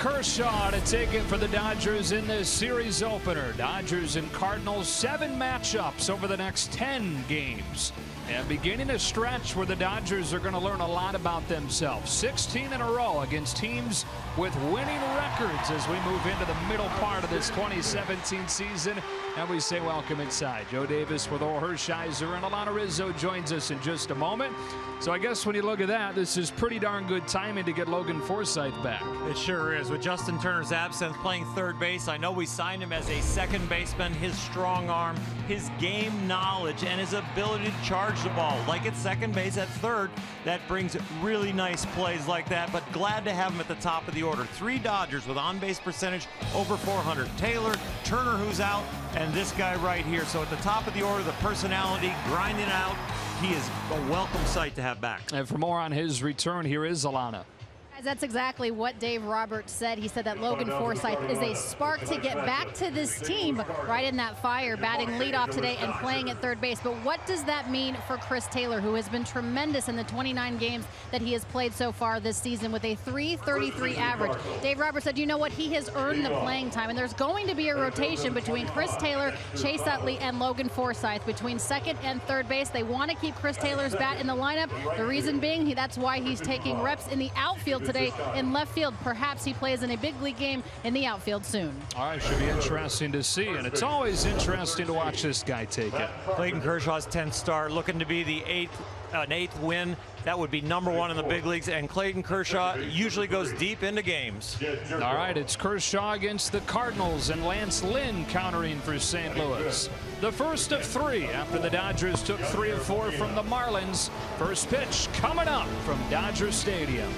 Kershaw to take it for the Dodgers in this series opener. Dodgers and Cardinals, 7 matchups over the next 10 games. And beginning a stretch where the Dodgers are going to learn a lot about themselves. 16 in a row against teams with winning records as we move into the middle part of this 2017 season. And we say welcome inside. Joe Davis with Orr Hershiser, and Alana Rizzo joins us in just a moment. So I guess when you look at that, this is pretty darn good timing to get Logan Forsythe back. It sure is. With Justin Turner's absence, playing third base, I know we signed him as a second baseman. His strong arm, his game knowledge, and his ability to charge the ball, like at second base, at third, that brings really nice plays like that. But glad to have him at the top of the order. 3 Dodgers with on-base percentage over 400. Taylor, Turner, who's out, and this guy right here. So at the top of the order, the personality, grinding out. He is a welcome sight to have back. And for more on his return, here is Alana. That's exactly what Dave Roberts said. He said that Logan Forsythe is a spark to get back to this team right in that fire, batting leadoff today and playing at third base. But what does that mean for Chris Taylor, who has been tremendous in the 29 games that he has played so far this season with a .333 average? Dave Roberts said, you know what, he has earned the playing time, and there's going to be a rotation between Chris Taylor, Chase Utley, and Logan Forsythe between second and third base. They want to keep Chris Taylor's bat in the lineup. The reason being, that's why he's taking reps in the outfield today in left field. Perhaps he plays in a big league game in the outfield soon. All right, should be interesting to see, and it's always interesting to watch this guy take it. Clayton Kershaw's 10th start, looking to be the eighth win. That would be #1 in the big leagues, and Clayton Kershaw usually goes deep into games. All right, it's Kershaw against the Cardinals, and Lance Lynn countering for St. Louis. The first of 3 after the Dodgers took 3 of 4 from the Marlins. First pitch coming up from Dodger Stadium.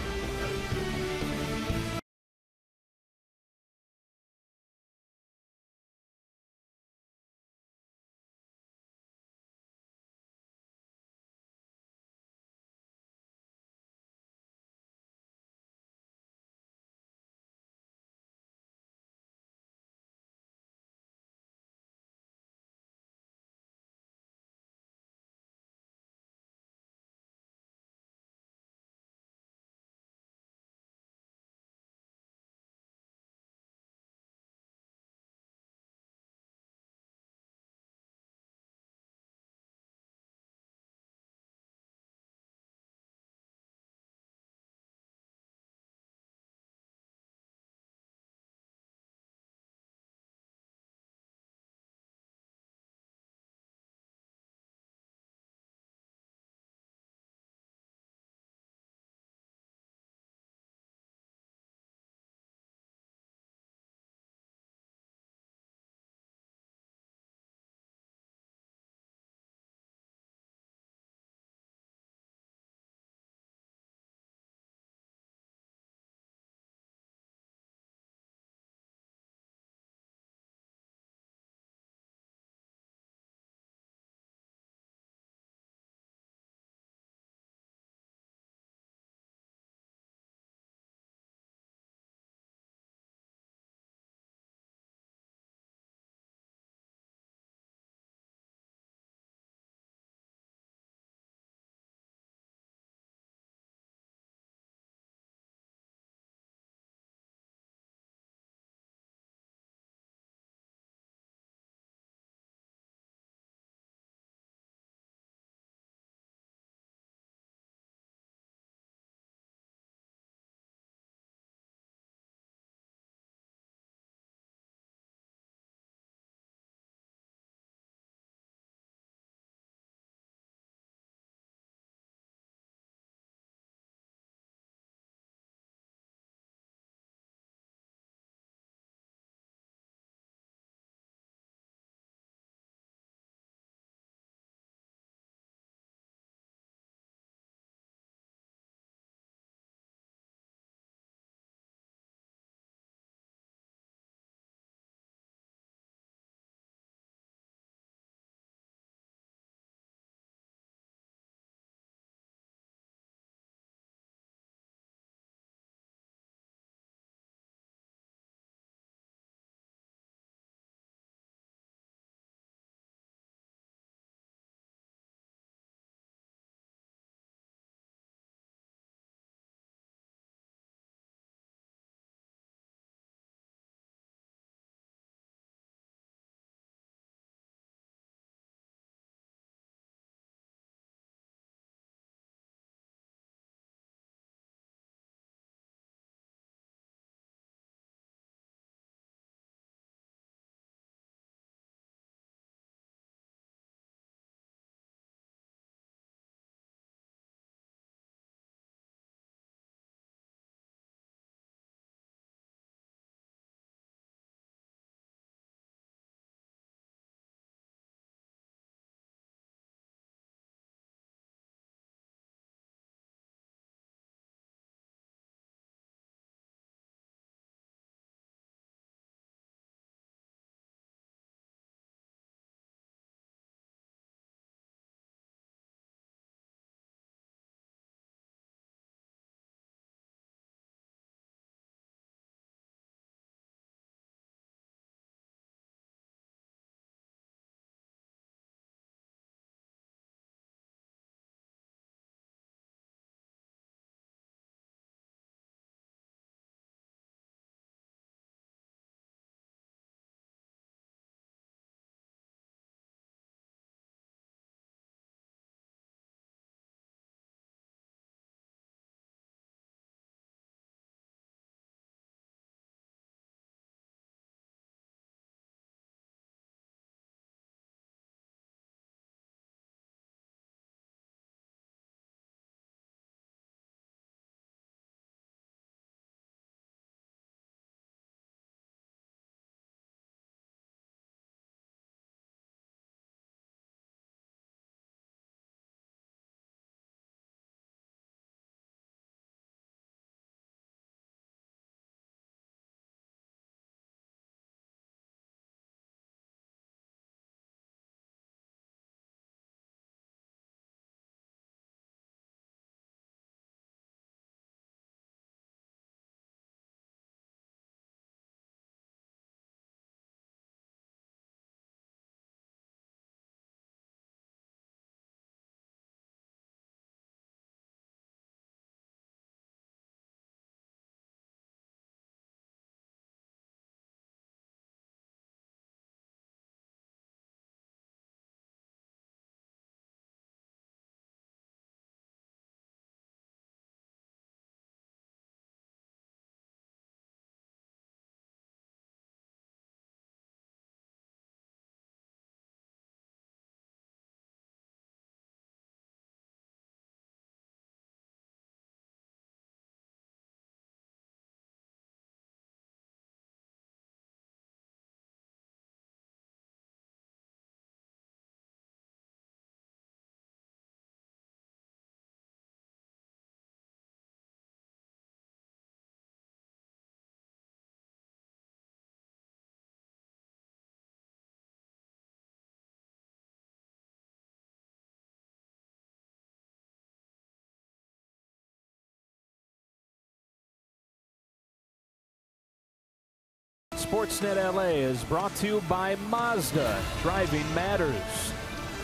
Sportsnet LA is brought to you by Mazda. Driving matters.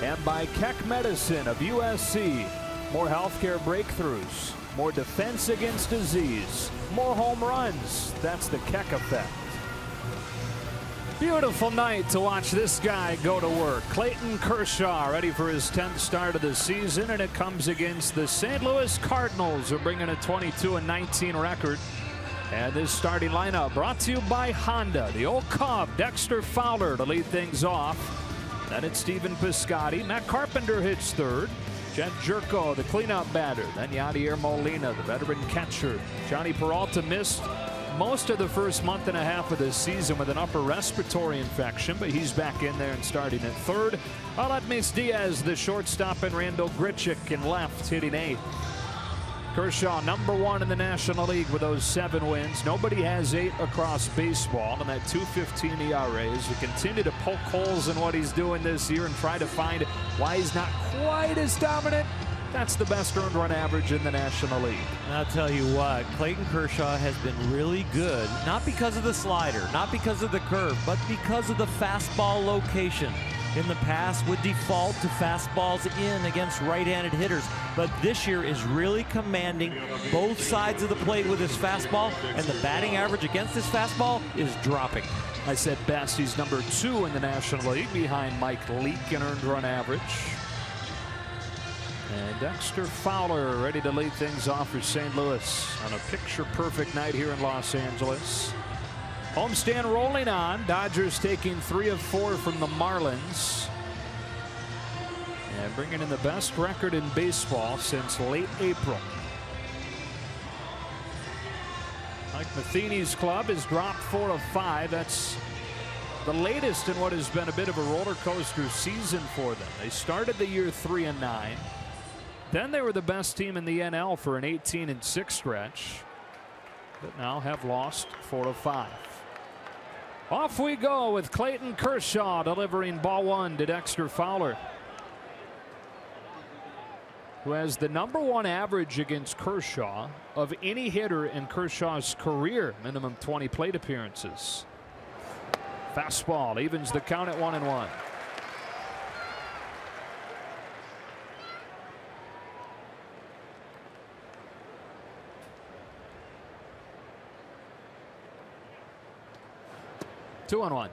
And by Keck Medicine of USC. More healthcare breakthroughs. More defense against disease. More home runs. That's the Keck effect. Beautiful night to watch this guy go to work. Clayton Kershaw ready for his 10th start of the season, and it comes against the St. Louis Cardinals, who are bringing a 22-19 record. And this starting lineup brought to you by Honda. The old Cub, Dexter Fowler, to lead things off. Then it's Stephen Piscotty. Matt Carpenter hits third. Jen Jerko, the cleanup batter. Then Yadier Molina, the veteran catcher. Johnny Peralta missed most of the first month and a half of this season with an upper respiratory infection, but he's back in there and starting at third. Aledmys Diaz, the shortstop, and Randall Grichuk in left, hitting eighth. Kershaw, #1 in the National League with those 7 wins. Nobody has 8 across baseball, and that .215 ERA as we continue to poke holes in what he's doing this year and try to find why he's not quite as dominant. That's the best earned run average in the National League. And I'll tell you what, Clayton Kershaw has been really good, not because of the slider, not because of the curve, but because of the fastball location. In the past would default to fastballs in against right-handed hitters, but this year is really commanding both sides of the plate with his fastball, and the batting average against his fastball is dropping. I said best. He's #2 in the National League behind Mike Leake in earned run average. And Dexter Fowler ready to lead things off for St. Louis on a picture-perfect night here in Los Angeles. Homestand rolling on. Dodgers taking 3 of 4 from the Marlins. And bringing in the best record in baseball since late April. Mike Matheny's club has dropped 4 of 5. That's the latest in what has been a bit of a roller coaster season for them. They started the year 3-9. Then they were the best team in the NL for an 18-6 stretch, but now have lost 4 of 5. Off we go with Clayton Kershaw delivering ball 1 to Dexter Fowler, who has the #1 average against Kershaw of any hitter in Kershaw's career, minimum 20 plate appearances. Fastball evens the count at 1-1. Two on one.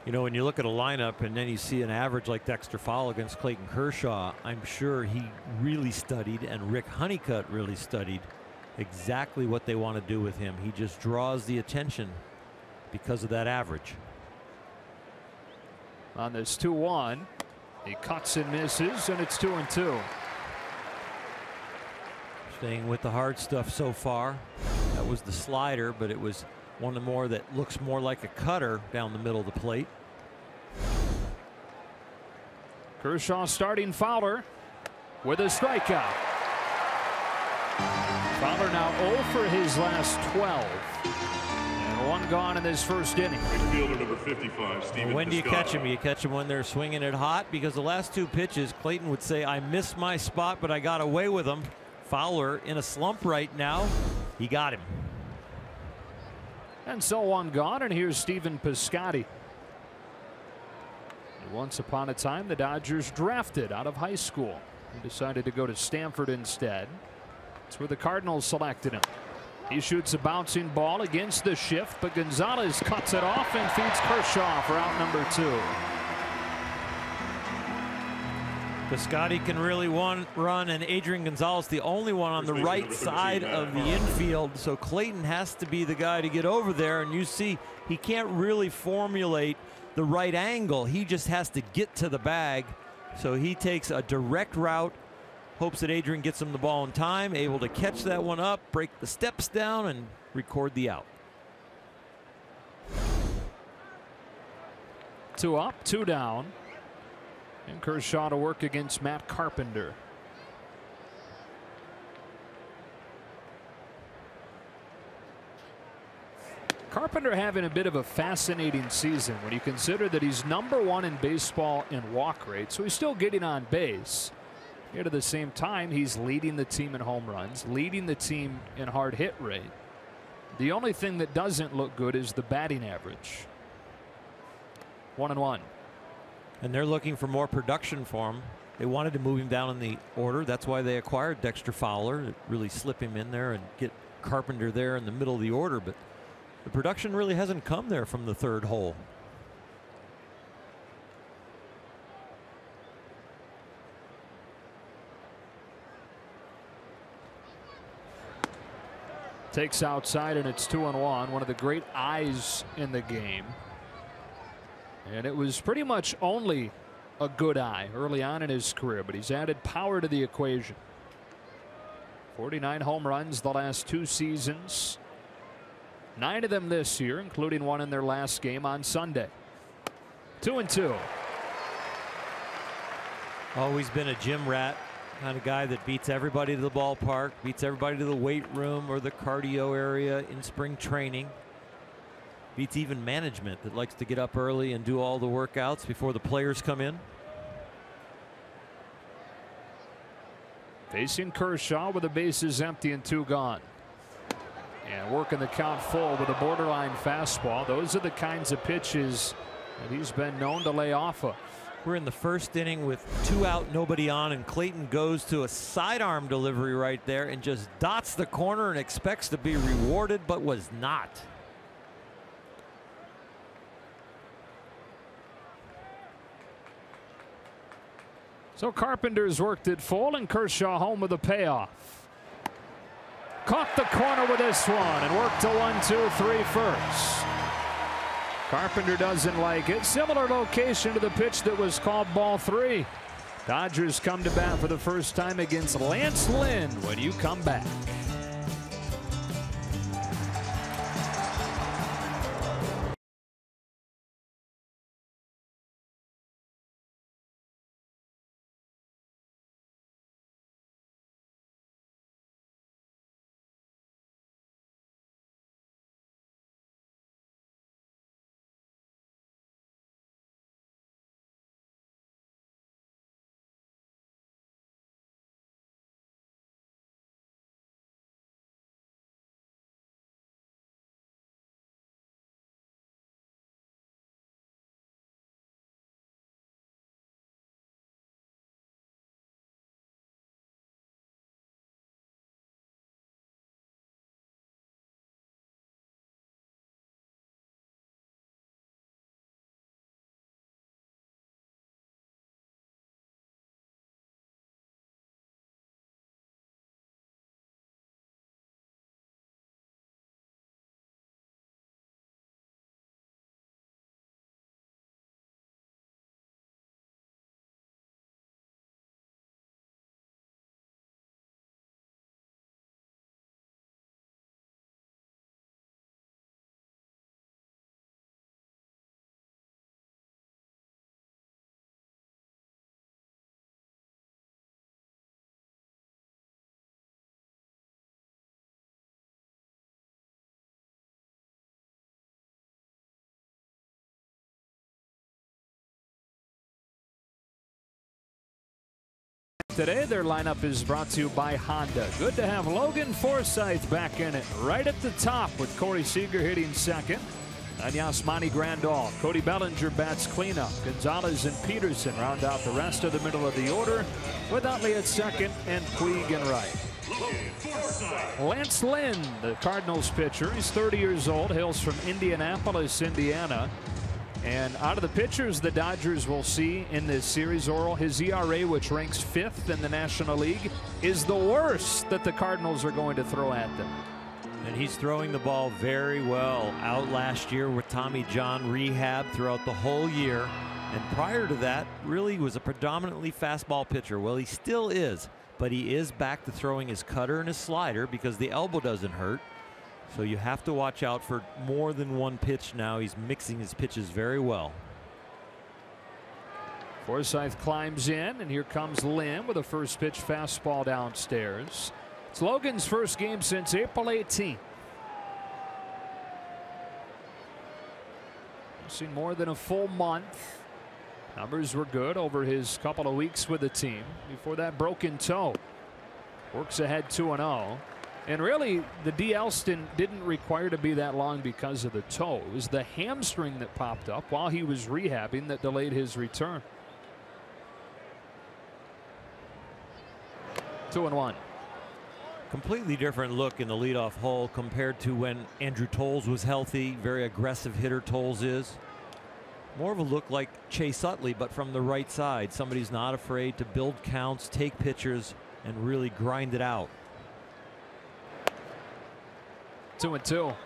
You know, when you look at a lineup and then you see an average like Dexter Fowler against Clayton Kershaw, I'm sure he really studied, and Rick Honeycutt really studied exactly what they want to do with him. He just draws the attention because of that average. On this 2-1, he cuts and misses, and it's 2-2. Staying with the hard stuff so far. That was the slider, but it was one of the more that looks more like a cutter down the middle of the plate. Kershaw starting Fowler with a strikeout. Fowler now 0 for his last 12. And 1 gone in this first inning. Fielder number 55, Stephen When do you Piscotty. catch him? You catch him when they're swinging it hot, because the last 2 pitches, Clayton would say, I missed my spot, but I got away with them. Fowler in a slump right now. He got him. And so 1 gone, and here's Stephen Piscotty. Once upon a time, the Dodgers drafted out of high school. He decided to go to Stanford instead. That's where the Cardinals selected him. He shoots a bouncing ball against the shift, but Gonzalez cuts it off and feeds Kershaw for out #2. Piscotty can really run, and Adrian Gonzalez the only one on the right side of the infield, so Clayton has to be the guy to get over there, and you see he can't really formulate the right angle. He just has to get to the bag, so he takes a direct route, hopes that Adrian gets him the ball in time, able to catch that one up, break the steps down, and record the out. 2 up, 2 down. And Kershaw to work against Matt Carpenter. Carpenter having a bit of a fascinating season when you consider that he's #1 in baseball in walk rate, so he's still getting on base. Yet at the same time, he's leading the team in home runs, leading the team in hard hit rate. The only thing that doesn't look good is the batting average. 1-1. And they're looking for more production for him. They wanted to move him down in the order. That's why they acquired Dexter Fowler, to really slip him in there and get Carpenter there in the middle of the order. But the production really hasn't come there from the third hole. Takes outside, and it's 2-1. One of the great eyes in the game. And it was pretty much only a good eye early on in his career, but he's added power to the equation. 49 home runs the last 2 seasons. 9 of them this year, including one in their last game on Sunday. 2-2. Always been a gym rat, kind of guy that beats everybody to the ballpark, beats everybody to the weight room or the cardio area in spring training. Beats even management that likes to get up early and do all the workouts before the players come in. Facing Kershaw with the bases empty and 2 gone. And working the count full with a borderline fastball. Those are the kinds of pitches that he's been known to lay off of. We're in the first inning with 2 out, nobody on, and Clayton goes to a sidearm delivery right there and just dots the corner and expects to be rewarded, but was not. So Carpenter's worked it full, and Kershaw home with a payoff. Caught the corner with this one and worked to 1-2-3 first. Carpenter doesn't like it. Similar location to the pitch that was called ball 3. Dodgers come to bat for the first time against Lance Lynn when you come back. Today, their lineup is brought to you by Honda. Good to have Logan Forsythe back in it right at the top with Corey Seager hitting second. And Yasmani Grandal. Cody Bellinger bats cleanup. Gonzalez and Peterson round out the rest of the middle of the order with Utley at second and Puig in right. Lance Lynn, the Cardinals pitcher. He's 30 years old, hails from Indianapolis, Indiana. And out of the pitchers the Dodgers will see in this series, Oral, his ERA, which ranks 5th in the National League, is the worst that the Cardinals are going to throw at them. And he's throwing the ball very well. Out last year with Tommy John rehab throughout the whole year. And prior to that, really was a predominantly fastball pitcher. Well, he still is, but he is back to throwing his cutter and his slider because the elbow doesn't hurt. So you have to watch out for more than one pitch now. He's mixing his pitches very well. Forsythe climbs in, and here comes Lynn with a first pitch fastball downstairs. It's Logan's first game since April 18th. Seen more than a full month. Numbers were good over his couple of weeks with the team before that broken toe. Works ahead 2-0. And really, the DL stint didn't require to be that long because of the toe. It was the hamstring that popped up while he was rehabbing that delayed his return. 2-1. Completely different look in the leadoff hole compared to when Andrew Toles was healthy. Very aggressive hitter Toles is. More of a look like Chase Utley, but from the right side. Somebody's not afraid to build counts, take pitchers, and really grind it out. 2-2.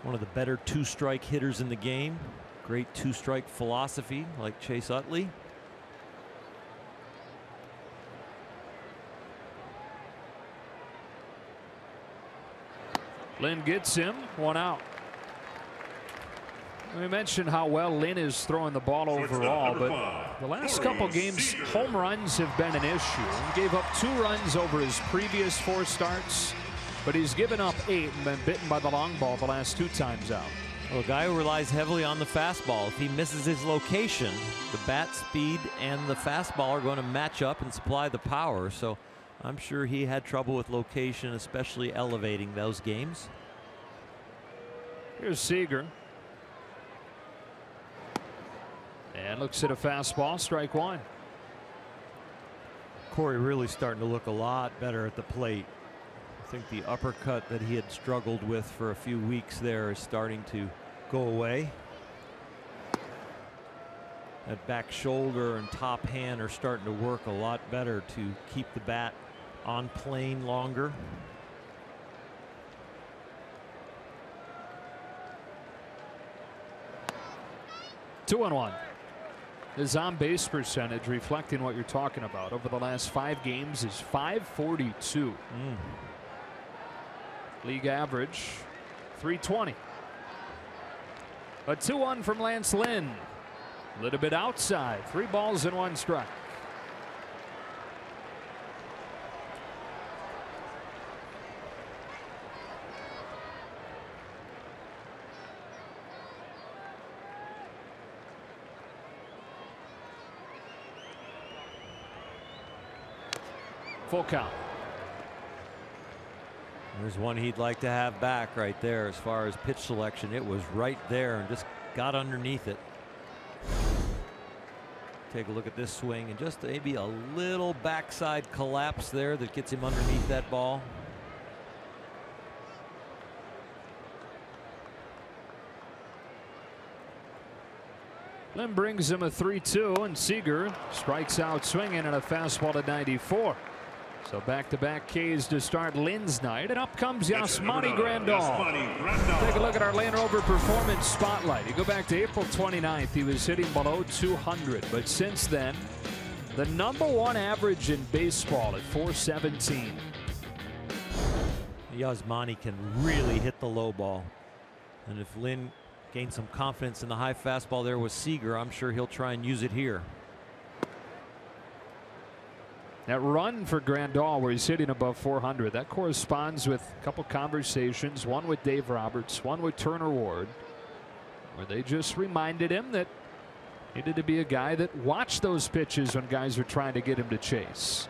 One of the better two-strike hitters in the game. Great two-strike philosophy like Chase Utley. Lynn gets him, 1 out. We mentioned how well Lynn is throwing the ball overall, but the last couple games, home runs have been an issue. He gave up 2 runs over his previous 4 starts, but he's given up 8 and been bitten by the long ball the last 2 times out. Well, a guy who relies heavily on the fastball. If he misses his location, the bat speed and the fastball are going to match up and supply the power. So I'm sure he had trouble with location, especially elevating those games. Here's Seager. And looks at a fastball, strike 1. Corey really starting to look a lot better at the plate. I think the uppercut that he had struggled with for a few weeks there is starting to go away. That back shoulder and top hand are starting to work a lot better to keep the bat on plane longer. Two and 1. His on-base percentage, reflecting what you're talking about, over the last 5 games is .542. League average .320. A 2-1 from Lance Lynn. A little bit outside. 3 balls and 1 strike. Full count. There's one he'd like to have back right there as far as pitch selection. It was right there and just got underneath it. Take a look at this swing and just maybe a little backside collapse there that gets him underneath that ball. Lynn brings him a 3-2, and Seager strikes out swinging and a fastball to 94. So back-to-back Ks to start Lynn's night, and up comes Yasmani Grandal. Take a look at our Land Rover Performance Spotlight. You go back to April 29th, he was hitting below 200, but since then, the #1 average in baseball at .417. Yasmani can really hit the low ball, and if Lynn gained some confidence in the high fastball there with Seager, I'm sure he'll try and use it here. That run for Grandal where he's hitting above 400, that corresponds with a couple conversations, one with Dave Roberts, one with Turner Ward, where they just reminded him that he needed to be a guy that watched those pitches when guys are trying to get him to chase.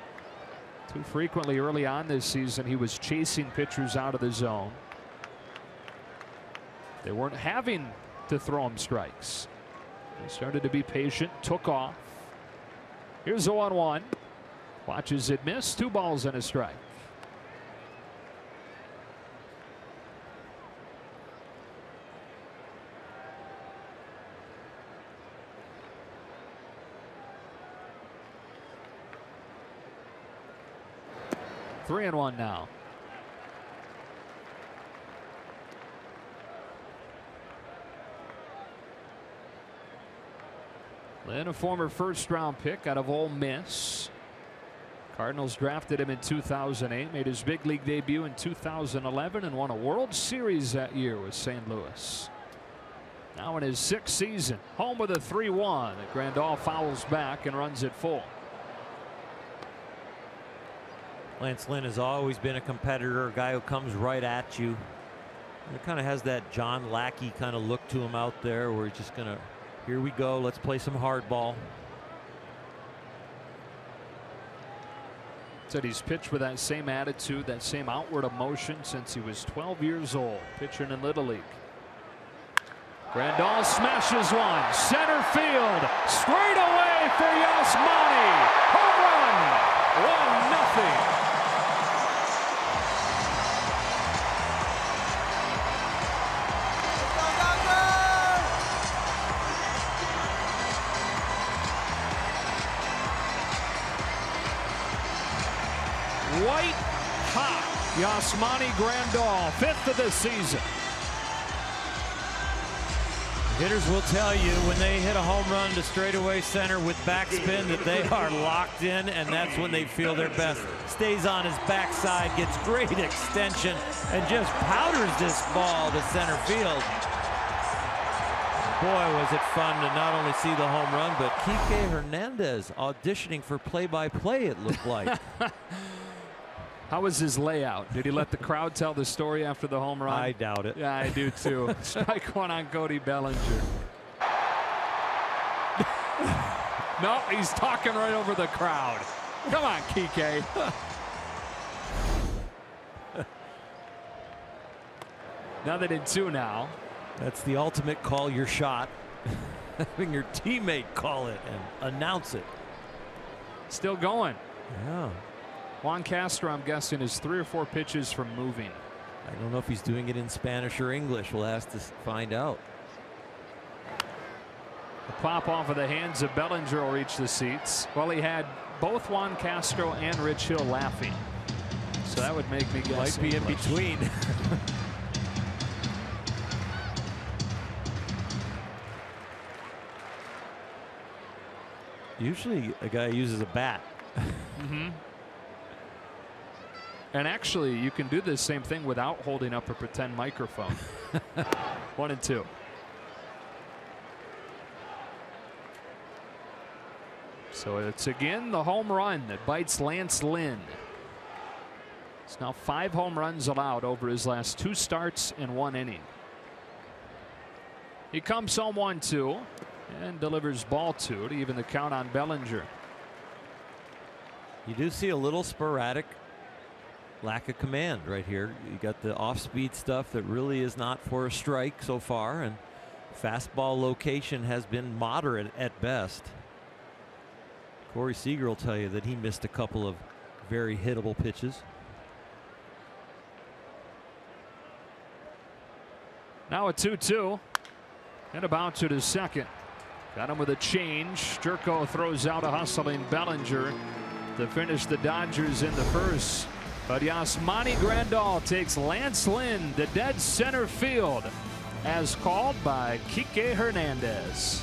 Too frequently early on this season he was chasing pitchers out of the zone. They weren't having to throw him strikes. He started to be patient, took off. Here's the 1-1. Watches it miss. 2 balls and a strike. Three and 1 now. Lynn, a former first-round pick out of Ole Miss. Cardinals drafted him in 2008, made his big league debut in 2011, and won a World Series that year with St. Louis. Now in his 6th season, home with a 3-1. Grandal fouls back and runs it full. Lance Lynn has always been a competitor, a guy who comes right at you. It kind of has that John Lackey kind of look to him out there, where he's just going to, here we go, let's play some hardball. Said he's pitched with that same attitude, that same outward emotion since he was 12 years old, pitching in Little League. Grandal smashes one. Center field. Straight away for Yasmani. Home run. 1-0. White hot. Yasmani Grandal, 5th of the season. Hitters will tell you when they hit a home run to straightaway center with backspin that they are locked in, and that's when they feel their best. Stays on his backside, gets great extension, and just powders this ball to center field. Boy, was it fun to not only see the home run, but Kike Hernandez auditioning for play-by-play, it looked like. How was his layout? Did he let the crowd tell the story after the home run? I doubt it. Yeah, I do too. Strike one on Cody Bellinger. No, he's talking right over the crowd. Come on, Kike. Nothing in 2 now. That's the ultimate call your shot. Having your teammate call it and announce it. Still going. Yeah. Juan Castro, I'm guessing, is 3 or 4 pitches from moving. I don't know if he's doing it in Spanish or English. We'll have to find out. The pop off of the hands of Bellinger will reach the seats. Well, he had both Juan Castro and Rich Hill laughing. So that would make me guess. Might be English. In between. Usually a guy uses a bat. Mm-hmm. And actually, you can do the same thing without holding up a pretend microphone. 1-2. So it's again the home run that bites Lance Lynn. It's now 5 home runs allowed over his last 2 starts in 1 inning. He comes home 1-2 and delivers ball 2 to even the count on Bellinger. You do see a little sporadic lack of command right here. You got the off-speed stuff that really is not for a strike so far, and fastball location has been moderate at best. Corey Seager will tell you that he missed a couple of very hittable pitches. Now a 2-2 and a bouncer to second. Got him with a change. Sturco throws out a hustling Bellinger to finish the Dodgers in the first. But Yasmani Grandal takes Lance Lynn to dead center field, as called by Kike Hernandez.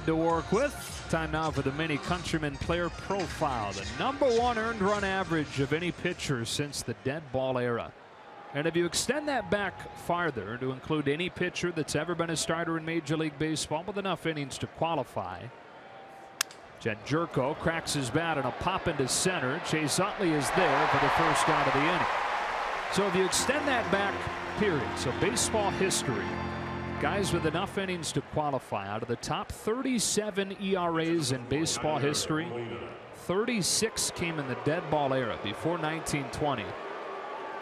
to work with. Time now for the Mini Countryman Player Profile. The #1 earned run average of any pitcher since the dead ball era. And if you extend that back farther to include any pitcher that's ever been a starter in Major League Baseball with enough innings to qualify. Jed Jerko cracks his bat and a pop into center. Chase Utley is there for the first out of the inning. So if you extend that back period, so baseball history, guys with enough innings to qualify, out of the top 37 ERAs in baseball history, 36 came in the dead ball era before 1920.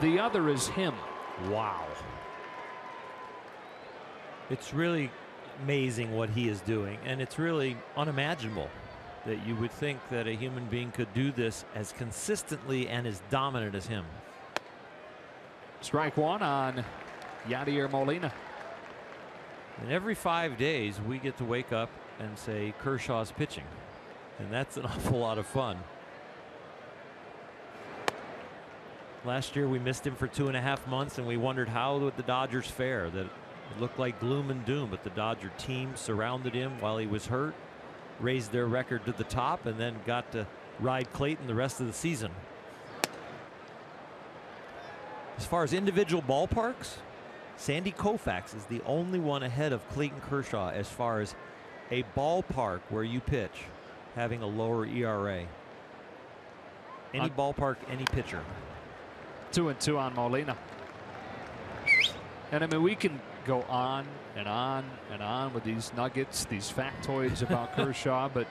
The other is him. Wow. It's really amazing what he is doing, and it's really unimaginable that you would think that a human being could do this as consistently and as dominant as him. Strike one on Yadier Molina. And every 5 days we get to wake up and say Kershaw's pitching, and that's an awful lot of fun. Last year we missed him for 2.5 months, and we wondered how would the Dodgers fare. That it looked like gloom and doom, but the Dodger team surrounded him while he was hurt, raised their record to the top, and then got to ride Clayton the rest of the season. As far as individual ballparks, Sandy Koufax is the only one ahead of Clayton Kershaw as far as a ballpark where you pitch having a lower ERA. Any ballpark, any pitcher. 2-2 on Molina. And I mean, we can go on and on and on with these nuggets, these factoids about Kershaw, but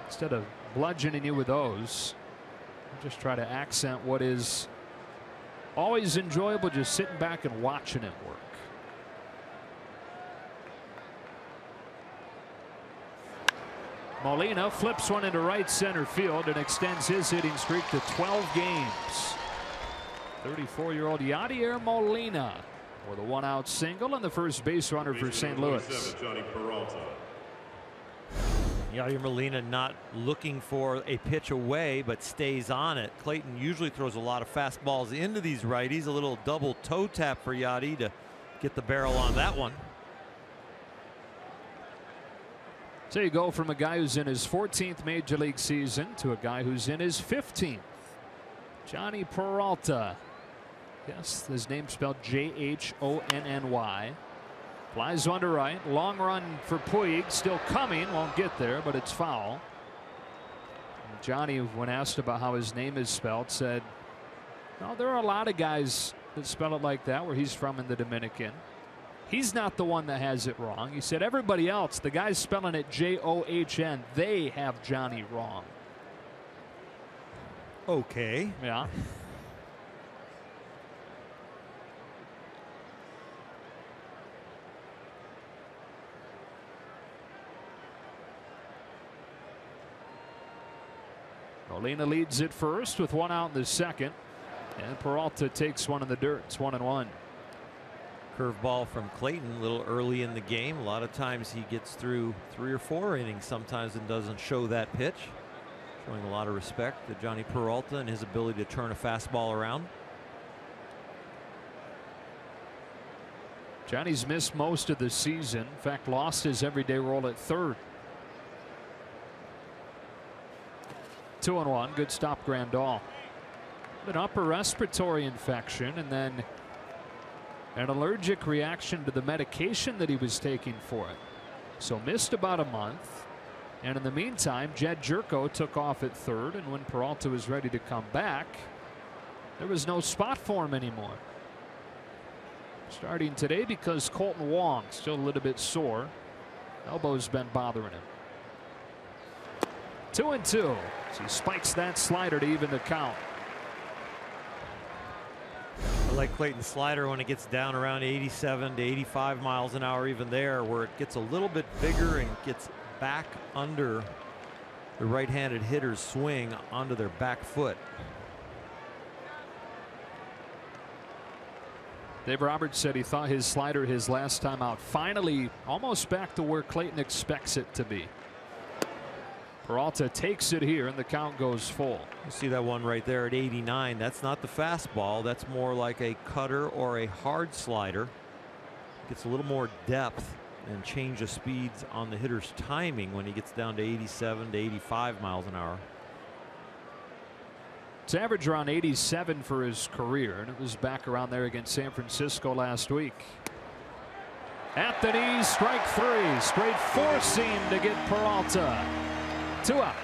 instead of bludgeoning you with those, we'll just try to accent what is always enjoyable, just sitting back and watching it work. Molina flips one into right center field and extends his hitting streak to 12 games. 34-year-old Yadier Molina with a one-out single and the first base runner for St. Louis. Yadier Molina not looking for a pitch away, but stays on it. Clayton usually throws a lot of fastballs into these righties. A little double toe tap for Yadi to get the barrel on that one. So you go from a guy who's in his 14th major league season to a guy who's in his 15th. Johnny Peralta. Yes, his name spelled J-H-O-N-N-Y. Flies one to right. Long run for Puig. Still coming. Won't get there, but it's foul. And Johnny, when asked about how his name is spelled, said, "No, there are a lot of guys that spell it like that where he's from in the Dominican. He's not the one that has it wrong." He said everybody else, the guys spelling it J-O-H-N, they have Johnny wrong. Okay. Yeah. Molina leads it first with one out in the second, and Peralta takes one in the dirt. It's 1-1. Curveball from Clayton a little early in the game. A lot of times he gets through 3 or 4 innings sometimes and doesn't show that pitch. Showing a lot of respect to Johnny Peralta and his ability to turn a fastball around. Johnny's missed most of the season. In fact, lost his everyday role at third. 2-1. Good stop, Grandal. An upper respiratory infection and then an allergic reaction to the medication that he was taking for it. So missed about a month. And in the meantime, Jed Jerko took off at third, and when Peralta was ready to come back, there was no spot for him anymore. Starting today because Colton Wong still a little bit sore. Elbow's been bothering him. 2-2. So he spikes that slider to even the count. I like Clayton's slider when it gets down around 87 to 85 miles an hour, even there, where it gets a little bit bigger and gets back under the right-handed hitter's swing onto their back foot. Dave Roberts said he thought his slider his last time out finally almost back to where Clayton expects it to be. Peralta takes it here and the count goes full. You see that one right there at 89. That's not the fastball. That's more like a cutter or a hard slider. Gets a little more depth and change of speeds on the hitter's timing when he gets down to 87 to 85 miles an hour. It's average around 87 for his career, and it was back around there against San Francisco last week. At the knees, strike three. Straight four seam to get Peralta. 2 out.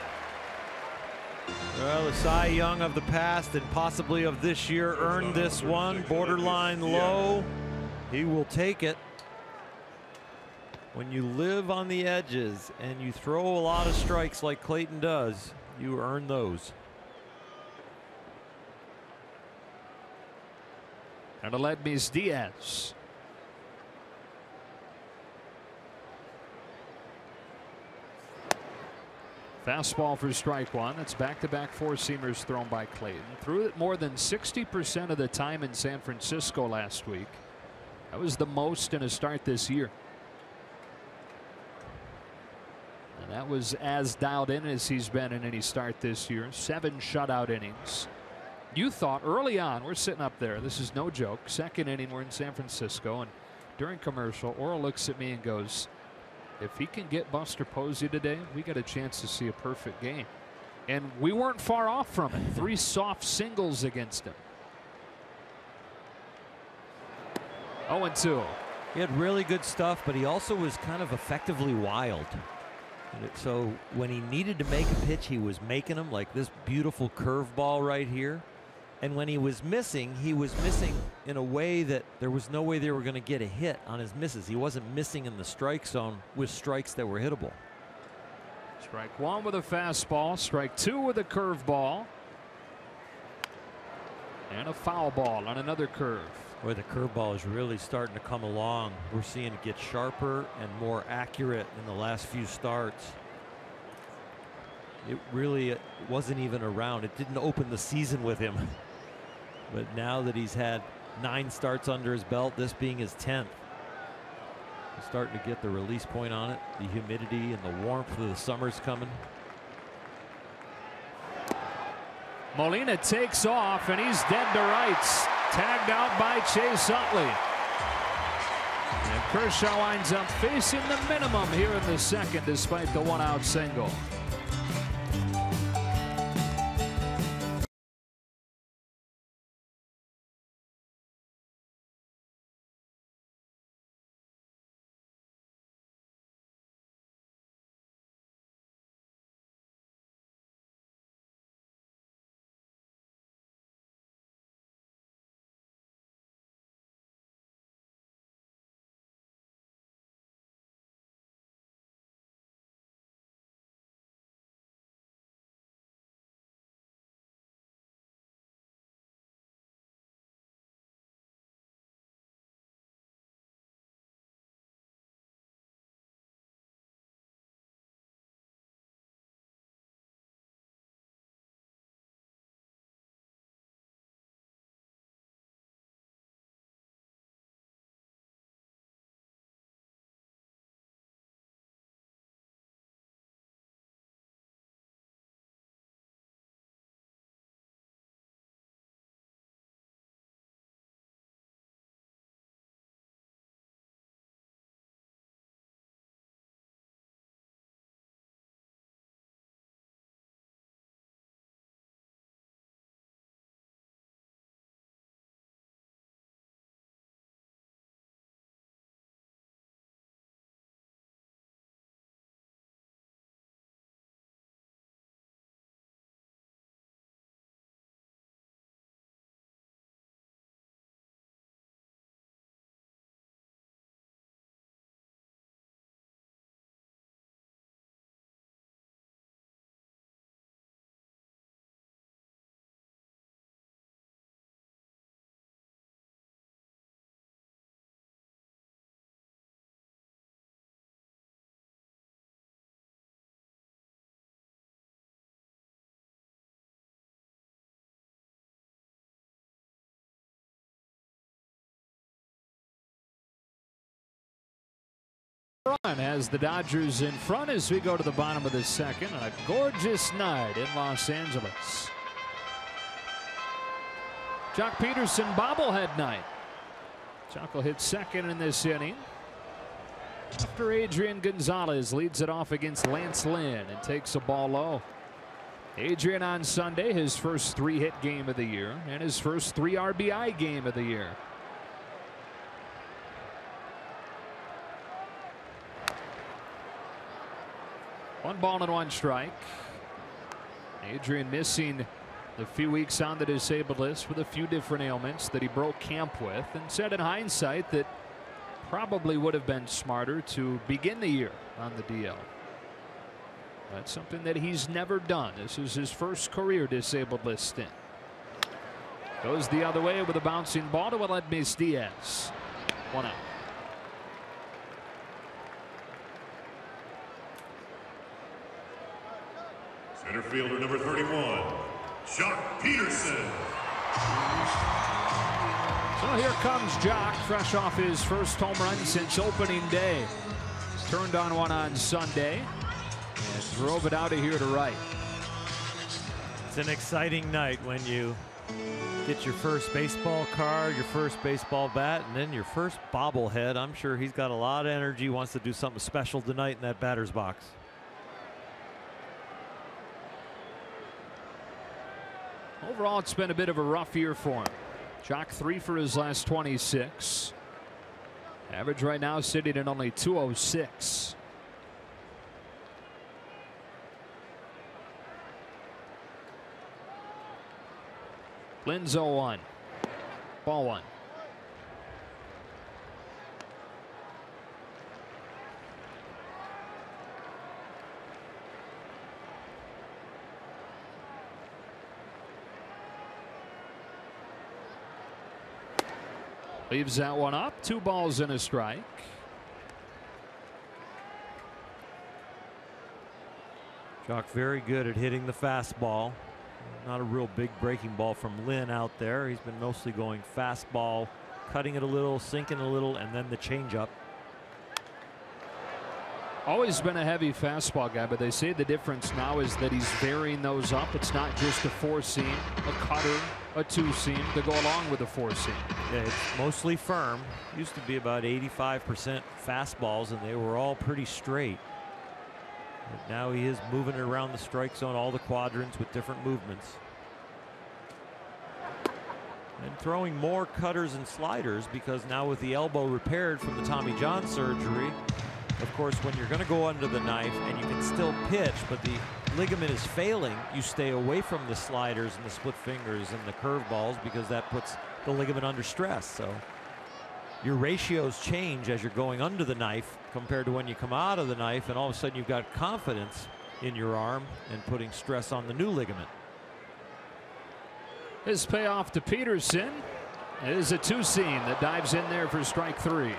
Well, the Cy Young of the past and possibly of this year earned this one. Borderline low. He will take it. When you live on the edges and you throw a lot of strikes like Clayton does, you earn those. And Aledmys Diaz. Fastball for strike one. That's back-to-back four-seamers thrown by Clayton. Threw it more than 60% of the time in San Francisco last week. That was the most in a start this year. And that was as dialed in as he's been in any start this year. 7 shutout innings. You thought early on, we're sitting up there, this is no joke, second inning, we're in San Francisco, and during commercial, Oral looks at me and goes, if he can get Buster Posey today, we got a chance to see a perfect game. And we weren't far off from it. 3 soft singles against him. 0-2. He had really good stuff, but he also was kind of effectively wild. So when he needed to make a pitch, he was making them, like this beautiful curveball right here. And when he was missing in a way that there was no way they were going to get a hit on his misses. He wasn't missing in the strike zone with strikes that were hittable. Strike one with a fastball, strike two with a curveball, and a foul ball on another curve. Boy, the curveball is really starting to come along. We're seeing it get sharper and more accurate in the last few starts. It really wasn't even around. It didn't open the season with him. But now that he's had 9 starts under his belt, this being his 10th, he's starting to get the release point on it. The humidity and the warmth of the summer's coming. Molina takes off, and he's dead to rights. Tagged out by Chase Utley. And Kershaw winds up facing the minimum here in the second, despite the 1-out single. Run has the Dodgers in front as we go to the bottom of the second. A gorgeous night in Los Angeles. Jock Peterson bobblehead night. Jock will hit second in this inning. After Adrian Gonzalez leads it off against Lance Lynn and takes a ball low. Adrian on Sunday, his first 3-hit game of the year and his first 3 RBI game of the year. One ball and 1 strike. Adrian missing a few weeks on the disabled list with a few different ailments that he broke camp with, and said in hindsight that probably would have been smarter to begin the year on the DL. That's something that he's never done. This is his first career disabled list stint. Goes the other way with a bouncing ball to Aledmys Diaz. 1 out. Center fielder number 31, Jock Peterson. So here comes Jock, fresh off his first home run since opening day. Turned on one on Sunday and drove it out of here to right. It's an exciting night when you get your first baseball card, your first baseball bat, and then your first bobblehead. I'm sure he's got a lot of energy, wants to do something special tonight in that batter's box. Overall, it's been a bit of a rough year for him. Jock 3 for his last 26. Average right now sitting at only 206. Lynn's 0-1. Ball 1. Leaves that one up. 2 balls and a strike. Jock very good at hitting the fastball. Not a real big breaking ball from Lynn out there. He's been mostly going fastball, cutting it a little, sinking a little, and then the changeup. Always been a heavy fastball guy, but they say the difference now is that he's varying those up. It's not just a 4-seam, a cutter, a 2-seam to go along with a 4-seam. Yeah, it's mostly firm. Used to be about 85% fastballs, and they were all pretty straight. But now he is moving it around the strike zone, all the quadrants with different movements. And throwing more cutters and sliders, because now with the elbow repaired from the Tommy John surgery, of course, when you're going to go under the knife and you can still pitch, but the ligament is failing, you stay away from the sliders and the split fingers and the curveballs, because that puts the ligament under stress. So your ratios change as you're going under the knife compared to when you come out of the knife, and all of a sudden you've got confidence in your arm and putting stress on the new ligament. His payoff to Peterson is a 2-seam that dives in there for strike 3.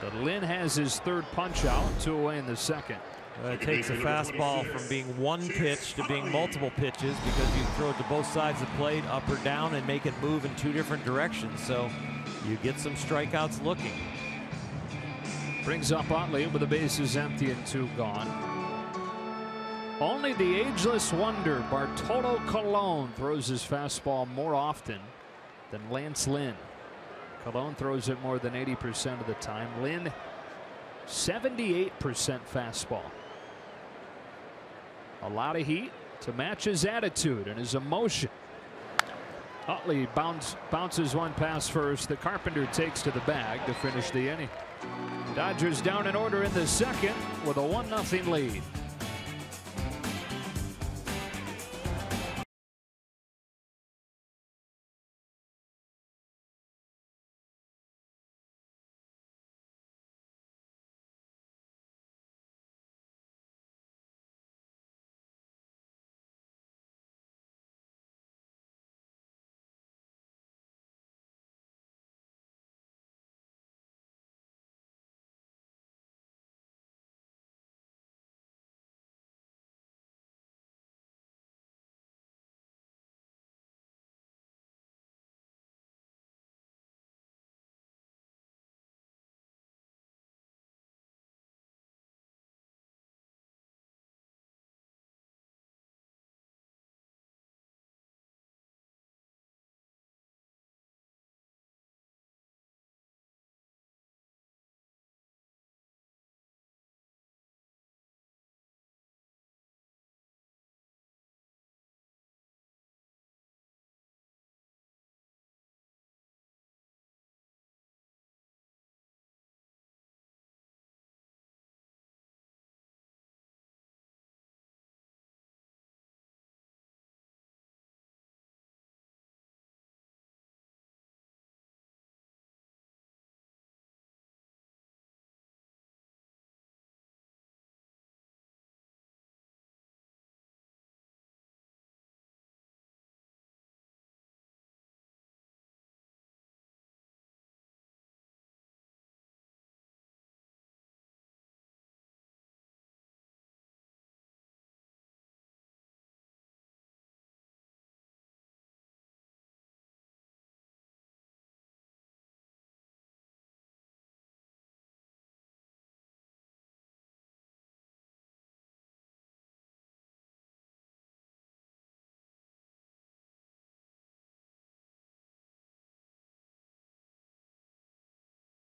So Lynn has his 3rd punch out, 2 away in the 2nd. It takes a fastball from being 1 pitch to being multiple pitches, because you throw it to both sides of the plate, up or down, and make it move in 2 different directions. So you get some strikeouts looking. Brings up Utley with the bases empty and 2 gone. Only the ageless wonder Bartolo Colon throws his fastball more often than Lance Lynn. Colon throws it more than 80% of the time. Lynn 78% fastball. A lot of heat to match his attitude and his emotion. Utley bounces one past first. The Carpenter takes to the bag to finish the inning. Dodgers down in order in the 2nd with a 1-0 lead.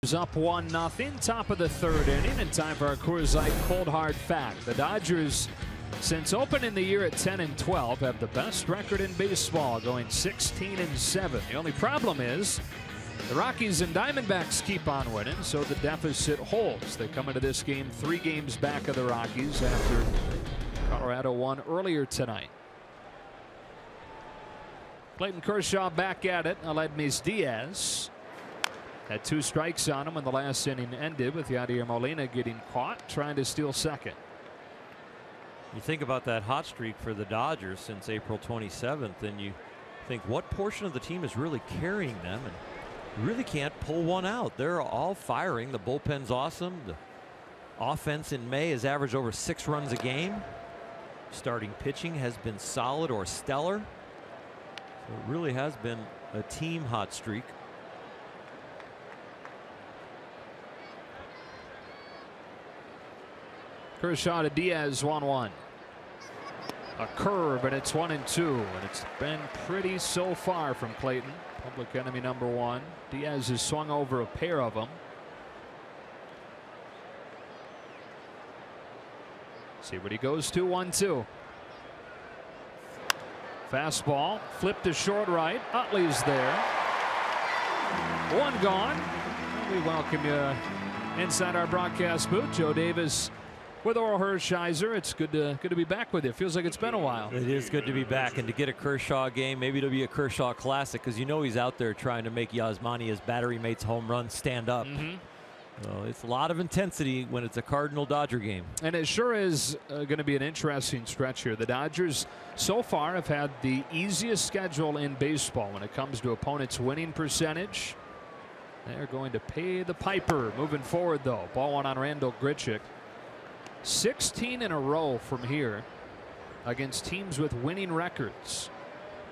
Up 1-0, top of the third inning, and time for our Coors Light Cold Hard Fact. The Dodgers, since opening the year at 10-12, have the best record in baseball, going 16-7. The only problem is the Rockies and Diamondbacks keep on winning, so the deficit holds. They come into this game 3 games back of the Rockies after Colorado won earlier tonight. Clayton Kershaw back at it. Aledmys Diaz had 2 strikes on him when the last inning ended, with Yadier Molina getting caught trying to steal second. You think about that hot streak for the Dodgers since April 27th, and you think, what portion of the team is really carrying them? And you really can't pull one out. They're all firing. The bullpen's awesome. The offense in May has averaged over 6 runs a game. Starting pitching has been solid or stellar. So it really has been a team hot streak. Kershaw to Diaz, 1-1. A curve, and it's 1-2, and it's been pretty so far from Clayton. Public enemy number 1. Diaz has swung over a pair of them. See what he goes to. 1-2. Fastball flipped to short right. Utley's there. 1 gone. We welcome you inside our broadcast booth. Joe Davis with Oral Hershiser. It's good to be back with you. Feels like it's been a while. It is good to be back, and to get a Kershaw game. Maybe it'll be a Kershaw classic, because you know he's out there trying to make Yasmani, his battery mate's home run, stand up. So it's a lot of intensity when it's a Cardinal-Dodger game. And it sure is going to be an interesting stretch here. The Dodgers so far have had the easiest schedule in baseball when it comes to opponents' winning percentage. They're going to pay the piper moving forward, though. Ball 1 on Randall Grichuk. 16 in a row from here against teams with winning records.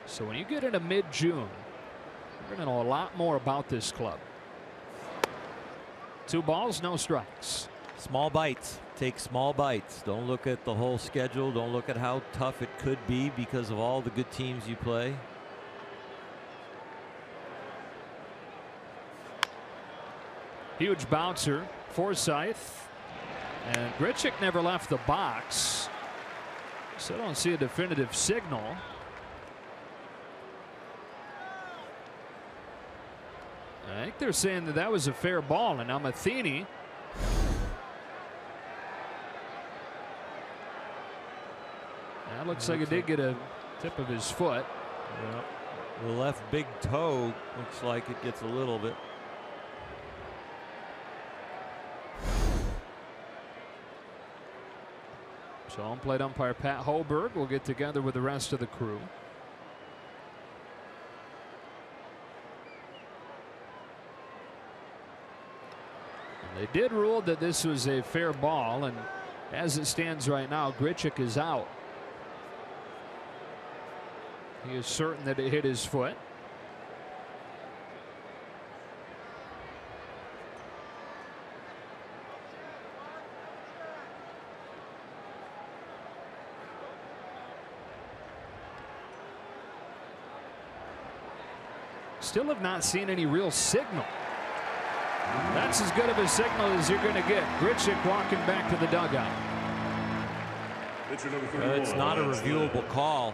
So when you get into mid-June, you're going to know a lot more about this club. 2 balls, no strikes. Small bites. Take small bites. Don't look at the whole schedule. Don't look at how tough it could be because of all the good teams you play. Huge bouncer. Forsythe. And Grichuk never left the box. So I don't see a definitive signal. I think they're saying that that was a fair ball, and now Matheny. That looks like it did get a tip of his foot. Yep. The left big toe looks like it gets a little bit. So home plate umpire Pat Hoberg will get together with the rest of the crew. And they did rule that this was a fair ball, and as it stands right now, Grichuk is out. He is certain that it hit his foot. Still have not seen any real signal. That's as good of a signal as you're going to get. Grichuk walking back to the dugout. It's not a reviewable call.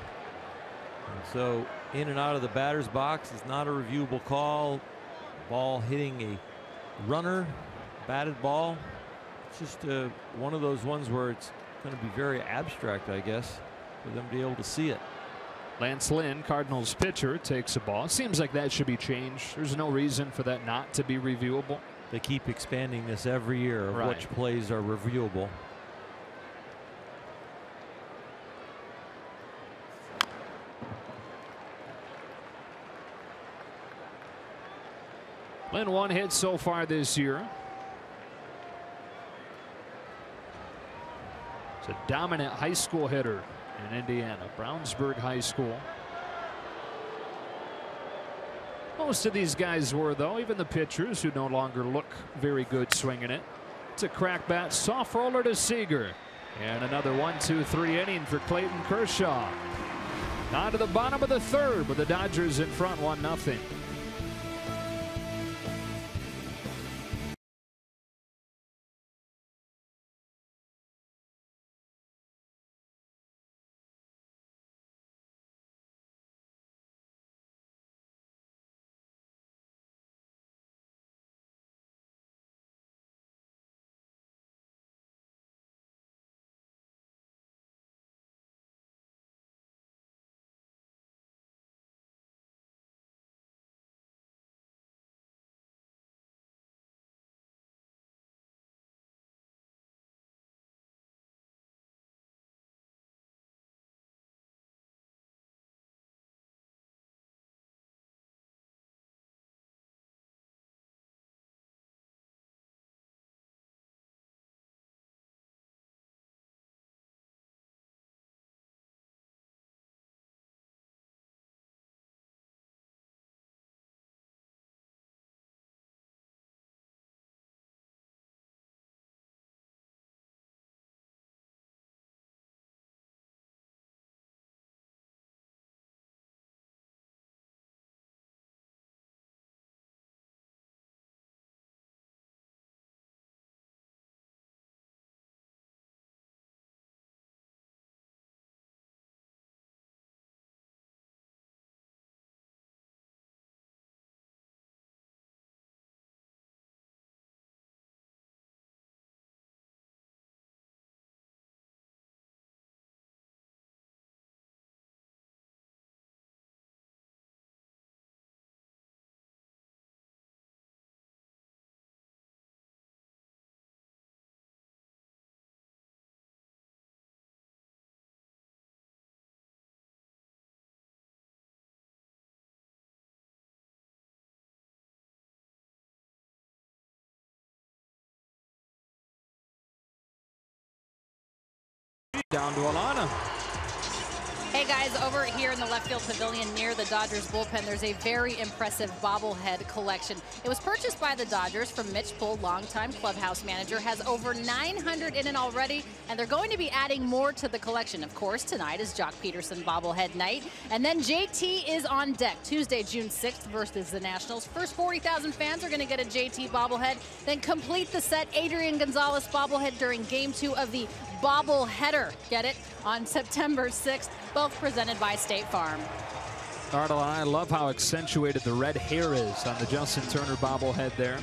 And so in and out of the batter's box is not a reviewable call. Ball hitting a runner, batted ball. It's just one of those ones where it's going to be very abstract, I guess, for them to be able to see it. Lance Lynn, Cardinals pitcher, takes a ball. Seems like that should be changed. There's no reason for that not to be reviewable. They keep expanding this every year of which plays are reviewable. Lynn 1 hit so far this year. It's a dominant high school hitter in Indiana, Brownsburg High School. Most of these guys were, though, even the pitchers who no longer look very good swinging it. It's a crack bat, soft roller to Seager. And another 1-2-3 inning for Clayton Kershaw. On to the bottom of the third with the Dodgers in front 1-0. down to Alana. Hey guys, over here in the left field pavilion near the Dodgers bullpen, there's a very impressive bobblehead collection. It was purchased by the Dodgers from Mitch Poole, longtime clubhouse manager, has over 900 in it already, and they're going to be adding more to the collection. Of course, tonight is Jock Peterson bobblehead night, and then JT is on deck Tuesday, June 6th versus the Nationals. First 40,000 fans are going to get a JT bobblehead, then complete the set Adrian Gonzalez bobblehead during Game 2 of the bobbleheader. Get it? On September 6th, both presented by State Farm. Ardell, I love how accentuated the red hair is on the Justin Turner bobblehead there.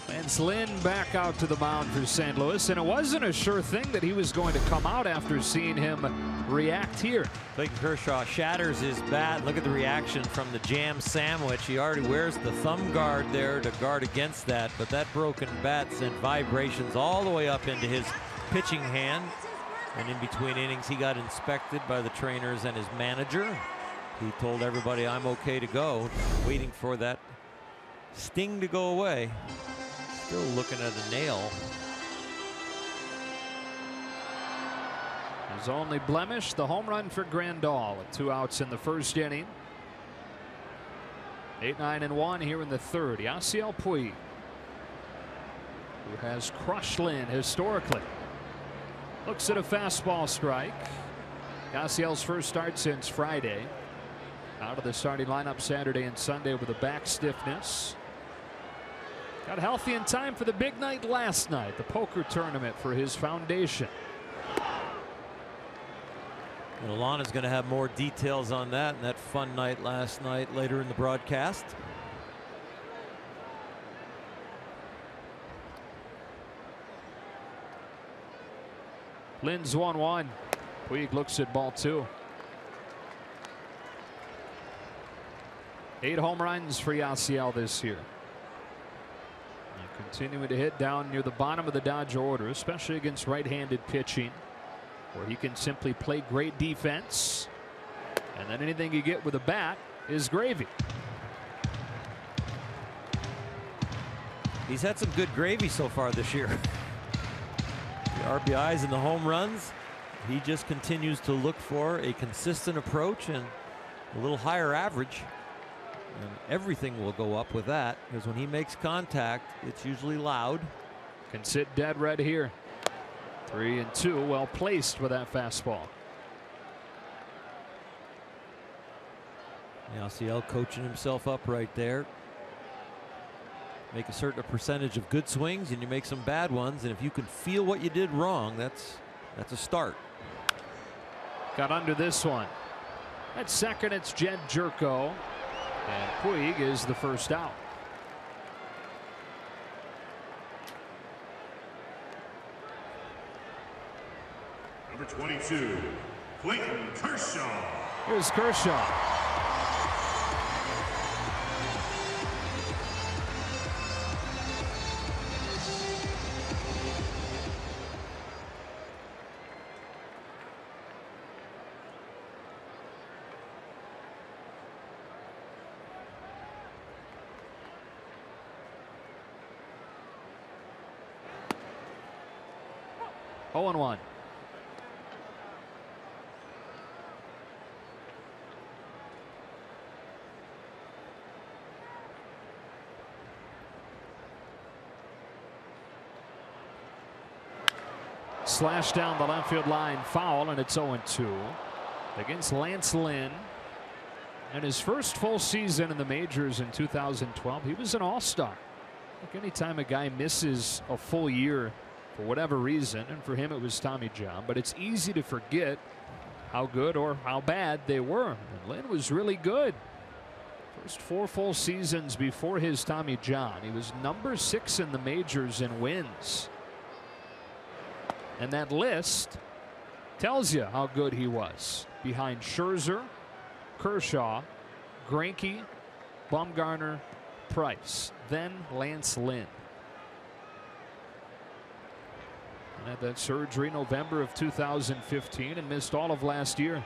Lance Lynn back out to the mound for St. Louis, and it wasn't a sure thing that he was going to come out after seeing him react here. Clayton Kershaw shatters his bat. Look at the reaction from the jam sandwich. He already wears the thumb guard there to guard against that, but that broken bat sent vibrations all the way up into his pitching hand. And in between innings, he got inspected by the trainers and his manager. He told everybody, I'm okay to go, waiting for that sting to go away. Still looking at a nail. His only blemish, the home run for Grandal with 2 outs in the first inning. 8-9-1 here in the third. Yasiel Puig, who has crushed Lynn historically, looks at a fastball strike. Yasiel's first start since Friday. Out of the starting lineup Saturday and Sunday with a back stiffness. Got healthy in time for the big night last night, the poker tournament for his foundation. And Alana's going to have more details on that and that fun night last night later in the broadcast. Lynn's 1-1. Puig looks at ball 2. 8 home runs for Yasiel this year. And continuing to hit down near the bottom of the Dodger order, especially against right-handed pitching, where he can simply play great defense, and then anything you get with a bat is gravy. He's had some good gravy so far this year. The RBIs and the home runs, he just continues to look for a consistent approach and a little higher average, and everything will go up with that, because when he makes contact, it's usually loud. Can sit dead red here. 3-2, well placed with that fastball. Yasiel coaching himself up right there. Make a certain percentage of good swings and you make some bad ones, and if you can feel what you did wrong, that's a start. Got under this one. At second, it's Jed Jerko, and Puig is the first out. Number 22, Clayton Kershaw. Here's Kershaw. Oh, 0-1. Slash down the left field line, foul, and it's 0-2 against Lance Lynn. And his first full season in the majors in 2012, he was an all-star. Like anytime a guy misses a full year for whatever reason, and for him it was Tommy John, but it's easy to forget how good or how bad they were. And Lynn was really good. First 4 full seasons before his Tommy John, he was number 6 in the majors in wins. And that list tells you how good he was, behind Scherzer, Kershaw, Greinke, Bumgarner, Price, then Lance Lynn. And had that surgery November of 2015 and missed all of last year.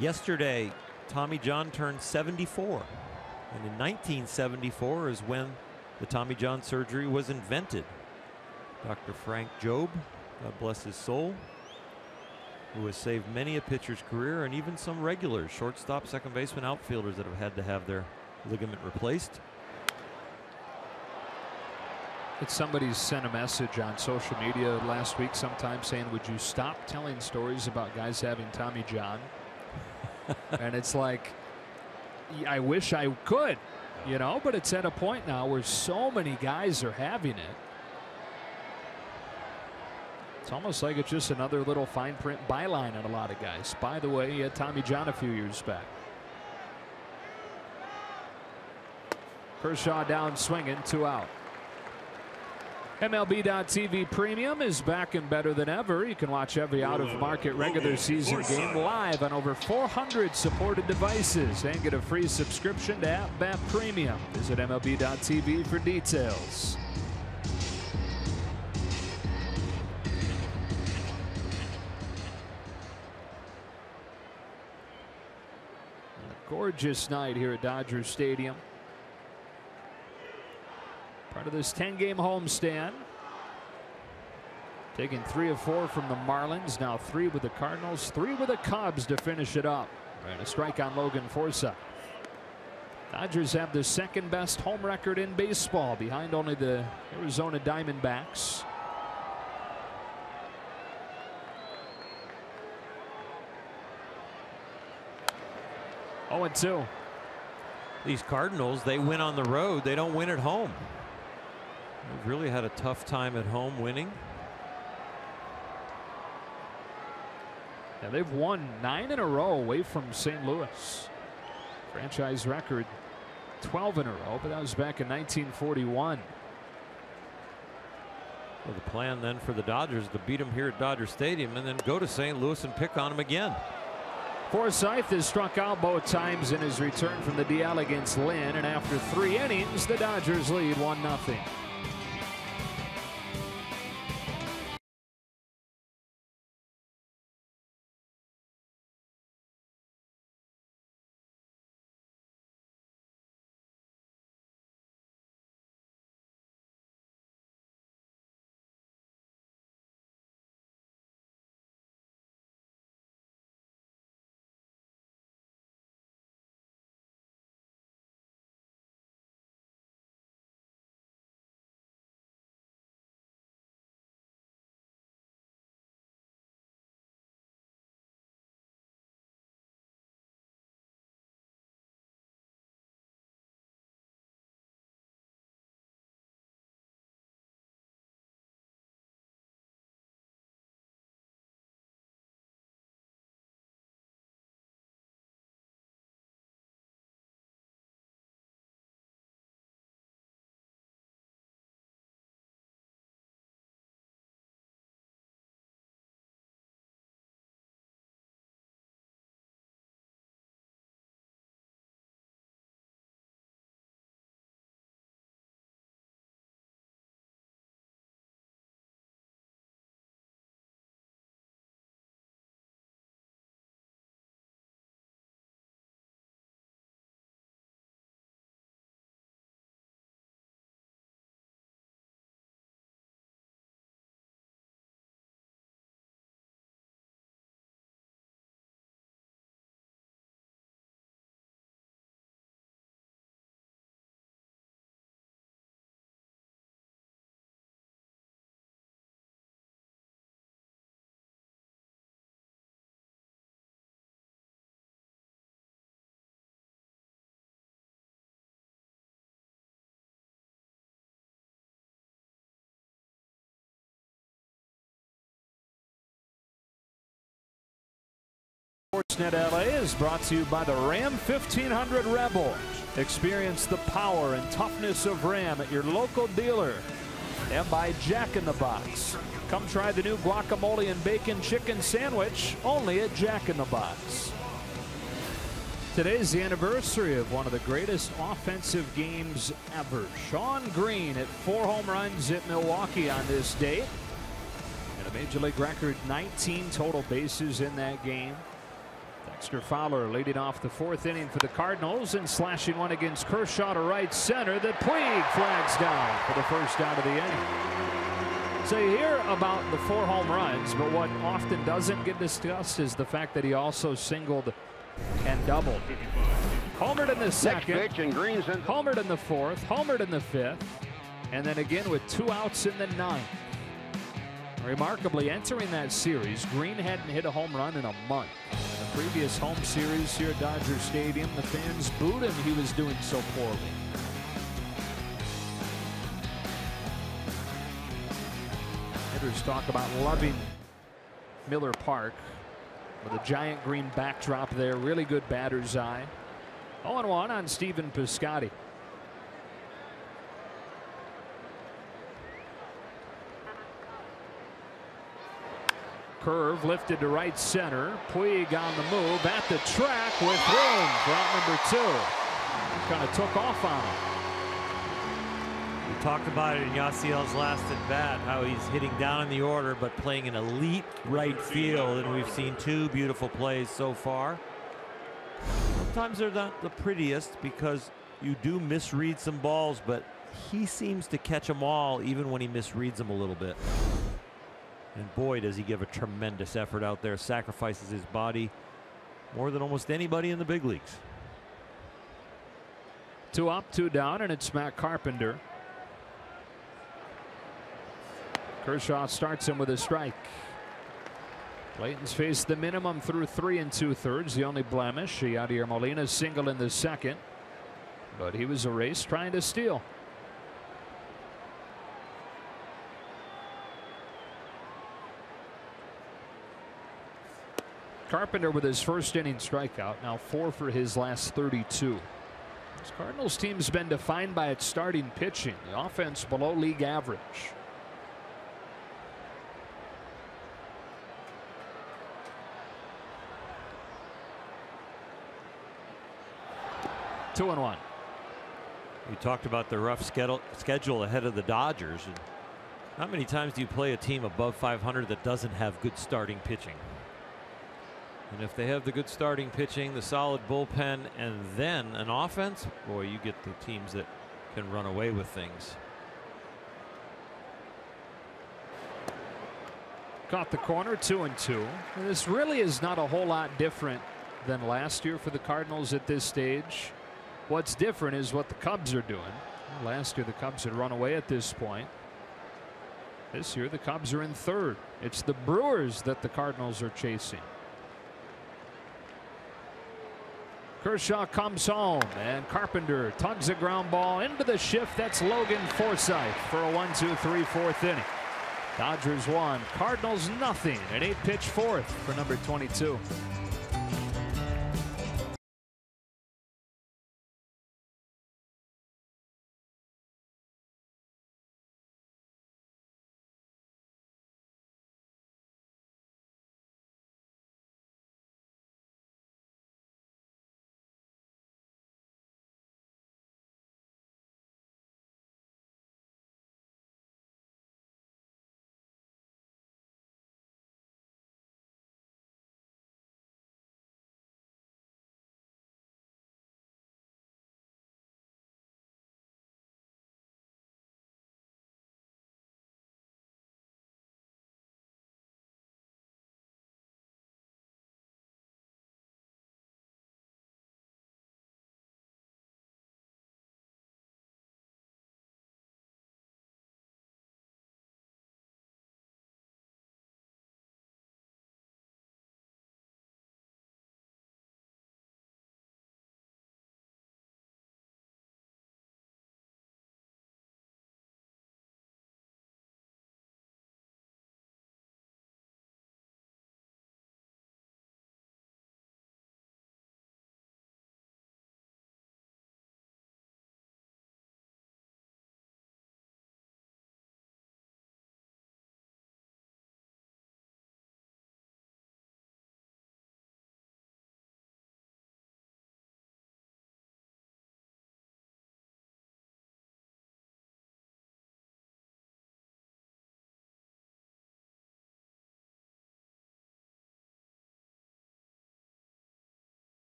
Yesterday, Tommy John turned 74, and in 1974 is when the Tommy John surgery was invented. Dr. Frank Jobe, God bless his soul, who has saved many a pitcher's career and even some regulars, shortstop, second baseman, outfielders that have had to have their ligament replaced. Somebody sent a message on social media last week sometime saying, would you stop telling stories about guys having Tommy John? And it's like, I wish I could, you know, but it's at a point now where so many guys are having it. It's almost like it's just another little fine print byline on a lot of guys. By the way, he had Tommy John a few years back. Kershaw down swinging, 2 out. MLB.TV Premium is back and better than ever. You can watch every out-of-market regular season game live on over 400 supported devices and get a free subscription to AppBat Premium. Visit MLB.TV for details. A gorgeous night here at Dodger Stadium. Part of this 10-game homestand. Taking 3 of 4 from the Marlins. Now 3 with the Cardinals, 3 with the Cubs to finish it up. And a strike on Logan Forsythe. Dodgers have the second best home record in baseball, behind only the Arizona Diamondbacks. Oh, and 2. These Cardinals, they win on the road. They don't win at home. They've really had a tough time at home winning. Yeah, they've won 9 in a row away from St. Louis. Franchise record 12 in a row, but that was back in 1941. Well, the plan then for the Dodgers to beat them here at Dodger Stadium and then go to St. Louis and pick on them again. Forsythe has struck out both times in his return from the DL against Lynn, and after 3 innings, the Dodgers lead 1-0. Sportsnet LA is brought to you by the Ram 1500 Rebel. Experience the power and toughness of Ram at your local dealer. And by Jack in the Box. Come try the new guacamole and bacon chicken sandwich only at Jack in the Box. Today's the anniversary of one of the greatest offensive games ever. Shawn Green at 4 home runs at Milwaukee on this date. And a major league record 19 total bases in that game. Dexter Fowler leading off the 4th inning for the Cardinals and slashing one against Kershaw to right center. The Puig flags down for the first out of the inning. So you hear about the 4 home runs, but what often doesn't get discussed is the fact that he also singled and doubled. Homered in the second, homered in the fourth, homered in the fifth, and then again with 2 outs in the 9th. Remarkably, entering that series, Green hadn't hit a home run in a month. In the previous home series here at Dodger Stadium, the fans booed him. He was doing so poorly. Hitters talk about loving Miller Park with a giant green backdrop there. Really good batter's eye. 0-1 on Stephen Piscotty. Curve lifted to right center. Puig on the move at the track with room for out number 2. Kind of took off on him. We talked about it in Yasiel's last at bat, how he's hitting down in the order but playing an elite right field, and we've seen 2 beautiful plays so far. Sometimes they're not the prettiest because you do misread some balls, but he seems to catch them all even when he misreads them a little bit. And boy, does he give a tremendous effort out there, sacrifices his body more than almost anybody in the big leagues. 2 up, 2 down, and it's Matt Carpenter. Kershaw starts him with a strike. Clayton's faced the minimum through 3 2/3. The only blemish. Yadier Molina single in the second, but he was erased trying to steal. Carpenter with his first inning strikeout, now 4 for his last 32. This Cardinals team's been defined by its starting pitching. The offense below league average. Two and 1. We talked about the rough schedule ahead of the Dodgers. And not many times do you play a team above 500 that doesn't have good starting pitching. And if they have the good starting pitching, the solid bullpen, and then an offense, boy, you get the teams that can run away with things. Caught the corner, 2-2. This really is not a whole lot different than last year for the Cardinals at this stage. What's different is what the Cubs are doing. Well, last year the Cubs had run away at this point. This year the Cubs are in 3rd. It's the Brewers that the Cardinals are chasing. Kershaw comes home, and Carpenter tugs a ground ball into the shift. That's Logan Forsythe for a 1-2-3 4th inning. Dodgers 1, Cardinals nothing. An 8-pitch 4th for number 22.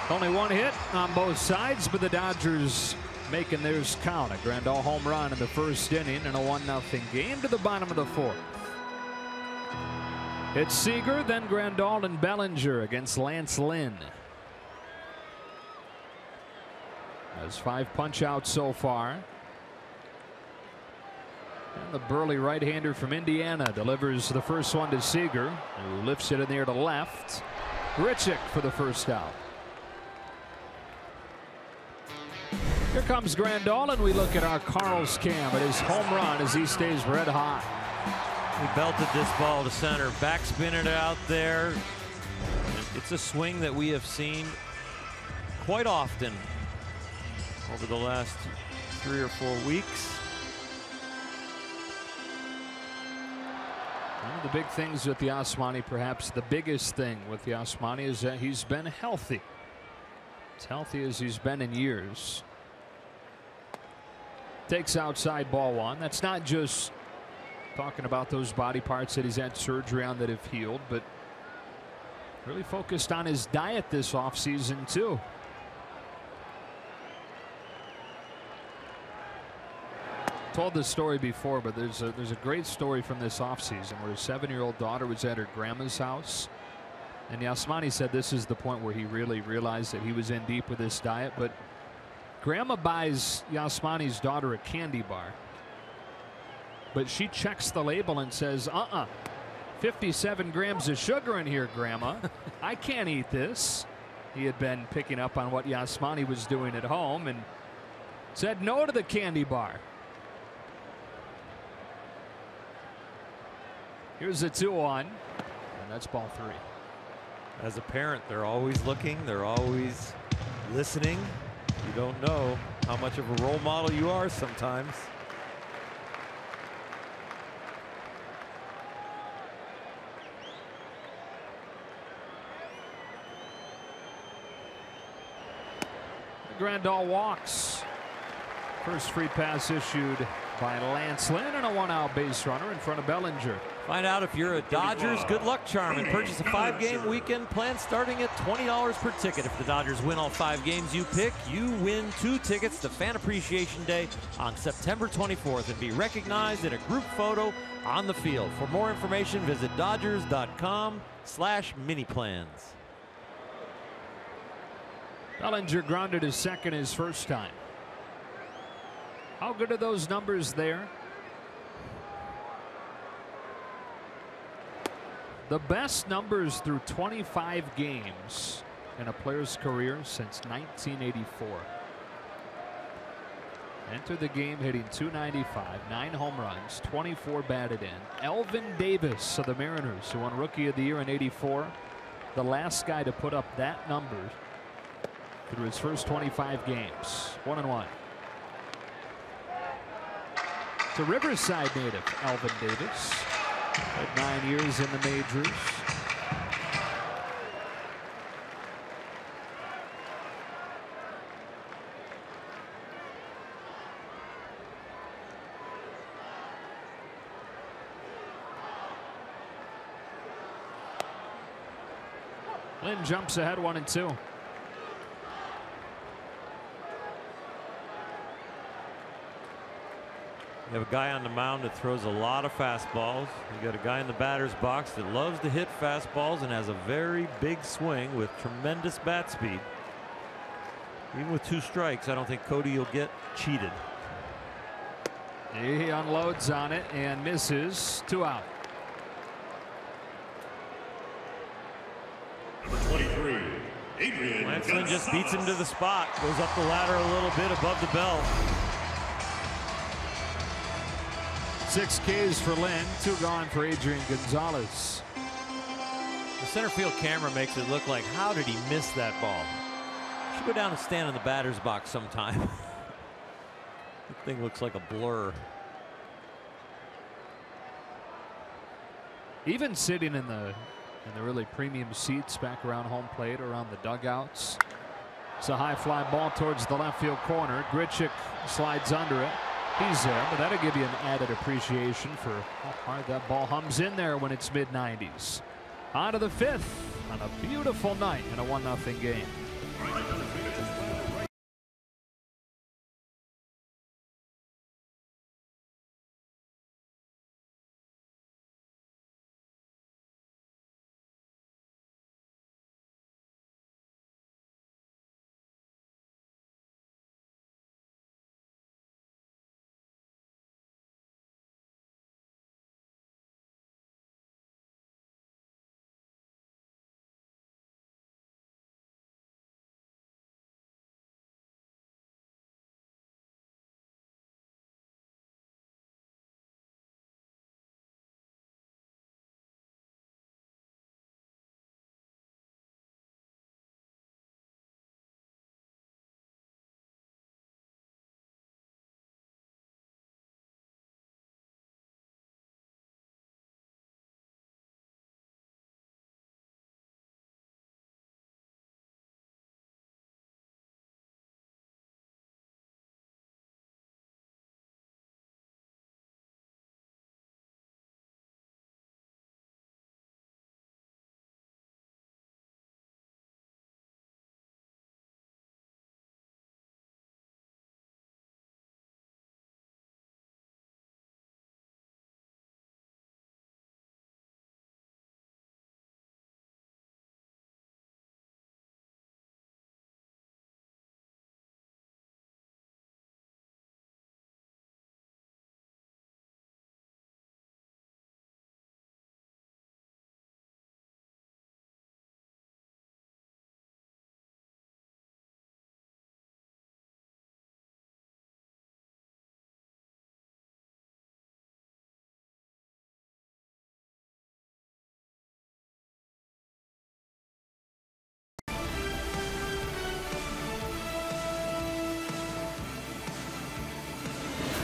Only one hit on both sides, but the Dodgers making theirs count. A Grandal home run in the first inning and a 1-0 game to the bottom of the fourth. It's Seager, then Grandal and Bellinger against Lance Lynn. Has 5 punch-outs so far. And the burly right-hander from Indiana delivers the first one to Seager, who lifts it in the air to left. Grichuk for the first out. Here comes Grandal, and we look at our Carl's cam at his home run as he stays red hot. He belted this ball to center, backspinning it out there. It's a swing that we have seen quite often over the last 3 or 4 weeks. One of the big things with the Yasmani, perhaps the biggest thing with the Yasmani, is that he's been healthy. As healthy as he's been in years. Takes outside ball 1. That's not just talking about those body parts that he's had surgery on that have healed, but really focused on his diet this offseason too. Told this story before, but there's a great story from this offseason where his 7-year-old daughter was at her grandma's house, and Yasmani said this is the point where he really realized that he was in deep with this diet. But grandma buys Yasmani's daughter a candy bar, but she checks the label and says, 57 grams of sugar in here, Grandma. I can't eat this. He had been picking up on what Yasmani was doing at home and said no to the candy bar. Here's a 2-1, and that's ball 3. As a parent, they're always looking, they're always listening. You don't know how much of a role model you are sometimes. Grandal walks. First free pass issued by Lance Lynn, and a 1-out base runner in front of Bellinger. Find out if you're a Dodgers good luck charm and purchase a 5-game weekend plan starting at $20 per ticket. If the Dodgers win all 5 games you pick, you win 2 tickets to Fan Appreciation Day on September 24th and be recognized in a group photo on the field. For more information, visit Dodgers.com/mini-plans. Bellinger grounded his second his first time. How good are those numbers there? The best numbers through 25 games in a player's career since 1984. Entered the game hitting .295, 9 home runs, 24 batted in. Elvin Davis of the Mariners, who won Rookie of the Year in '84, the last guy to put up that number through his first 25 games. 1-1. It's a Riverside native, Elvin Davis. Had 9 years in the majors. Lynn jumps ahead 1-2. You have a guy on the mound that throws a lot of fastballs. You got a guy in the batter's box that loves to hit fastballs and has a very big swing with tremendous bat speed. Even with 2 strikes, I don't think Cody will get cheated. He unloads on it and misses. 2 out. Number 23, Adrian. Lance Lynn just beats him to the spot. Goes up the ladder a little bit above the belt. 6 Ks for Lynn, 2 gone for Adrian Gonzalez. The center field camera makes it look like, how did he miss that ball? Should go down and stand in the batter's box sometime. The thing looks like a blur. Even sitting in the really premium seats back around home plate, around the dugouts. It's a high fly ball towards the left field corner. Grichuk slides under it. He's there, but that'll give you an added appreciation for how hard that ball hums in there when it's mid-90s. On to the 5th. on a beautiful night in a 1-0 game.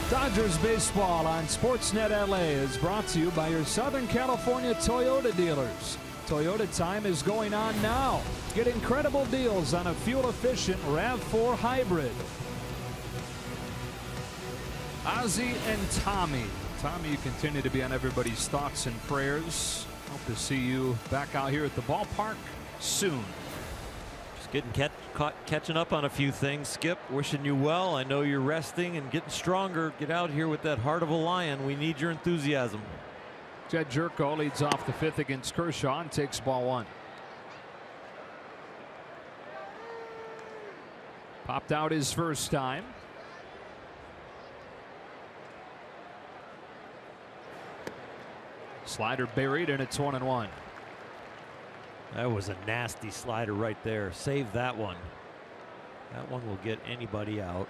Dodgers baseball on Sportsnet LA is brought to you by your Southern California Toyota dealers. Toyota time is going on now. Get incredible deals on a fuel-efficient RAV4 hybrid. Ozzie and Tommy. Tommy, you continue to be on everybody's thoughts and prayers. Hope to see you back out here at the ballpark soon. Getting catching up on a few things. Skip, wishing you well. I know you're resting and getting stronger. Get out here with that heart of a lion. We need your enthusiasm. Jed Jerko leads off the 5th against Kershaw and takes ball 1. Popped out his first time. Slider buried, and it's 1-1. That was a nasty slider right there. Save that one. That one will get anybody out.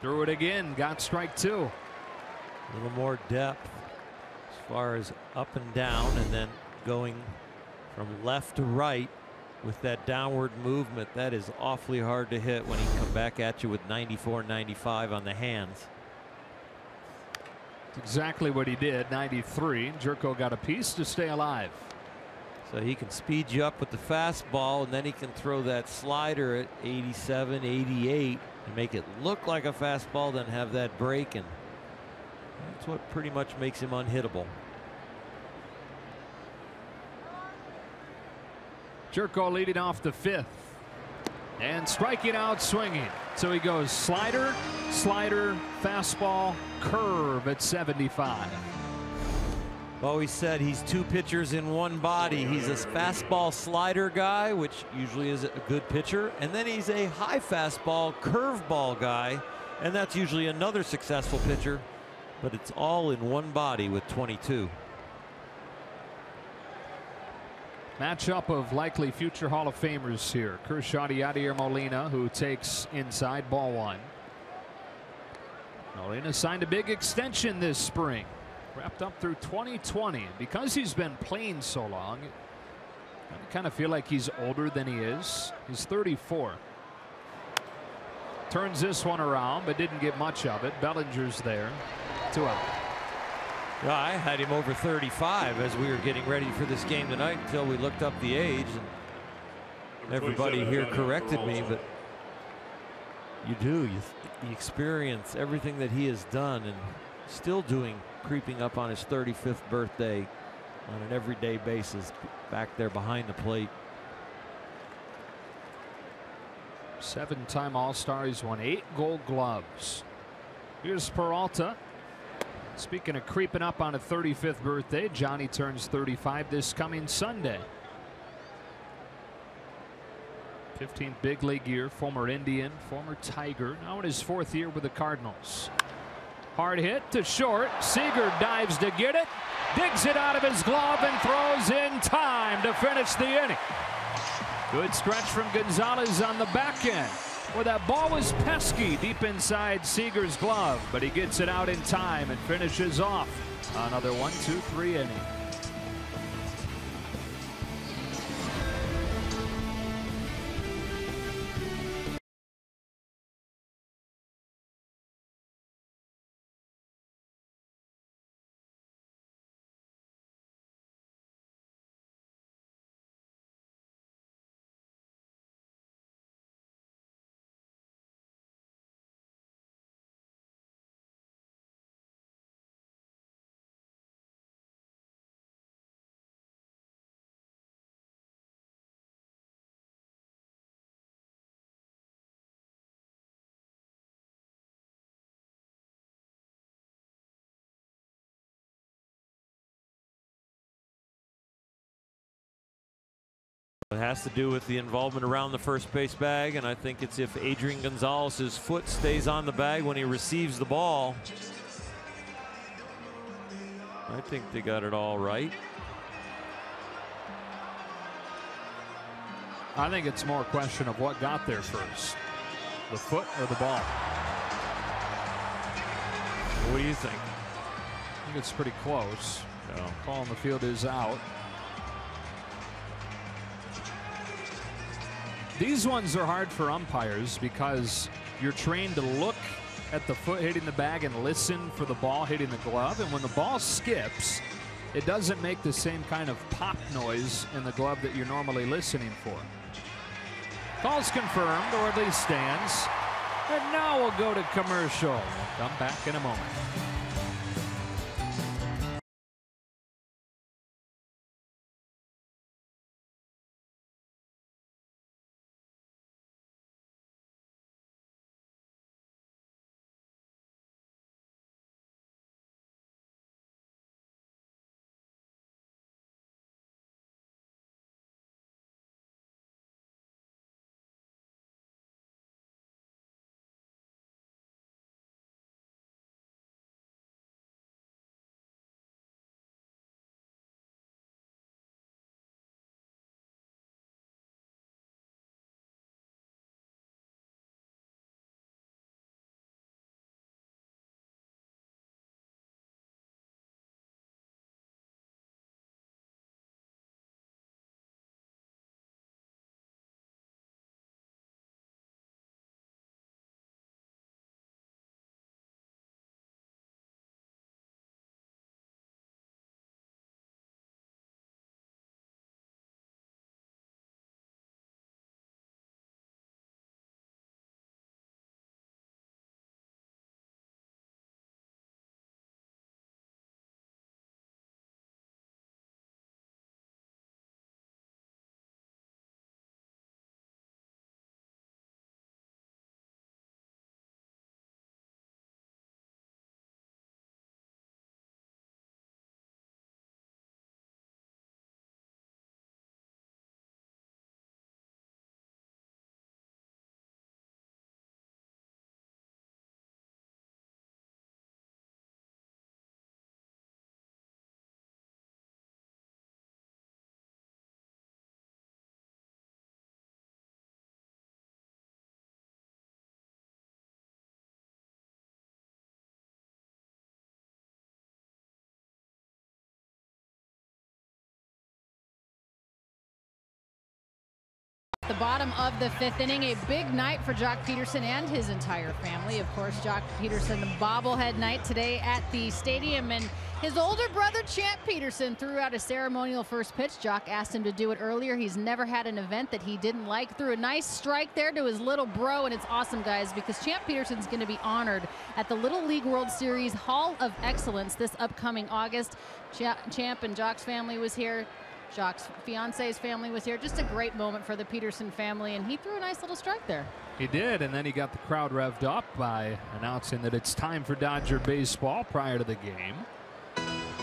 Threw it again. Got strike 2. A little more depth as far as up and down, and then going from left to right with that downward movement. That is awfully hard to hit when he come back at you with 94, 95 on the hands. Exactly what he did. 93. Jerko got a piece to stay alive. So he can speed you up with the fastball, and then he can throw that slider at 87, 88 and make it look like a fastball, then have that break, and that's what pretty much makes him unhittable. Jerko leading off the 5th and striking out swinging. So he goes slider, slider, fastball, curve at 75. Always said he's 2 pitchers in one body. He's a fastball slider guy, which usually is a good pitcher, and then he's a high fastball curveball guy, and that's usually another successful pitcher, but it's all in one body with 22. Matchup of likely future Hall of Famers here. Kershaw to Yadier Molina, who takes inside, ball 1. Molina signed a big extension this spring. Wrapped up through 2020. Because he's been playing so long, I kind of feel like he's older than he is. He's 34. Turns this one around, but didn't get much of it. Bellinger's there. 2 out. Yeah, I had him over 35 as we were getting ready for this game tonight until we looked up the age, and everybody here corrected me, but you do. The experience, everything that he has done, and still creeping up on his 35th birthday on an everyday basis back there behind the plate. 7-time All-Star. He's won 8 Gold Gloves. Here's Peralta. Speaking of creeping up on a 35th birthday, Johnny turns 35 this coming Sunday. 15th big league year, former Indian, former Tiger, now in his 4th year with the Cardinals. Hard hit to short. Seager dives to get it, digs it out of his glove and throws in time to finish the inning. Good stretch from Gonzalez on the back end, where that ball was pesky deep inside Seager's glove, but he gets it out in time and finishes off another 1-2-3 inning. It has to do with the involvement around the first base bag, and I think it's if Adrian Gonzalez's foot stays on the bag when he receives the ball. I think they got it all right. I think it's more a question of what got there first, the foot or the ball. What do you think? I think it's pretty close. Call on the field is out. These ones are hard for umpires because you're trained to look at the foot hitting the bag and listen for the ball hitting the glove. And when the ball skips, it doesn't make the same kind of pop noise in the glove that you're normally listening for. Call's confirmed, or at least stands. And now we'll go to commercial. Come back in a moment. The bottom of the 5th inning, a big night for Jock Peterson and his entire family. Of course, Jock Peterson, the bobblehead night today at the stadium, and his older brother, Champ Peterson, threw out a ceremonial first pitch. Jock asked him to do it earlier. He's never had an event that he didn't like. Threw a nice strike there to his little bro, and it's awesome, guys, because Champ Peterson's going to be honored at the Little League World Series Hall of Excellence this upcoming August. Champ and Jock's family was here. Jock's fiance's family was here. Just a great moment for the Peterson family, and he threw a nice little strike there. He did, and then he got the crowd revved up by announcing that it's time for Dodger baseball prior to the game.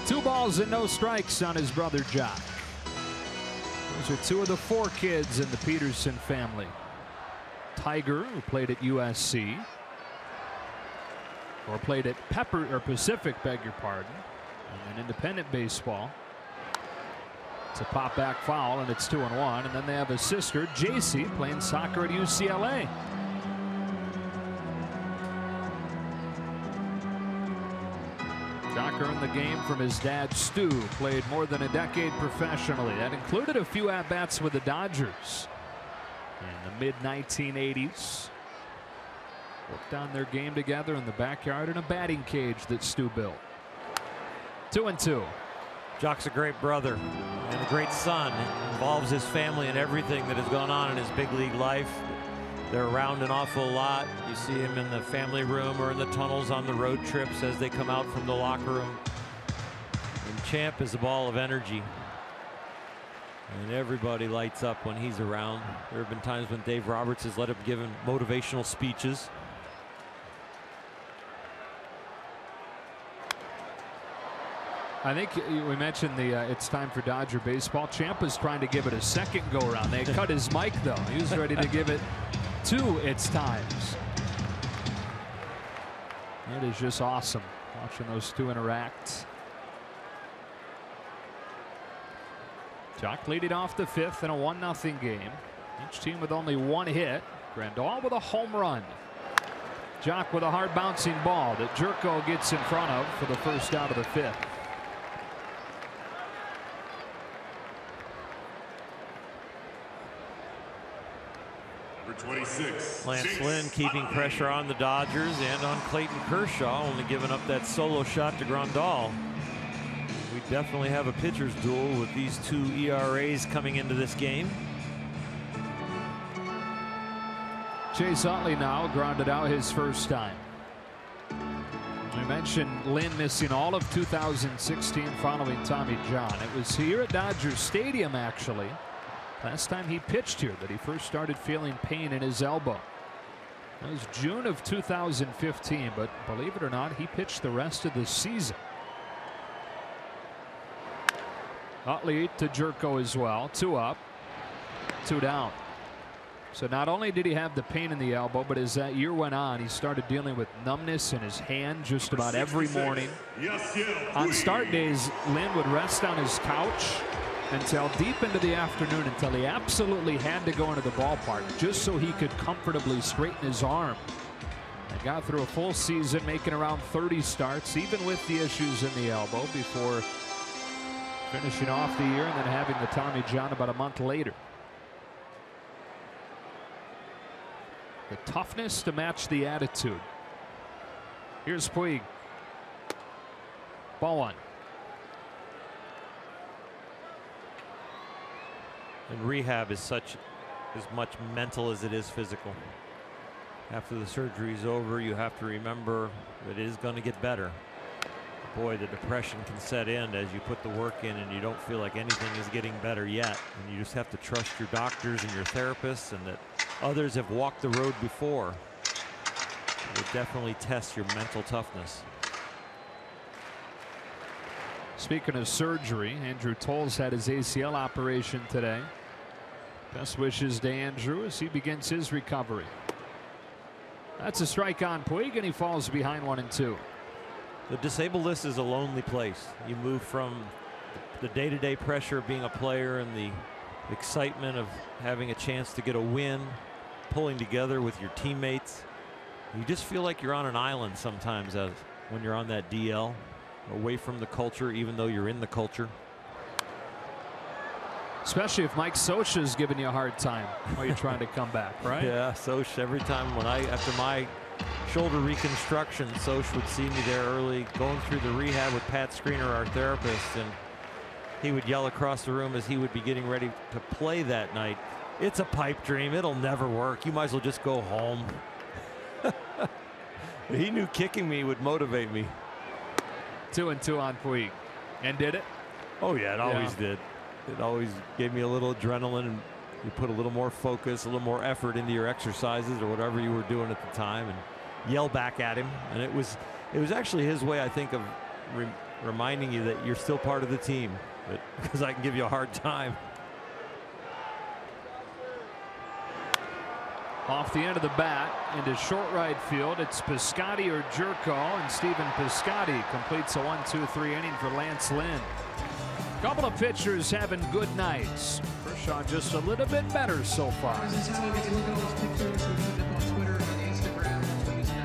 2 balls and no strikes on his brother Jock. Those are 2 of the 4 kids in the Peterson family. Tiger, who played at USC, or played at Pacific, beg your pardon, and then independent baseball. It's a pop back foul, and it's 2-1. And then they have a sister, JC, playing soccer at UCLA. Jock earned the game from his dad, Stu. Played more than a decade professionally. That included a few at-bats with the Dodgers in the mid-1980s. Worked on their game together in the backyard in a batting cage that Stu built. 2-2. Jock's a great brother and a great son. Involves his family in everything that has gone on in his big league life. They're around an awful lot. You see him in the family room or in the tunnels on the road trips as they come out from the locker room. And Champ is a ball of energy. And everybody lights up when he's around. There have been times when Dave Roberts has let him give him motivational speeches. I think we mentioned it's time for Dodger baseball. Ciampa's trying to give it a second go around. They cut his mic though. He was ready to give it 2 its times. It is just awesome watching those 2 interact. Jock leading off the 5th in a 1-0 game. Each team with only 1 hit. Grandal with a home run. Jock with a hard bouncing ball that Jerko gets in front of for the first out of the 5th. Number 26. Lance Lynn keeping pressure on the Dodgers and on Clayton Kershaw, only giving up that solo shot to Grandal. We definitely have a pitcher's duel with these 2 ERAs coming into this game. Chase Utley now grounded out his first time. We mentioned Lynn missing all of 2016 following Tommy John. It was here at Dodger Stadium, actually, last time he pitched here, that he first started feeling pain in his elbow. That was June of 2015, but believe it or not, he pitched the rest of the season. Utley to Jerko as well. 2 up, 2 down. So not only did he have the pain in the elbow, but as that year went on, he started dealing with numbness in his hand just about every morning. On start days, Lynn would rest on his couch until deep into the afternoon, until he absolutely had to go into the ballpark just so he could comfortably straighten his arm. And got through a full season, making around 30 starts, even with the issues in the elbow, before finishing off the year and then having the Tommy John about a month later. The toughness to match the attitude. Here's Puig. Ball 1. And rehab is as much mental as it is physical. After the surgery is over, you have to remember that it is going to get better. Boy, the depression can set in as you put the work in and you don't feel like anything is getting better yet. And you just have to trust your doctors and your therapists, and that others have walked the road before. It will definitely test your mental toughness. Speaking of surgery, Andrew Toles had his ACL operation today. Best wishes to Andrew as he begins his recovery. That's a strike on Puig, and he falls behind 1-2. The disabled list is a lonely place. You move from the day-to-day pressure of being a player and the excitement of having a chance to get a win, pulling together with your teammates. You just feel like you're on an island sometimes when you're on that DL, away from the culture, even though you're in the culture. Especially if Mike Scioscia's giving you a hard time while you're trying to come back, right? Yeah, Scioscia, every time after my shoulder reconstruction, Scioscia would see me there early going through the rehab with Pat Screener, our therapist, and he would yell across the room as he would be getting ready to play that night, "It's a pipe dream. It'll never work. You might as well just go home." He knew kicking me would motivate me. 2-2 on Puig. And did it? Oh, yeah, it always did. It always gave me a little adrenaline, and you put a little more focus, a little more effort into your exercises or whatever you were doing at the time, and yell back at him. And it was actually his way, I think, of reminding you that you're still part of the team, because I can give you a hard time. Off the end of the bat into short right field, it's Piscotty or Jerko, and Stephen Piscotty completes a 1-2-3 inning for Lance Lynn. Couple of pitchers having good nights. Kershaw just a little bit better so far. This is how we get to look at all those pictures we put up on Twitter and Instagram. We use that.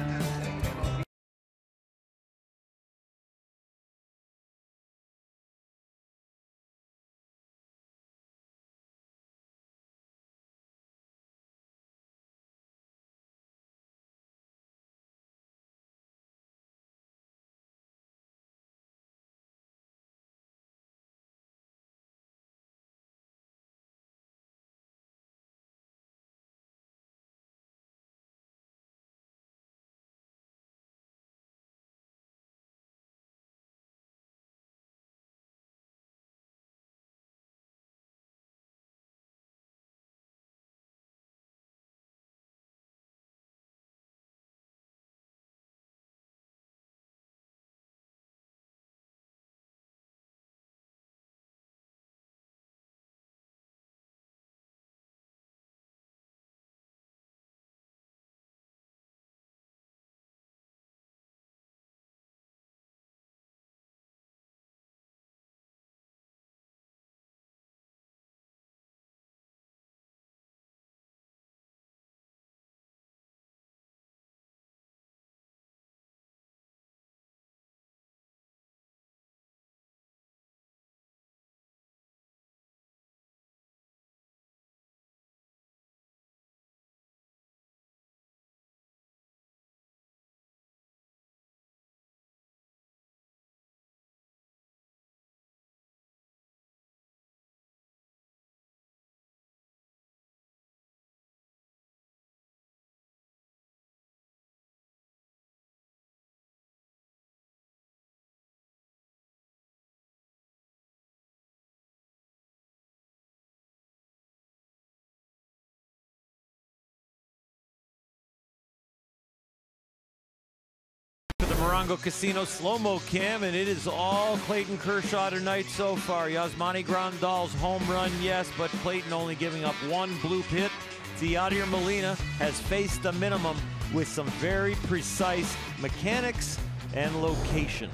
Morongo Casino slow-mo cam, and it is all Clayton Kershaw tonight so far. Yasmani Grandal's home run, yes, but Clayton only giving up one bloop hit. Yadier Molina has faced the minimum with some very precise mechanics and location.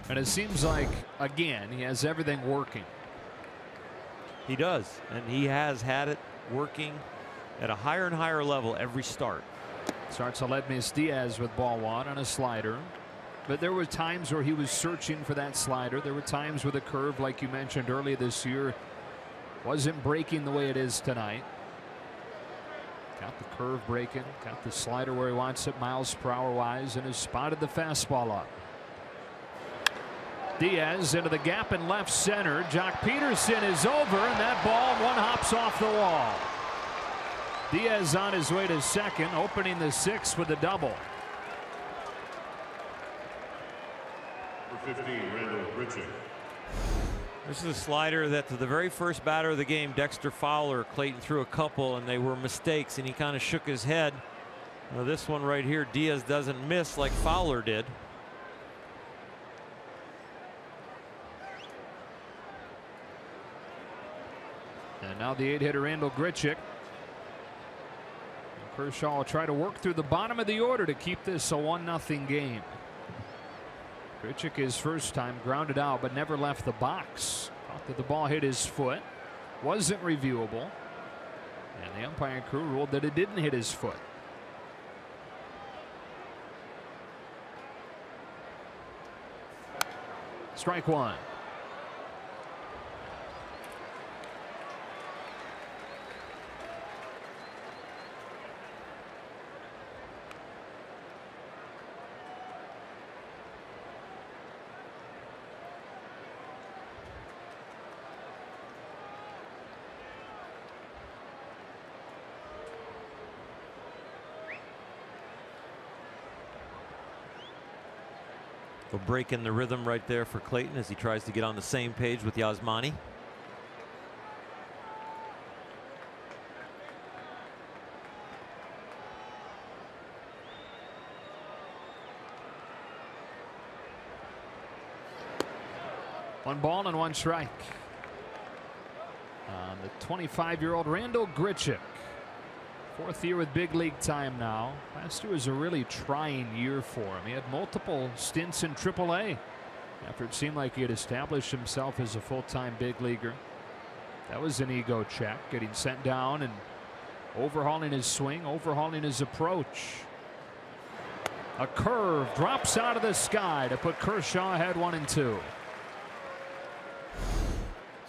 And it seems like, again, he has everything working. He does, and he has had it working at a higher and higher level every start. Starts Aledmys Diaz with ball one on a slider. But there were times where he was searching for that slider. There were times with a curve, like you mentioned earlier this year, wasn't breaking the way it is tonight. Got the curve breaking, got the slider where he wants it miles per hour wise, and has spotted the fastball up. Diaz into the gap in left center. Jock Peterson is over, and that ball one hops off the wall. Diaz on his way to second, opening the sixth with a double. For 15, Randall Grichuk. This is a slider that to the very first batter of the game, Dexter Fowler, Clayton threw a couple, and they were mistakes, and he kind of shook his head. Now this one right here, Diaz doesn't miss like Fowler did. And now the 8-hitter Randall Grichuk. Kershaw will try to work through the bottom of the order to keep this a 1-0 game. Grichuk his first time grounded out, but never left the box. Thought that the ball hit his foot. Wasn't reviewable. And the umpire crew ruled that it didn't hit his foot. Strike one. A break in the rhythm right there for Clayton as he tries to get on the same page with Yasmani. One ball and one strike. The 25-year-old Randall Grichuk. 4th year with big league time now. Last year was a really trying year for him. He had multiple stints in AAA after it seemed like he had established himself as a full-time big leaguer. That was an ego check, getting sent down and overhauling his swing, overhauling his approach. A curve drops out of the sky to put Kershaw ahead 1-2.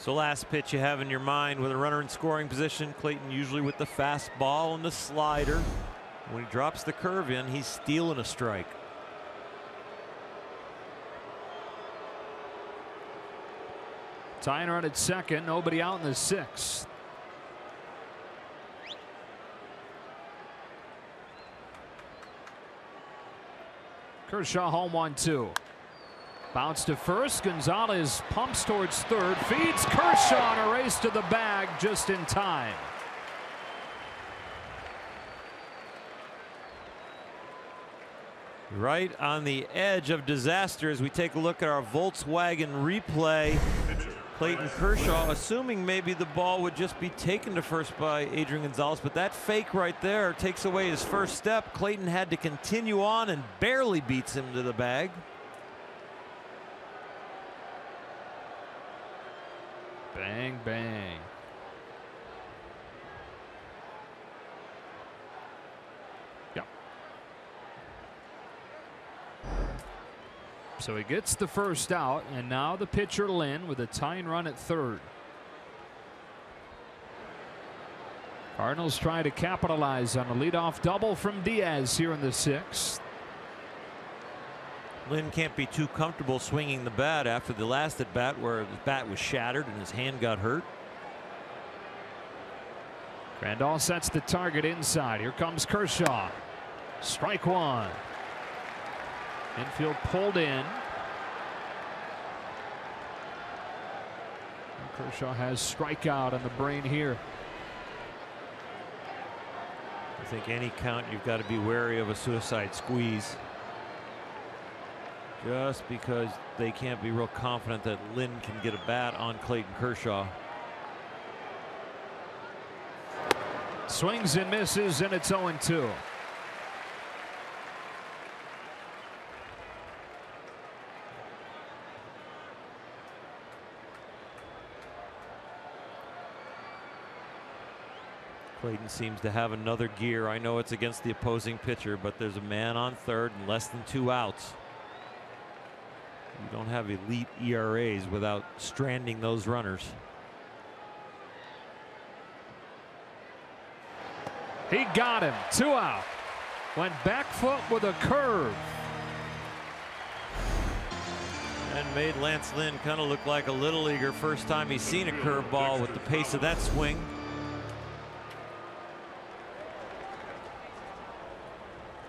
So last pitch you have in your mind with a runner in scoring position. Clayton usually with the fastball and the slider. When he drops the curve in, he's stealing a strike. Tying run at second, nobody out in the 6th. Kershaw home 1-2. Bounce to first. Gonzalez pumps towards third. Feeds Kershaw and a race to the bag just in time. Right on the edge of disaster as we take a look at our Volkswagen replay. Clayton Kershaw assuming maybe the ball would just be taken to first by Adrian Gonzalez, but that fake right there takes away his first step. Clayton had to continue on and barely beats him to the bag. Bang, bang. Yep. So he gets the first out, and now the pitcher Lynn with a tying run at third. Cardinals try to capitalize on a leadoff double from Diaz here in the 6th. Lynn can't be too comfortable swinging the bat after the last at bat where the bat was shattered and his hand got hurt. Grandal sets the target inside. Here comes Kershaw. Strike one. Infield pulled in. And Kershaw has strikeout on the brain here. I think any count you've got to be wary of a suicide squeeze. Just because they can't be real confident that Lynn can get a bat on Clayton Kershaw. Swings and misses, and it's 0-2. Clayton seems to have another gear. I know it's against the opposing pitcher, but there's a man on third and less than 2 outs. You don't have elite ERAs without stranding those runners. He got him. 2 out. Went back foot with a curve. And made Lance Lynn kind of look like a little leaguer. First time he's seen a curveball with the pace of that swing.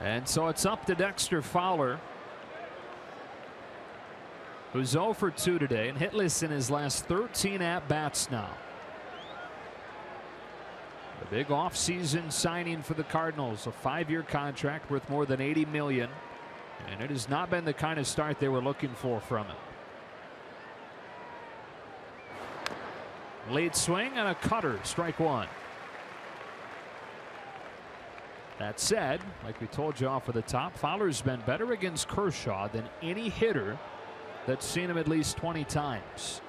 And so it's up to Dexter Fowler, who's 0 for 2 today and hitless in his last 13 at-bats now. The big offseason signing for the Cardinals, a 5-year contract worth more than $80 million, and it has not been the kind of start they were looking for from him. Lead swing and a cutter, strike one. That said, like we told you off of the top, Fowler's been better against Kershaw than any hitter that's seen him at least 20 times.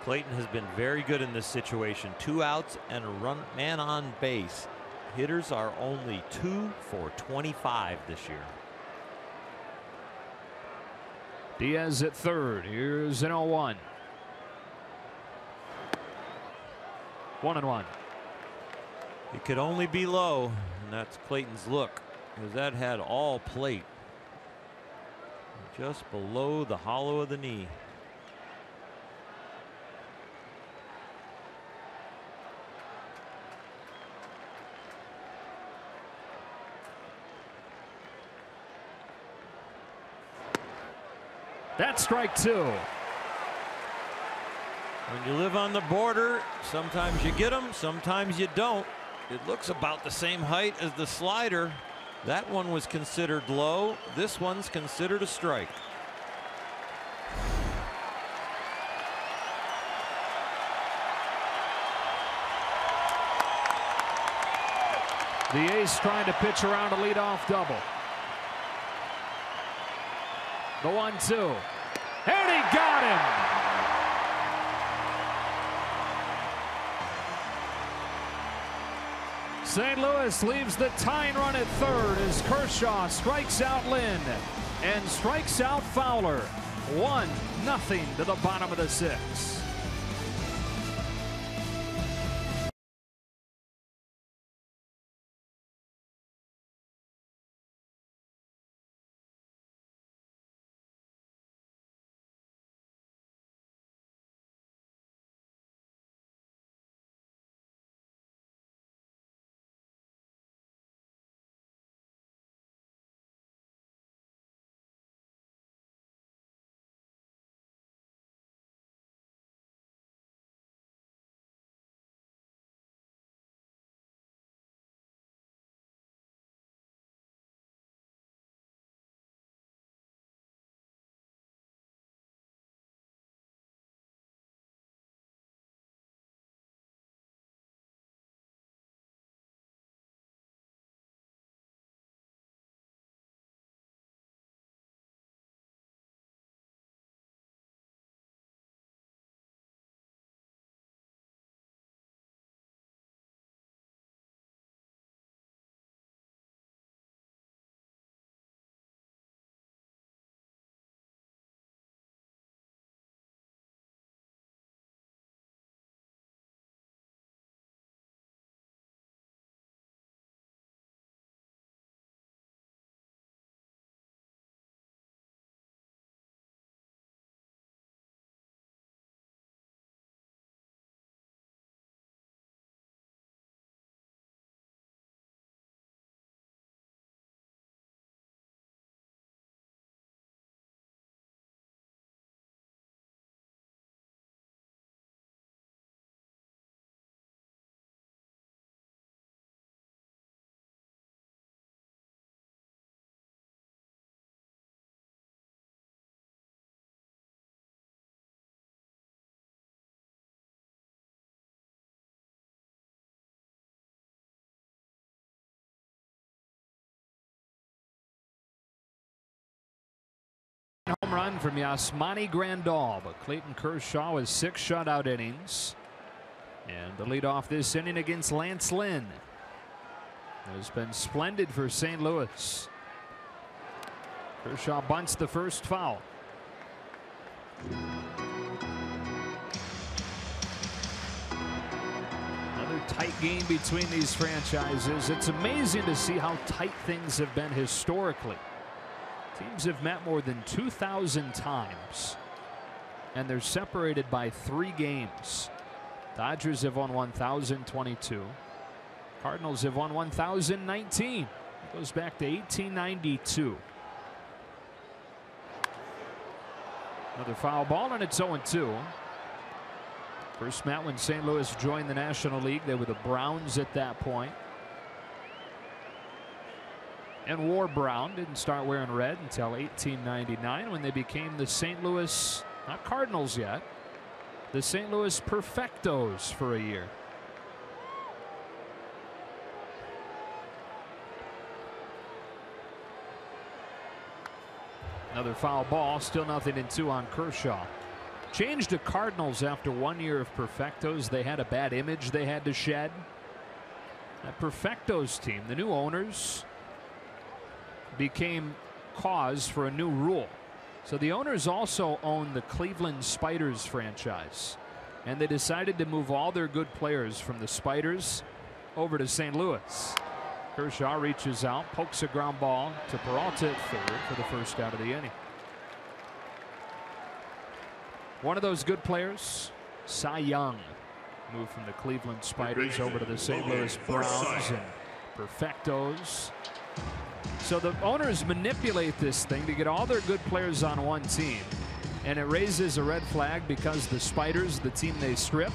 Clayton has been very good in this situation. 2 outs and a man on base. Hitters are only 2 for 25 this year. Diaz at third. Here's an 0-1. 1-1. It could only be low, and that's Clayton's look, because that had all plate. Just below the hollow of the knee. That's strike two. When you live on the border, sometimes you get them, sometimes you don't. It looks about the same height as the slider. That one was considered low. This one's considered a strike. The ace trying to pitch around a leadoff double. The 1-2. And he got him. St. Louis leaves the tying run at third as Kershaw strikes out Lynn and strikes out Fowler. 1-0 to the bottom of the sixth. Home run from Yasmani Grandal, but Clayton Kershaw has 6 shutout innings. And the leadoff this inning against Lance Lynn has been splendid for St. Louis. Kershaw bunts the first foul. Another tight game between these franchises. It's amazing to see how tight things have been historically. Teams have met more than 2,000 times, and they're separated by 3 games. Dodgers have won 1,022. Cardinals have won 1,019. It goes back to 1892. Another foul ball, and it's 0-2. First met when St. Louis joined the National League. They were the Browns at that point. And wore brown, didn't start wearing red until 1899 when they became the St. Louis, not Cardinals yet, the St. Louis Perfectos for a year. Another foul ball, still 0-2 on Kershaw. Changed to Cardinals after 1 year of Perfectos. They had a bad image they had to shed. That Perfectos team, the new owners, became cause for a new rule. So the owners also own the Cleveland Spiders franchise, and they decided to move all their good players from the Spiders over to St. Louis. Kershaw reaches out, pokes a ground ball to Peralta at third for the first out of the inning. One of those good players, Cy Young, moved from the Cleveland Spiders over to the St. Louis Browns and Perfectos. So the owners manipulate this thing to get all their good players on one team, And it raises a red flag because the Spiders, the team they stripped,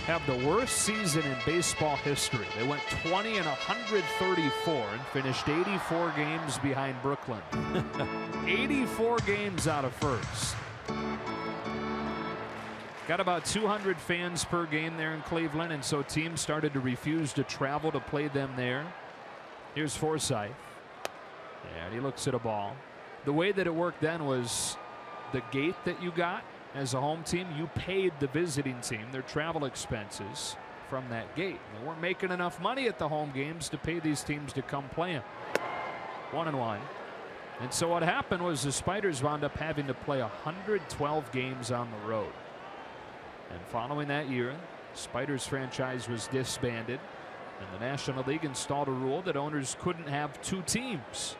have the worst season in baseball history. They went 20 and 134 and finished 84 games behind Brooklyn. 84 games out of first. Got about 200 fans per game there in Cleveland, and so teams started to refuse to travel to play them there. Here's Forsythe. And he looks at a ball. The way that it worked then was the gate that you got as a home team, you paid the visiting team their travel expenses from that gate. They weren't making enough money at the home games to pay these teams to come play them. 1-1. And so what happened was the Spiders wound up having to play 112 games on the road. And following that year, Spiders franchise was disbanded, and the National League installed a rule that owners couldn't have two teams.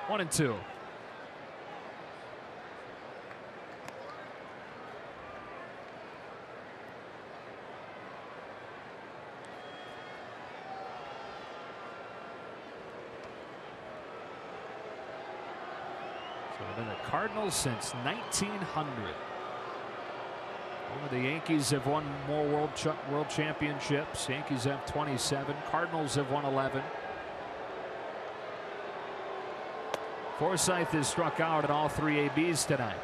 1-2. Been the Cardinals since 1900. Only the Yankees have won more world championships. Yankees have 27. Cardinals have won 11. Forsythe has struck out at all three ABs tonight.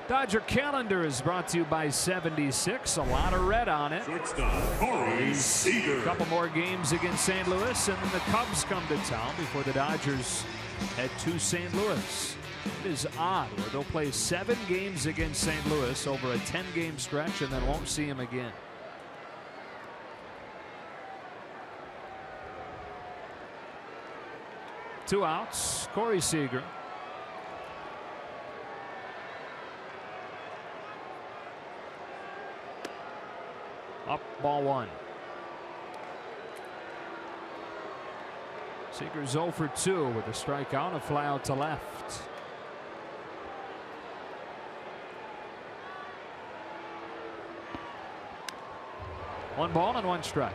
Dodger calendar is brought to you by 76. A lot of red on it. Shortstop, Corey Seager. A couple more games against St. Louis, and then the Cubs come to town before the Dodgers head to St. Louis. It is odd where they'll play 7 games against St. Louis over a 10-game stretch and then won't see him again. Two outs. Corey Seager. Up, ball 1. Seager's 0 for 2 with a strikeout, a fly out to left. One ball and one strike.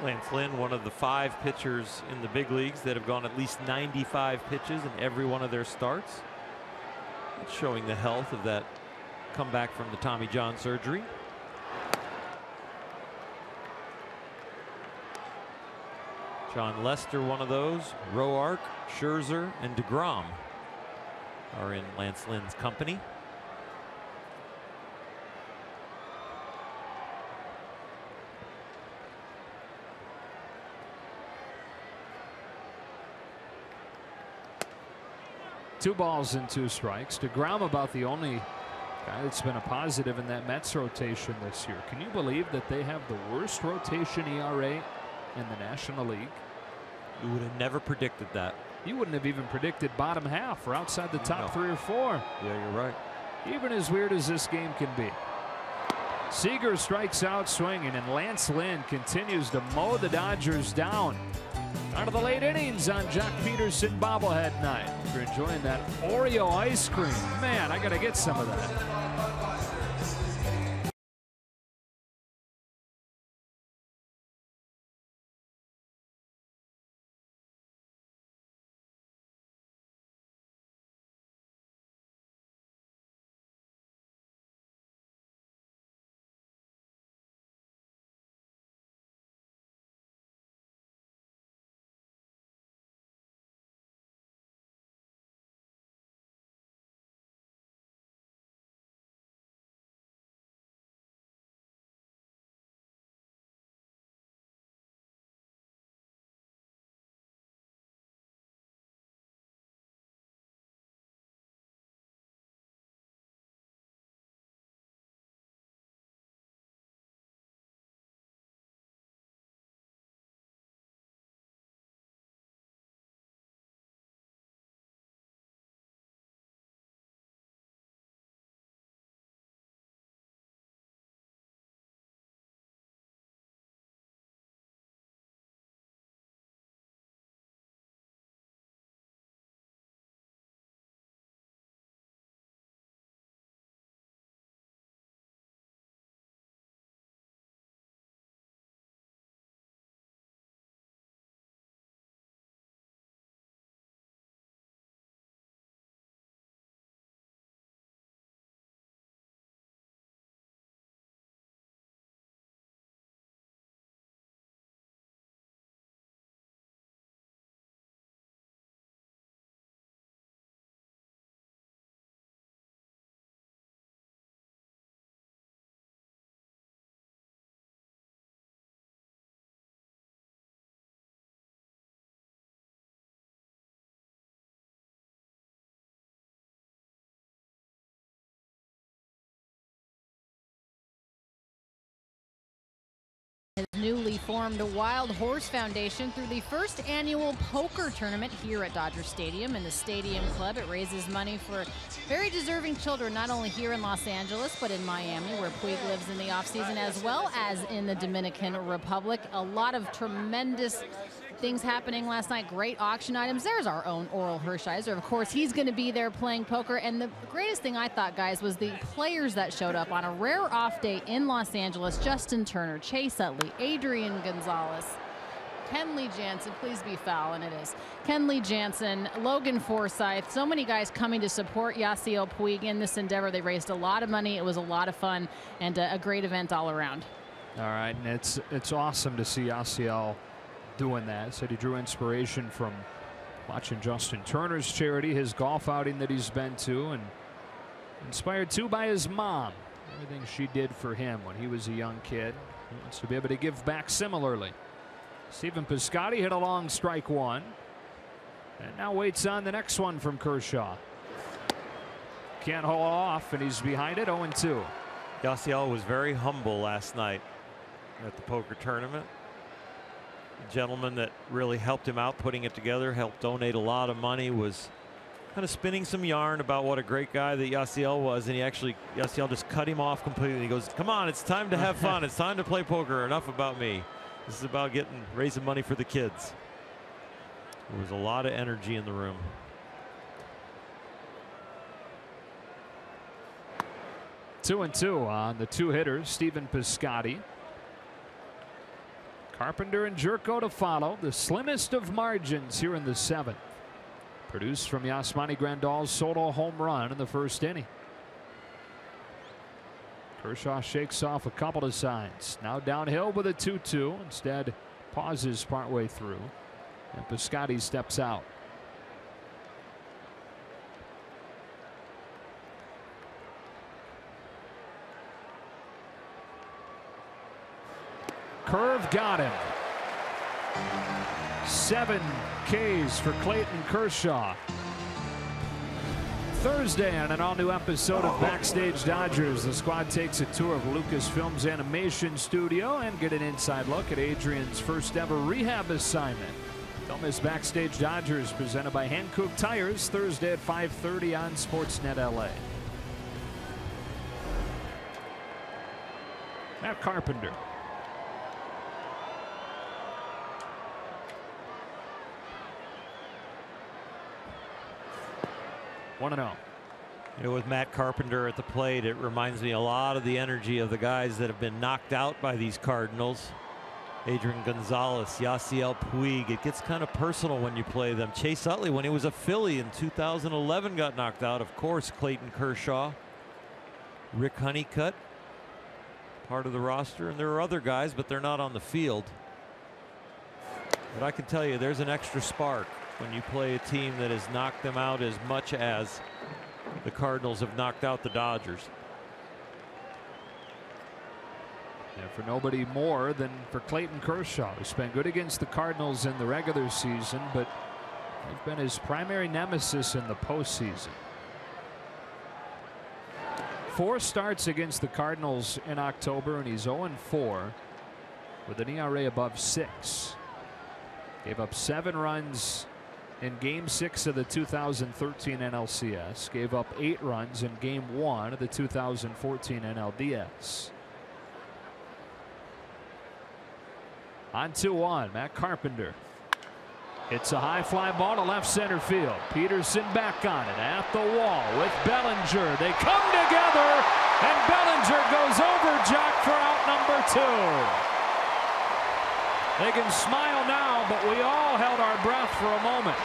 Lance Lynn, one of the 5 pitchers in the big leagues that have gone at least 95 pitches in every one of their starts. It's showing the health of that comeback from the Tommy John surgery. John Lester, one of those. Roark, Scherzer, and DeGrom are in Lance Lynn's company. Two balls and 2 strikes. DeGrom about the only guy that's been a positive in that Mets rotation this year. Can you believe that they have the worst rotation ERA in the National League? You would have never predicted that. You wouldn't have even predicted bottom half or outside the top 3 or 4. Yeah, you're right. Even as weird as this game can be. Seager strikes out swinging, and Lance Lynn continues to mow the Dodgers down. Out of the late innings on Jock Peterson bobblehead night. If you're enjoying that Oreo ice cream, man, I got to get some of that. Newly formed Wild Horse Foundation through the first annual poker tournament here at Dodger Stadium in the Stadium Club. It raises money for very deserving children, not only here in Los Angeles, but in Miami, where Puig lives in the offseason, as well as in the Dominican Republic. A lot of tremendous things happening last night. Great auction items. There's our own Orel Hershiser. Of course, he's going to be there playing poker. And the greatest thing I thought, guys, was the players that showed up on a rare off day in Los Angeles. Justin Turner, Chase Utley, Adrian Gonzalez, Kenley Jansen, please be foul, and it is. Kenley Jansen, Logan Forsythe, so many guys coming to support Yasiel Puig in this endeavor. They raised a lot of money. It was a lot of fun and a great event all around. All right, and it's awesome to see Yasiel doing that. Said he drew inspiration from watching Justin Turner's charity, his golf outing that he's been to, and inspired too by his mom. Everything she did for him when he was a young kid. He wants to be able to give back similarly. Stephen Piscotty hit a long strike one, and now waits on the next one from Kershaw. Can't hold off, and he's behind it. 0-2. Yasiel was very humble last night at the poker tournament. A gentleman that really helped him out putting it together, helped donate a lot of money, was kind of spinning some yarn about what a great guy that Yasiel was, and Yasiel just cut him off completely. He goes, come on, it's time to have fun. It's time to play poker. Enough about me. This is about raising money for the kids. There was a lot of energy in the room. 2-2 on the two hitters, Stephen Piscotty. Carpenter and Jerko to follow. The slimmest of margins here in the seventh. Produced from Yasmani Grandal's solo home run in the first inning. Kershaw shakes off a couple of signs. Now downhill with a 2-2. Instead, pauses partway through, and Piscotty steps out. Curve got him. 7 Ks for Clayton Kershaw. Thursday on an all-new episode of Backstage Dodgers, the squad takes a tour of Lucasfilm's animation studio and get an inside look at Adrian's first ever rehab assignment. Don't miss Backstage Dodgers, presented by Hankook Tires, Thursday at 5:30 on Sportsnet LA. Matt Carpenter. One and 0. You know, with Matt Carpenter at the plate, it reminds me a lot of the energy of the guys that have been knocked out by these Cardinals. Adrian Gonzalez, Yasiel Puig. It gets kind of personal when you play them. Chase Utley, when he was a Philly in 2011, got knocked out. Of course, Clayton Kershaw. Rick Honeycutt, part of the roster. And there are other guys, but they're not on the field. But I can tell you, there's an extra spark when you play a team that has knocked them out as much as the Cardinals have knocked out the Dodgers. And for nobody more than for Clayton Kershaw, who's been good against the Cardinals in the regular season, but they've been his primary nemesis in the postseason. 4 starts against the Cardinals in October, and he's 0-4 with an ERA above 6. Gave up 7 runs in Game 6 of the 2013 NLCS. Gave up 8 runs in Game 1 of the 2014 NLDS. On 2-1, Matt Carpenter. It's a high fly ball to left center field. Peterson back on it at the wall with Bellinger. They come together, and Bellinger goes over Jock for out number 2. They can smile now, but we all held our breath for a moment.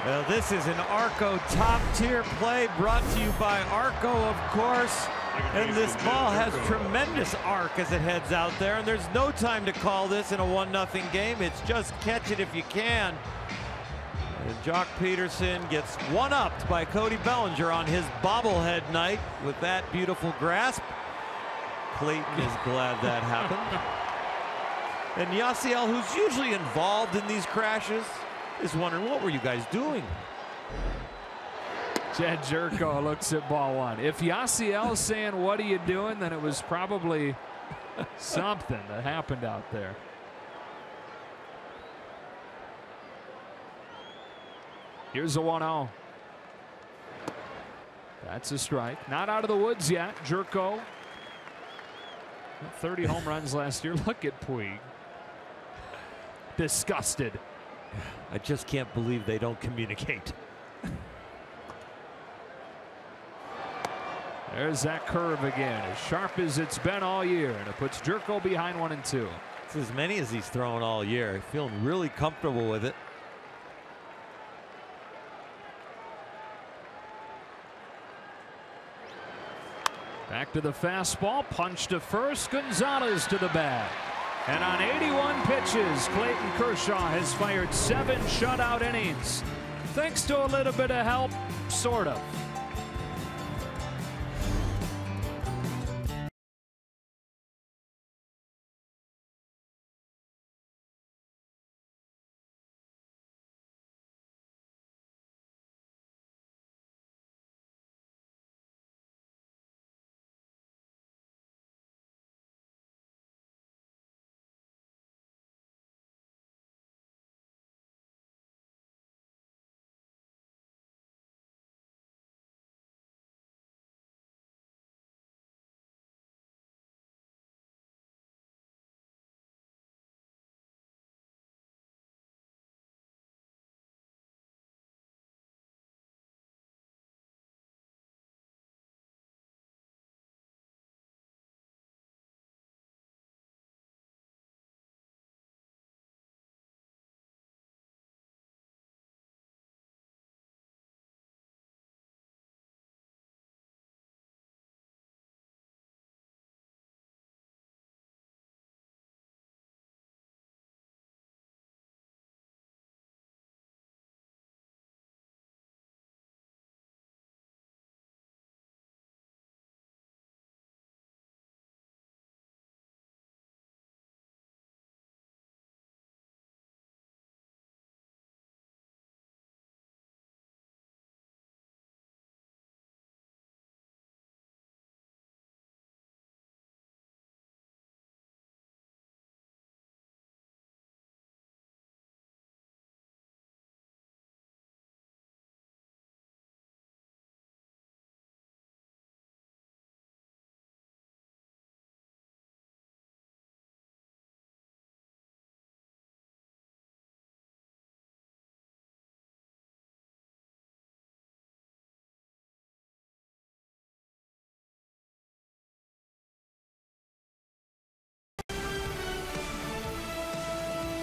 Well, this is an Arco top tier play brought to you by Arco, of course. And this ball has tremendous arc as it heads out there, and there's no time to call this in a 1-0 game. It's just catch it if you can. And Jock Peterson gets one-upped by Cody Bellinger on his bobblehead night with that beautiful grasp. Clayton is glad that happened. And Yasiel, who's usually involved in these crashes, is wondering, what were you guys doing? Jed Jerko looks at ball one. If Yasiel's saying, "What are you doing?" then it was probably something that happened out there. Here's a 1-0. That's a strike. Not out of the woods yet. Jerko. 30 home runs last year. Look at Puig. Disgusted. I just can't believe they don't communicate. There's that curve again, as sharp as it's been all year, and it puts Jerko behind 1-2. It's as many as he's thrown all year. Feeling really comfortable with it. Back to the fastball, punch to first, Gonzalez to the bat. And on 81 pitches, Clayton Kershaw has fired 7 shutout innings. Thanks to a little bit of help, sort of.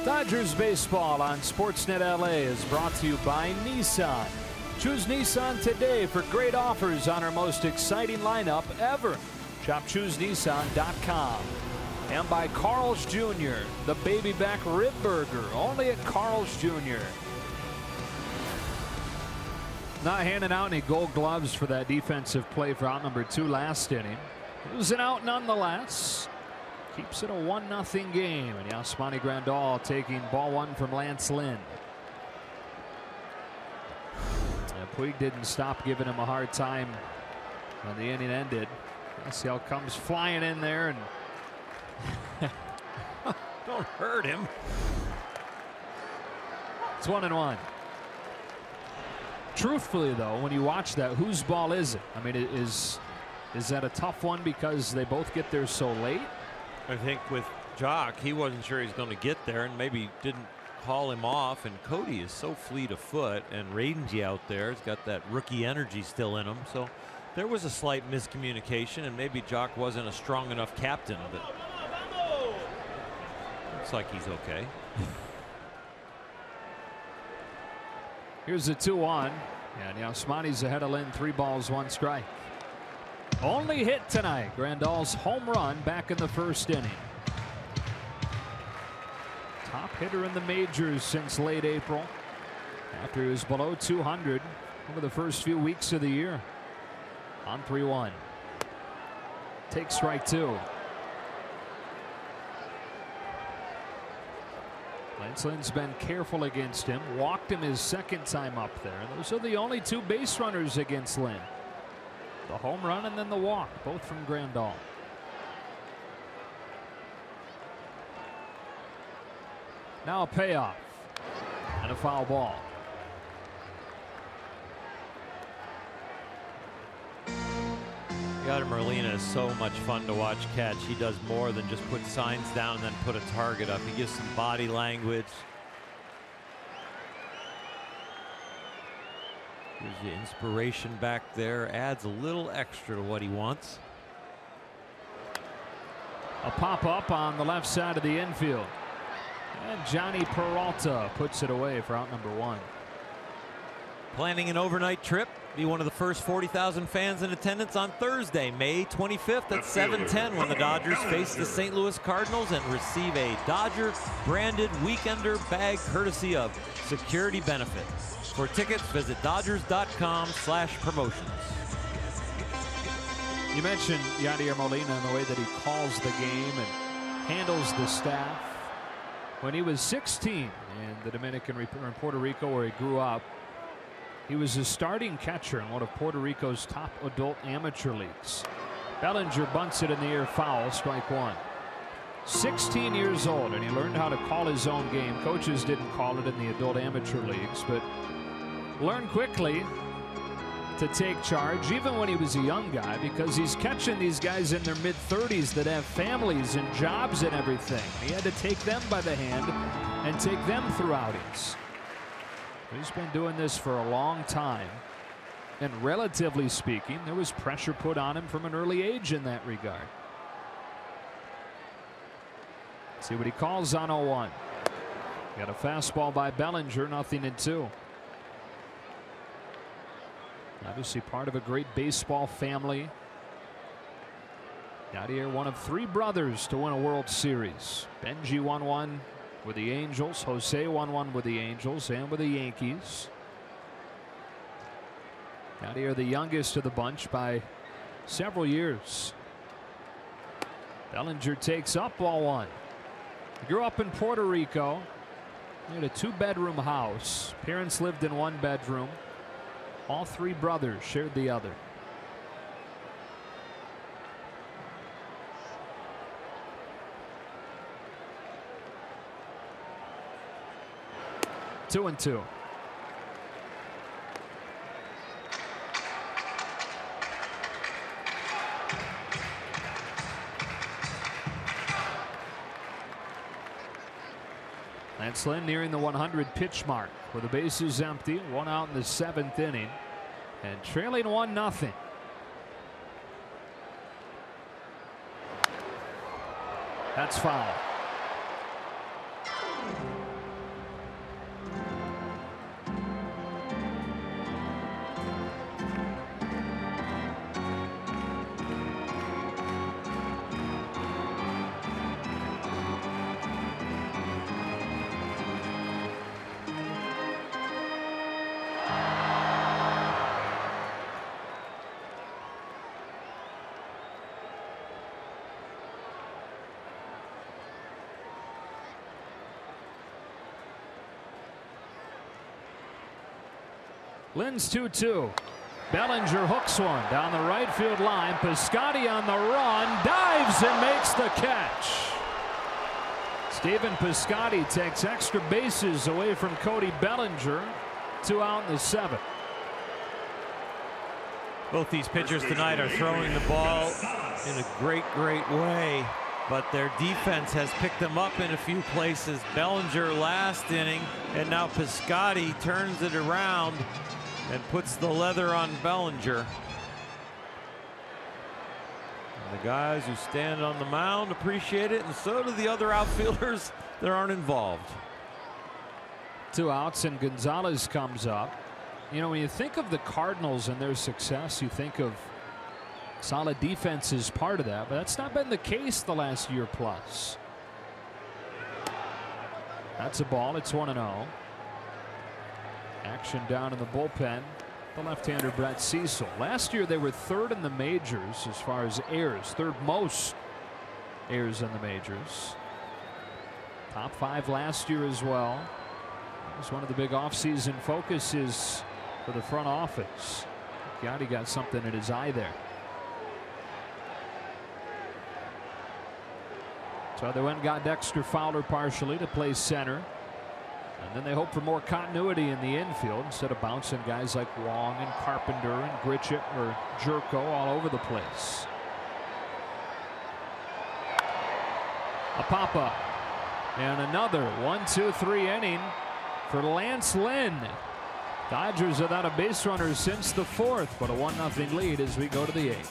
Dodgers baseball on Sportsnet LA is brought to you by Nissan. Choose Nissan today for great offers on our most exciting lineup ever. Shop ChooseNissan.com. And by Carl's Jr., the baby back rib burger, only at Carl's Jr. Not handing out any gold gloves for that defensive play for out number 2 last inning. It was an out nonetheless. Keeps it a 1-0 game, and Yasmani Grandal taking ball 1 from Lance Lynn. And Puig didn't stop giving him a hard time when the inning ended. Yasiel comes flying in there and don't hurt him. It's 1-1. Truthfully, though, when you watch that, whose ball is it? I mean, is that a tough one because they both get there so late? I think with Jock, he wasn't sure he's going to get there and maybe didn't call him off. And Cody is so fleet of foot, and Rangy out there has got that rookie energy still in him. So there was a slight miscommunication, and maybe Jock wasn't a strong enough captain. But looks like he's okay. Here's the 2-1. And Yasmani's ahead of Lynn, 3 balls, 1 strike. Only hit tonight. Grandal's home run back in the first inning. Top hitter in the majors since late April, after he was below 200 over the first few weeks of the year. On 3-1. Takes strike 2. Lancelin's been careful against him, walked him his second time up there. And those are the only 2 base runners against Lynn. The home run and then the walk, both from Grandal. Now a payoff and a foul ball. Yadier Molina is so much fun to watch catch. He does more than just put signs down and then put a target up. He gives some body language. Gives you inspiration back there. Adds a little extra to what he wants. A pop up on the left side of the infield. And Johnny Peralta puts it away for out number 1. Planning an overnight trip. Be one of the first 40,000 fans in attendance on Thursday, May 25th at 7:10 when the Dodgers face the St. Louis Cardinals and receive a Dodger branded weekender bag courtesy of Security Benefit. For tickets, visit Dodgers.com/promotions. You mentioned Yadier Molina and the way that he calls the game and handles the staff. When he was 16 in the Dominican or in Puerto Rico, where he grew up, he was a starting catcher in one of Puerto Rico's top adult amateur leagues. Bellinger bunts it in the air, foul, strike 1. 16 years old, and he learned how to call his own game. Coaches didn't call it in the adult amateur leagues, but learned quickly to take charge, even when he was a young guy, because he's catching these guys in their mid-30s that have families and jobs and everything. He had to take them by the hand and take them through outings. He's been doing this for a long time, and relatively speaking, there was pressure put on him from an early age in that regard. See what he calls on 0-1. Got a fastball by Bellinger, 0-2. Obviously part of a great baseball family. Yadier, one of 3 brothers to win a World Series. Benji won one with the Angels. Jose won one with the Angels and with the Yankees. Yadier, the youngest of the bunch by several years. Bellinger takes up ball 1. He grew up in Puerto Rico. He had a 2-bedroom house. Parents lived in 1 bedroom. All 3 brothers shared the other. Two and 2. Lancelin nearing the 100 pitch mark with the bases empty, 1 out in the 7th inning, and trailing 1-0. That's foul. Lynn's 2-2. Bellinger hooks one down the right field line. Piscotty on the run, dives and makes the catch. Stephen Piscotty takes extra bases away from Cody Bellinger. 2 out in the 7th. Both these pitchers tonight are throwing the ball in a great way, but their defense has picked them up in a few places. Bellinger last inning, and now Piscotty turns it around and puts the leather on Bellinger. And the guys who stand on the mound appreciate it, and so do the other outfielders that aren't involved. 2 outs, and Gonzalez comes up. You know, when you think of the Cardinals and their success, you think of solid defense as part of that, but that's not been the case the last year plus. That's a ball. It's 1-0. Action down in the bullpen. The left-hander Brett Cecil. Last year they were 3rd in the majors as far as errors, 3rd most errors in the majors. Top 5 last year as well. It was one of the big offseason focuses for the front office. Yachty got something in his eye there. So they went and got Dexter Fowler partially to play center. And then they hope for more continuity in the infield instead of bouncing guys like Wong and Carpenter and Gritchett or Jerko all over the place. A pop-up. And another 1-2-3 inning for Lance Lynn. Dodgers without a base runner since the 4th, but a 1-0 lead as we go to the 8th.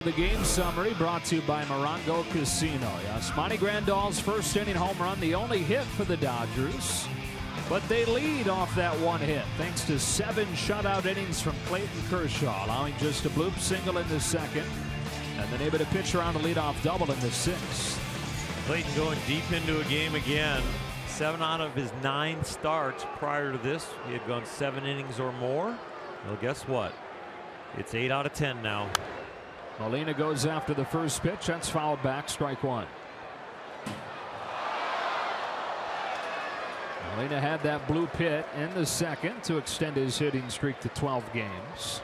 The game summary brought to you by Morongo Casino. Yasmani Grandal's first inning home run, the only hit for the Dodgers. But they lead off that one hit thanks to 7 shutout innings from Clayton Kershaw, allowing just a bloop single in the 2nd, and then able to pitch around a leadoff double in the 6th. Clayton going deep into a game again. 7 out of his 9 starts prior to this, he had gone 7 innings or more. Well, guess what? It's 8 out of 10 now. Molina goes after the first pitch. That's fouled back. Strike 1. Molina had that blue pit in the 2nd to extend his hitting streak to 12 games.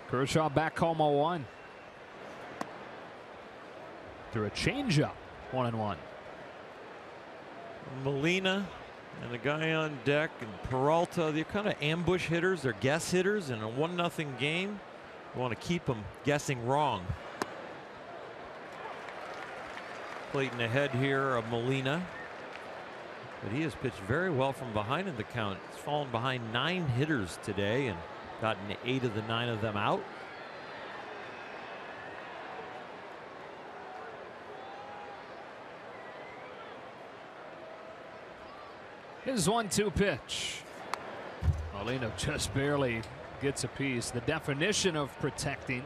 Kershaw back home 0-1. Through a changeup. 1-1. Molina and the guy on deck and Peralta, they're kind of ambush hitters. They're guess hitters in a 1-0 game. You want to keep them guessing wrong. Clayton ahead here of Molina, but he has pitched very well from behind in the count. He's fallen behind 9 hitters today and gotten 8 of the 9 of them out. His 1-2 pitch. Molina just barely gets a piece. The definition of protecting.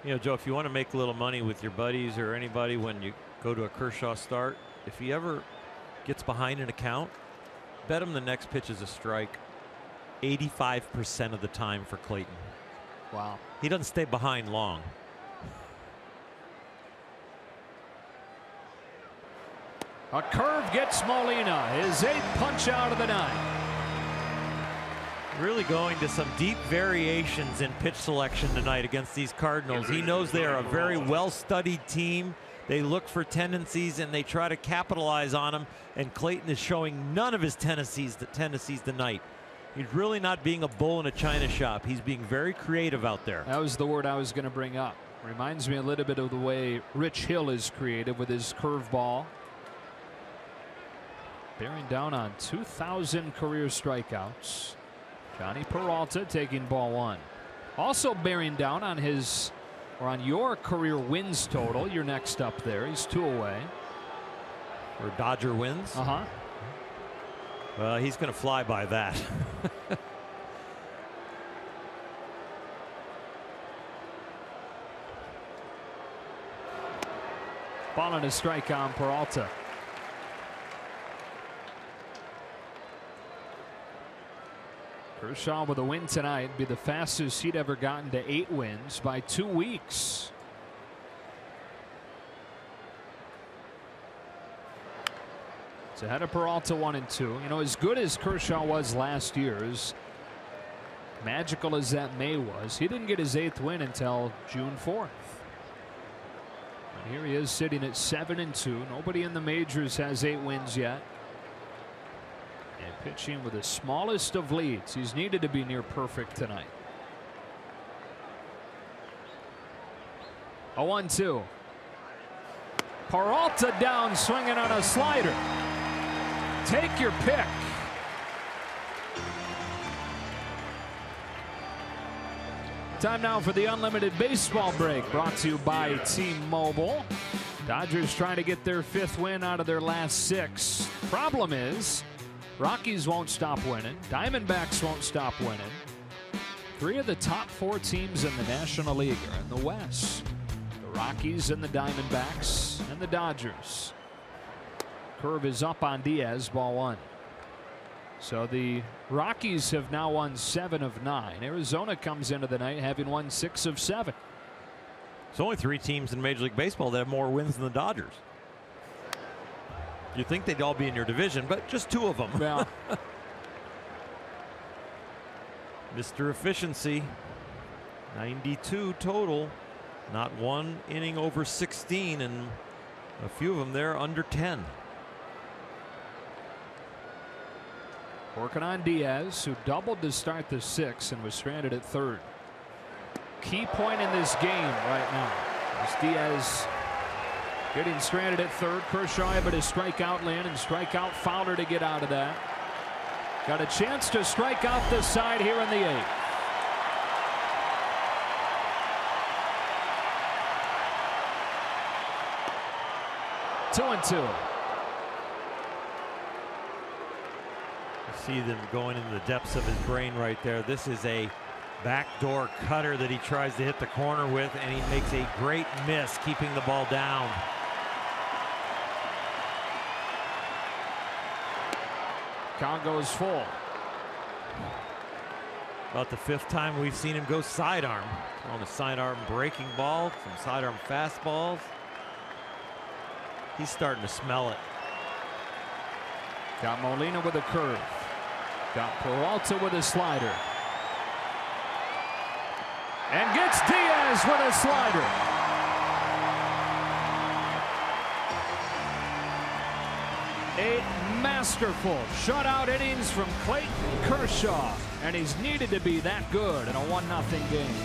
You know, Joe, if you want to make a little money with your buddies or anybody when you go to a Kershaw start, if he ever gets behind an account, bet him the next pitch is a strike 85% of the time for Clayton. Wow. He doesn't stay behind long. A curve gets Molina, his 8th punch out of the 9th. Really going to some deep variations in pitch selection tonight against these Cardinals. He knows they are a very well-studied team. They look for tendencies and they try to capitalize on them. And Clayton is showing none of his tendencies tonight. He's really not being a bull in a china shop. He's being very creative out there. That was the word I was going to bring up. Reminds me a little bit of the way Rich Hill is creative with his curveball. Bearing down on 2,000 career strikeouts. Johnny Peralta taking ball one. Also bearing down on his, or on your career wins total. You're next up there. He's 2 away. For Dodger wins? Well, he's going to fly by that. Ball and a strike on Peralta. Kershaw with a win tonight. Be the fastest he'd ever gotten to 8 wins by 2 weeks. It's ahead of Peralta 1 and 2. You know, as good as Kershaw was last year, as magical as that May was, he didn't get his 8th win until June 4th. And here he is sitting at 7 and 2. Nobody in the majors has 8 wins yet. And pitching with the smallest of leads. He's needed to be near perfect tonight. A 1-2. Peralta down swinging on a slider. Take your pick. Time now for the unlimited baseball break, brought to you by T-Mobile. Dodgers trying to get their 5th win out of their last 6. Problem is, Rockies won't stop winning. Diamondbacks won't stop winning. 3 of the top 4 teams in the National League are in the West. The Rockies and the Diamondbacks and the Dodgers. Curve is up on Diaz, ball 1. So the Rockies have now won 7 of 9. Arizona comes into the night having won 6 of 7. There's only 3 teams in Major League Baseball that have more wins than the Dodgers. You'd think they'd all be in your division, but just 2 of them. Well, Mr. Efficiency, 92 total. Not one inning over 16, and a few of them there under 10. Working on Diaz, who doubled to start the 6th and was stranded at 3rd. Key point in this game right now is Diaz getting stranded at 3rd. Kershaw able to strike out Lynn and strike out Fowler to get out of that. Got a chance to strike out the side here in the 8th. Two and 2. See them going into the depths of his brain right there. This is a backdoor cutter that he tries to hit the corner with, and he makes a great miss keeping the ball down. Count goes full. About the 5th time we've seen him go sidearm. On a sidearm breaking ball, some sidearm fastballs. He's starting to smell it. Got Molina with a curve. Got Peralta with a slider. And gets Diaz with a slider. A masterful shutout innings from Clayton Kershaw. And he's needed to be that good in a 1-0 game.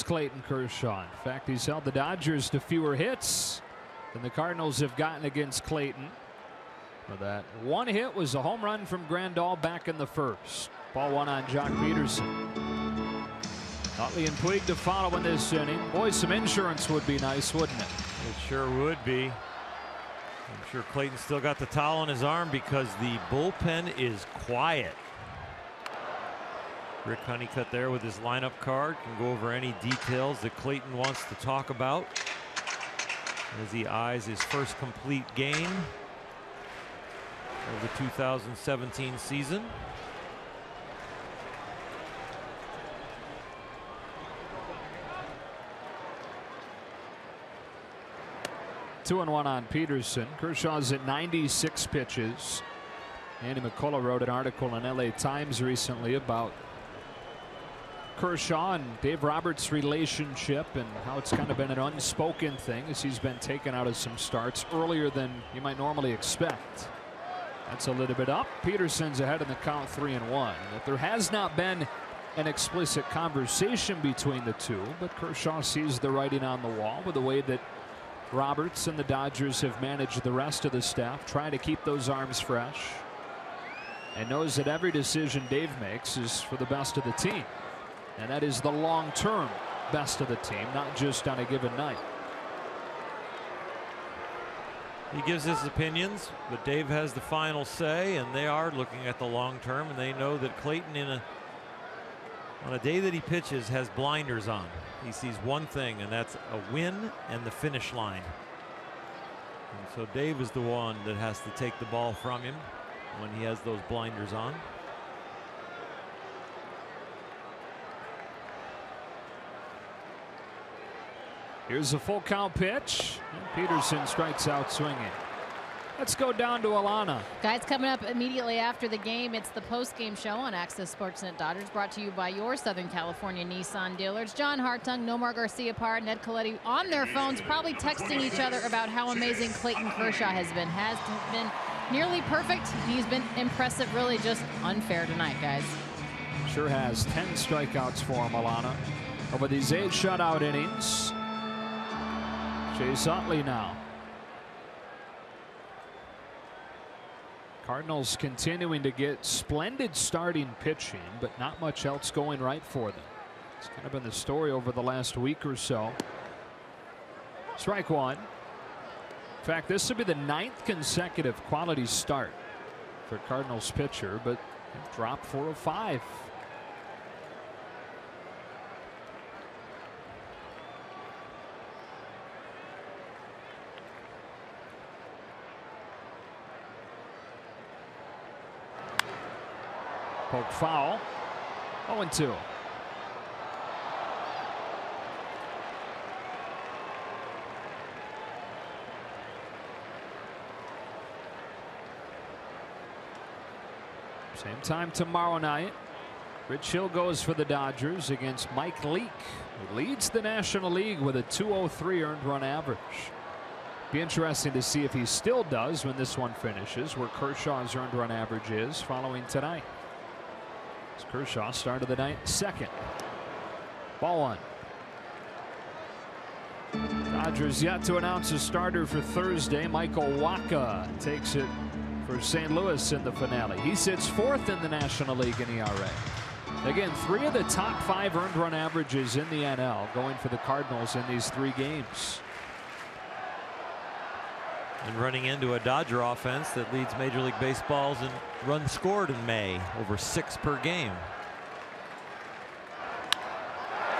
Clayton Kershaw. In fact, he's held the Dodgers to fewer hits than the Cardinals have gotten against Clayton. Well, that one hit was a home run from Grandal back in the first. Ball one on Jock Peterson. Utley and Puig to follow in this inning. Boy, some insurance would be nice, wouldn't it? It sure would be. I'm sure Clayton still got the towel on his arm because the bullpen is quiet. Rick Honeycutt there with his lineup card can go over any details that Clayton wants to talk about as he eyes his first complete game of the 2017 season. Two and one on Peterson. Kershaw's at 96 pitches. Andy McCullough wrote an article in LA Times recently about Kershaw and Dave Roberts' relationship and how it's kind of been an unspoken thing as he's been taken out of some starts earlier than you might normally expect. That's a little bit up. Peterson's ahead in the count 3-1. That there has not been an explicit conversation between the two, but Kershaw sees the writing on the wall with the way that Roberts and the Dodgers have managed the rest of the staff, trying to keep those arms fresh, and knows that every decision Dave makes is for the best of the team. And that is the long-term best of the team, not just on a given night. He gives his opinions, but Dave has the final say, and they are looking at the long term, and they know that Clayton on a day that he pitches has blinders on. He sees one thing, and that's a win and the finish line. And so Dave is the one that has to take the ball from him when he has those blinders on. Here's a full count pitch. And Peterson strikes out swinging. Let's go down to Alana. Guys, coming up immediately after the game, it's the post-game show on Access Sportsnet Dodgers, brought to you by your Southern California Nissan dealers. John Hartung, Nomar Garciaparra, Ned Coletti on their phones, probably texting each other about how amazing Clayton Kershaw has been. Has been nearly perfect. He's been impressive, really just unfair tonight, guys. Sure has. 10 strikeouts for him, Alana, over these 8 shutout innings. Chase Utley now. Cardinals continuing to get splendid starting pitching, but not much else going right for them. It's kind of been the story over the last week or so. Strike one. In fact, this would be the 9th consecutive quality start for Cardinals pitcher, but dropped 405. Poke foul. 0-2. Same time tomorrow night. Rich Hill goes for the Dodgers against Mike Leake, who leads the National League with a .203 earned run average. Be interesting to see if he still does when this one finishes, where Kershaw's earned run average is following tonight. Kershaw started the night second. Ball one. Dodgers yet to announce a starter for Thursday. Michael Wacha takes it for St. Louis in the finale. He sits 4th in the National League in ERA. Again, 3 of the top 5 earned run averages in the NL going for the Cardinals in these 3 games. And running into a Dodger offense that leads Major League Baseball's in runs scored in May, over 6 per game.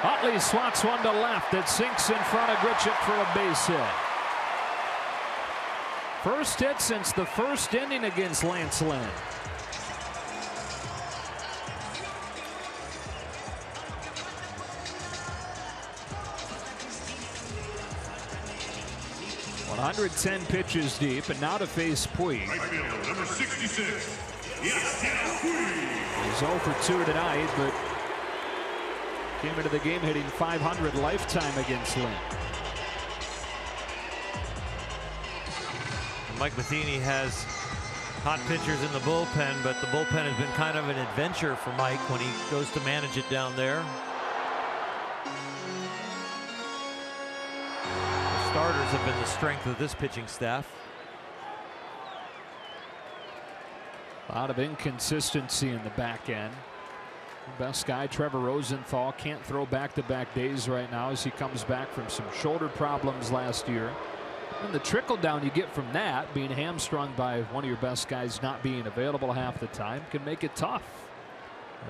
Utley swats one to left. It sinks in front of Grichuk for a base hit. First hit since the first inning against Lance Lynn. .110 pitches deep, and now to face Puig. Right fielder, number 66. Yes, He's 0 for 2 tonight, but came into the game hitting .500 lifetime against Lynn. Mike Matheny has hot pitchers in the bullpen, but the bullpen has been kind of an adventure for Mike when he goes to manage it down there. starters have been the strength of this pitching staff. A lot of inconsistency in the back end. The best guy, Trevor Rosenthal, can't throw back-to-back days right now as he comes back from some shoulder problems last year. And the trickle down you get from that, being hamstrung by one of your best guys not being available half the time, can make it tough.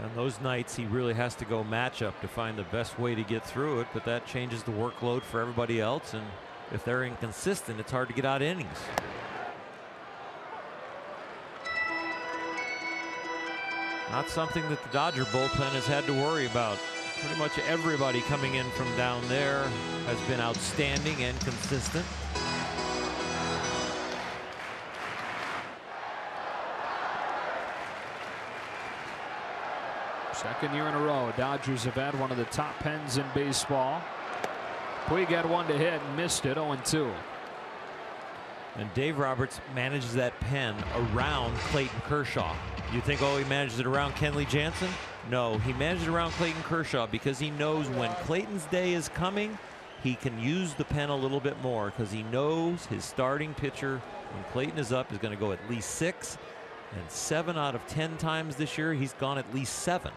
And those nights he really has to go matchup to find the best way to get through it, but that changes the workload for everybody else, and if they're inconsistent, it's hard to get out innings. Not something that the Dodger bullpen has had to worry about. Pretty much everybody coming in from down there has been outstanding and consistent. Second year in a row, Dodgers have had one of the top pens in baseball. Puig had one to hit and missed it, 0-2. And Dave Roberts manages that pen around Clayton Kershaw. You think, oh, he manages it around Kenley Jansen? No, he manages it around Clayton Kershaw because he knows when Clayton's day is coming, he can use the pen a little bit more because he knows his starting pitcher, when Clayton is up, is going to go at least 6. And 7 out of 10 times this year, he's gone at least 7.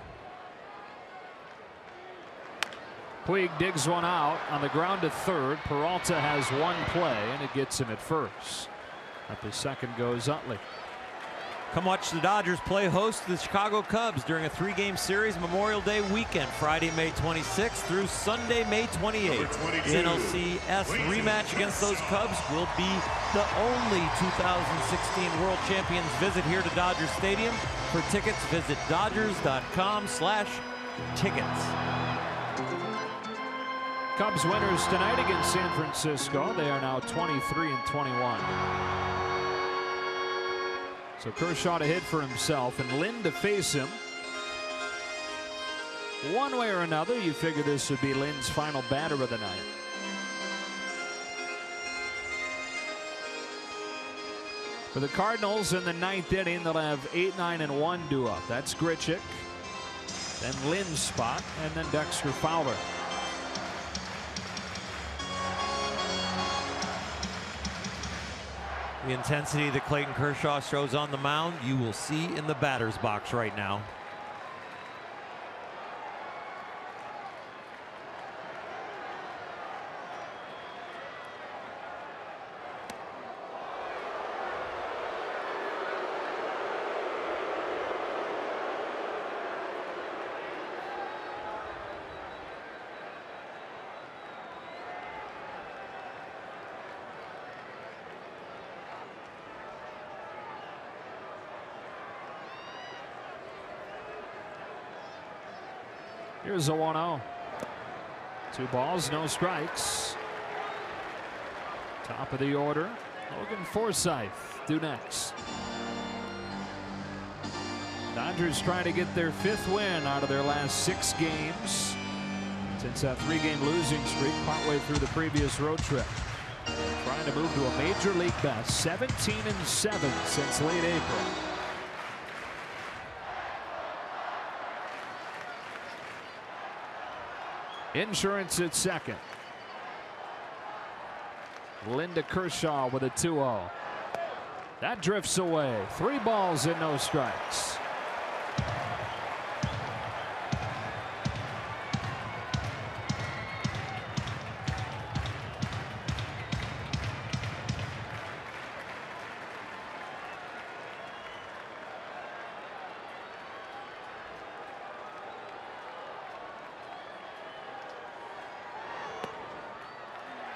Puig digs one out on the ground to third. Peralta has one play, and it gets him at first. At the second goes Utley. Come watch the Dodgers play host to the Chicago Cubs during a 3-game series Memorial Day weekend, Friday, May 26th through Sunday, May 28th. The NLCS rematch against those Cubs will be the only 2016 World Champions visit here to Dodger Stadium. For tickets, visit dodgers.com/tickets. Cubs winners tonight against San Francisco. They are now 23-21. So Kershaw to hit for himself and Lynn to face him. One way or another, you figure this would be Lynn's final batter of the night. For the Cardinals in the 9th inning, they'll have 8, 9, and 1 due up. That's Grichuk, then Lynn's spot, and then Dexter Fowler. The intensity that Clayton Kershaw shows on the mound, you will see in the batter's box right now. Here's a 1-0. 2 balls, no strikes. Top of the order, Logan Forsythe due next. Dodgers trying to get their 5th win out of their last 6 games since that 3-game losing streak partway through the previous road trip. Trying to move to a major league best, 17-7 since late April. Insurance at second. Linda Kershaw with a 2-0. That drifts away. 3 balls and no strikes.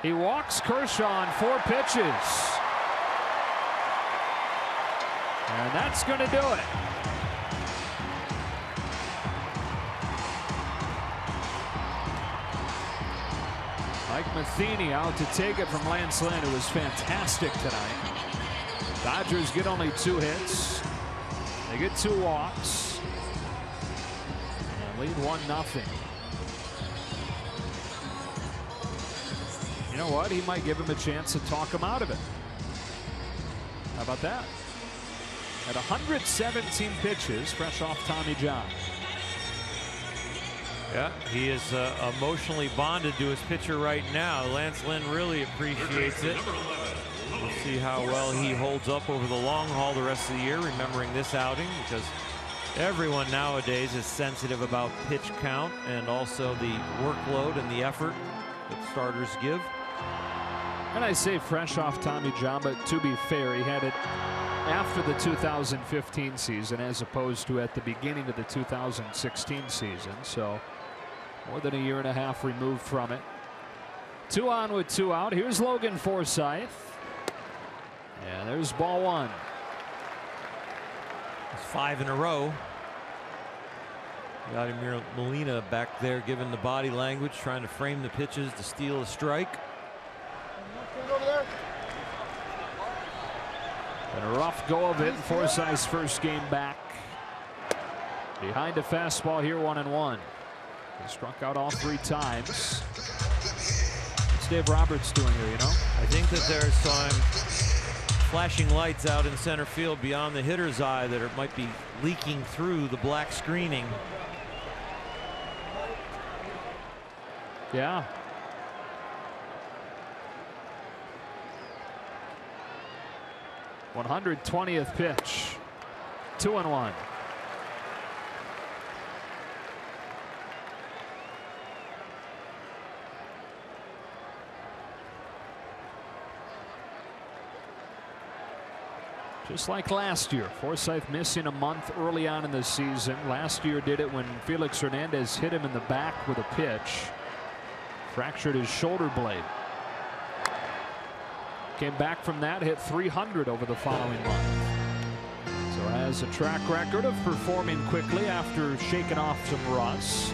He walks Kershaw on 4 pitches. And that's going to do it. Mike Matheny out to take it from Lance Lynn, who was fantastic tonight. Dodgers get only 2 hits. They get 2 walks. And lead 1-0. You know what? He might give him a chance to talk him out of it. How about that? At 117 pitches, fresh off Tommy John. Yeah, he is emotionally bonded to his pitcher right now. Lance Lynn really appreciates it. We'll see how well he holds up over the long haul the rest of the year, remembering this outing, because everyone nowadays is sensitive about pitch count and also the workload and the effort that starters give. And I say fresh off Tommy John, but to be fair, he had it after the 2015 season as opposed to at the beginning of the 2016 season. So more than a year and a half removed from it. 2 on with 2 out. Here's Logan Forsythe. And there's ball 1. It's 5 in a row. Vladimir Molina back there giving the body language, trying to frame the pitches to steal a strike. And a rough go of it. Forsythe's first game back. Behind a fastball here, 1-1. He struck out all 3 times. What's Dave Roberts doing here, you know? I think that there's some flashing lights out in center field beyond the hitter's eye that might be leaking through the black screening. Yeah. (120th pitch). 2-1. Just like last year, Forsythe missing a month early on in the season. Last year did it when Felix Hernandez hit him in the back with a pitch. Fractured his shoulder blade. Came back from that, hit .300 over the following month. So has a track record of performing quickly after shaking off some rust.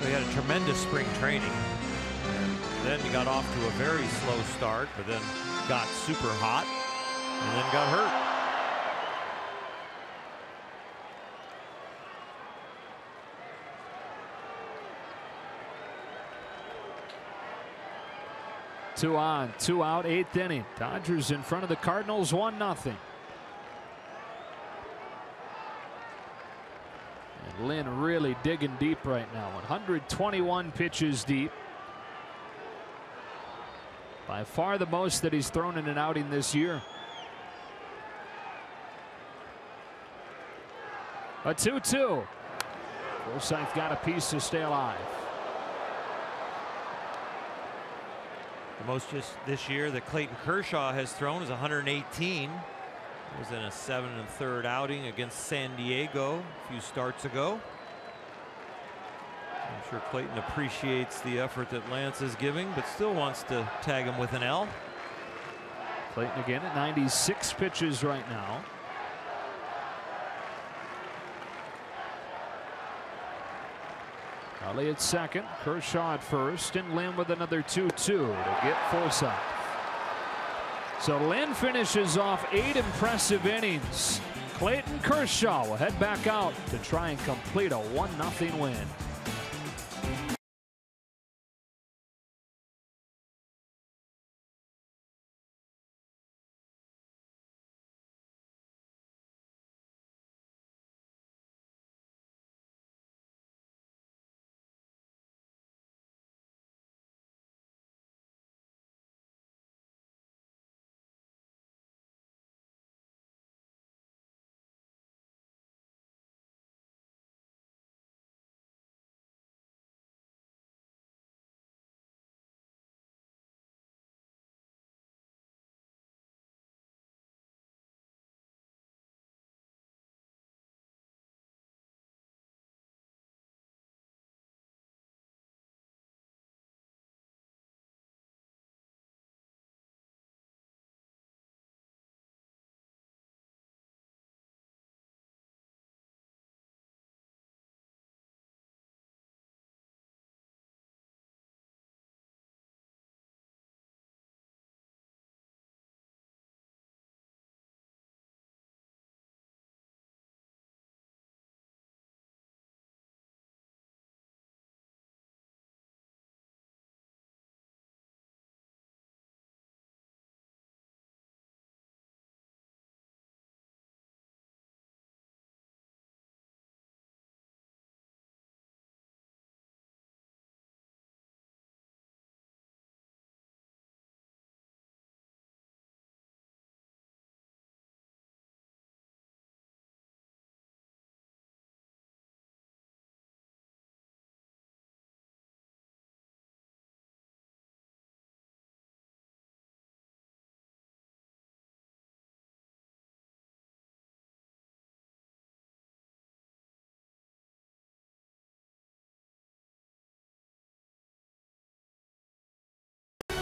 He had a tremendous spring training. And then he got off to a very slow start, but then got super hot and then got hurt. Two on, 2 out, 8th inning. Dodgers in front of the Cardinals, 1-0. And Lynn really digging deep right now. 121 pitches deep. By far the most that he's thrown in an outing this year. A 2-2. Forsythe got a piece to stay alive. The most just this year that Clayton Kershaw has thrown is 118. It was in a 7 1/3 outing against San Diego a few starts ago. I'm sure Clayton appreciates the effort that Lance is giving, but still wants to tag him with an L. Clayton again at 96 pitches right now. Ellie at second, Kershaw at first, and Lynn with another 2-2 to get Forsythe. So Lynn finishes off 8 impressive innings. Clayton Kershaw will head back out to try and complete a 1-0 win.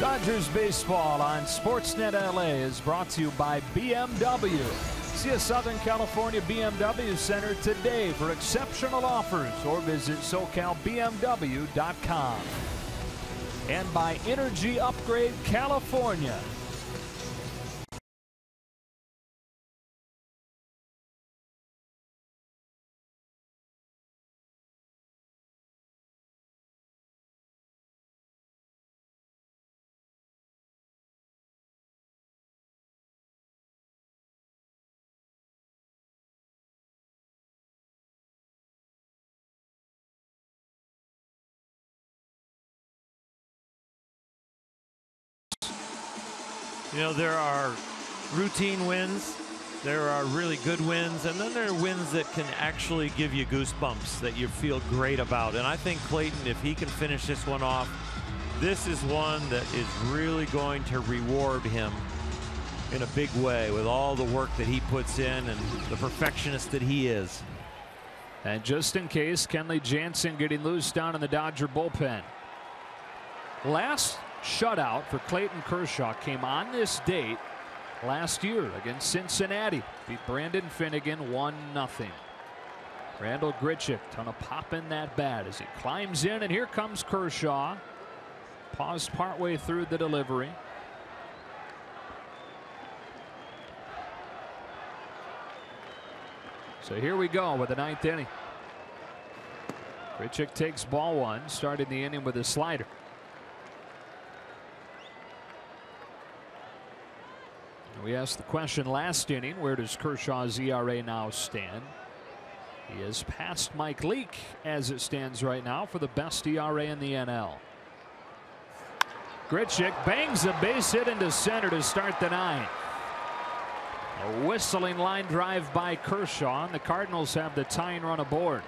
Dodgers baseball on Sportsnet LA is brought to you by BMW. See a Southern California BMW Center today for exceptional offers or visit SoCalBMW.com. And by Energy Upgrade California. You know, there are routine wins, there are really good wins, and then there are wins that can actually give you goosebumps that you feel great about. And I think Clayton, if he can finish this one off, this is one that is really going to reward him in a big way with all the work that he puts in and the perfectionist that he is. And just in case, Kenley Jansen getting loose down in the Dodger bullpen. Last shutout for Clayton Kershaw came on this date last year against Cincinnati. Beat Brandon Finnegan 1-0. Randall Grichuk, ton of pop in that bat as he climbs in, and here comes Kershaw. Paused partway through the delivery. So here we go with the 9th inning. Grichuk takes ball one, starting the inning with a slider. We asked the question last inning, where does Kershaw's ERA now stand? He has passed Mike Leake as it stands right now for the best ERA in the NL. Grichuk bangs a base hit into center to start the 9th. A whistling line drive by Kershaw, and the Cardinals have the tying run aboard.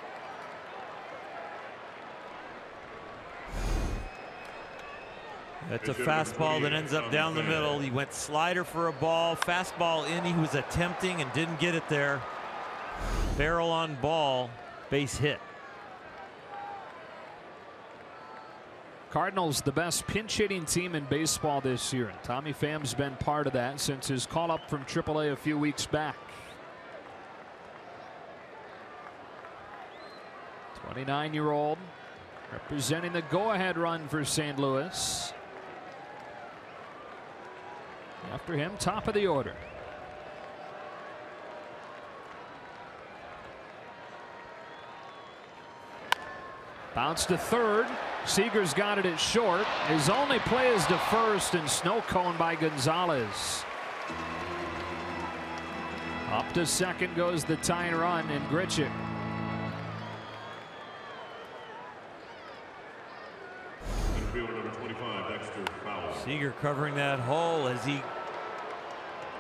That's a fastball that ends up down the middle. He went slider for a ball, fastball in. He was attempting and didn't get it there. Barrel on ball, base hit. Cardinals the best pinch hitting team in baseball this year. Tommy Pham's been part of that since his call up from AAA a few weeks back. 29-year-old representing the go-ahead run for St. Louis. After him, top of the order. Bounce to third. Seager's got it at short. His only play is to first, and snow cone by Gonzalez. Up to second goes the tying run, and Grichuk. Seager covering that hole as he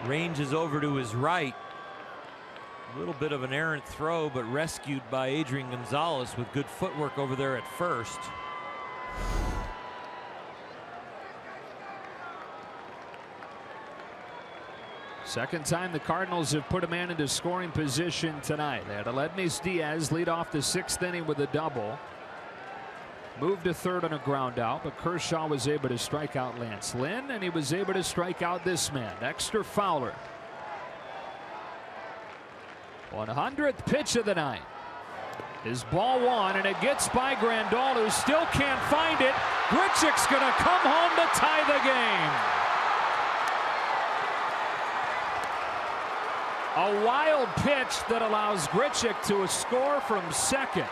ranges over to his right. A little bit of an errant throw, but rescued by Adrian Gonzalez with good footwork over there at first. Second time the Cardinals have put a man into scoring position tonight. They had Aledmys Diaz lead off the 6th inning with a double. Moved to third on a ground out, but Kershaw was able to strike out Lance Lynn, and he was able to strike out this man, Dexter Fowler. 100th pitch of the night. Is ball one, and it gets by Grandal, who still can't find it. Grichuk's going to come home to tie the game. A wild pitch that allows Grichuk to score from second.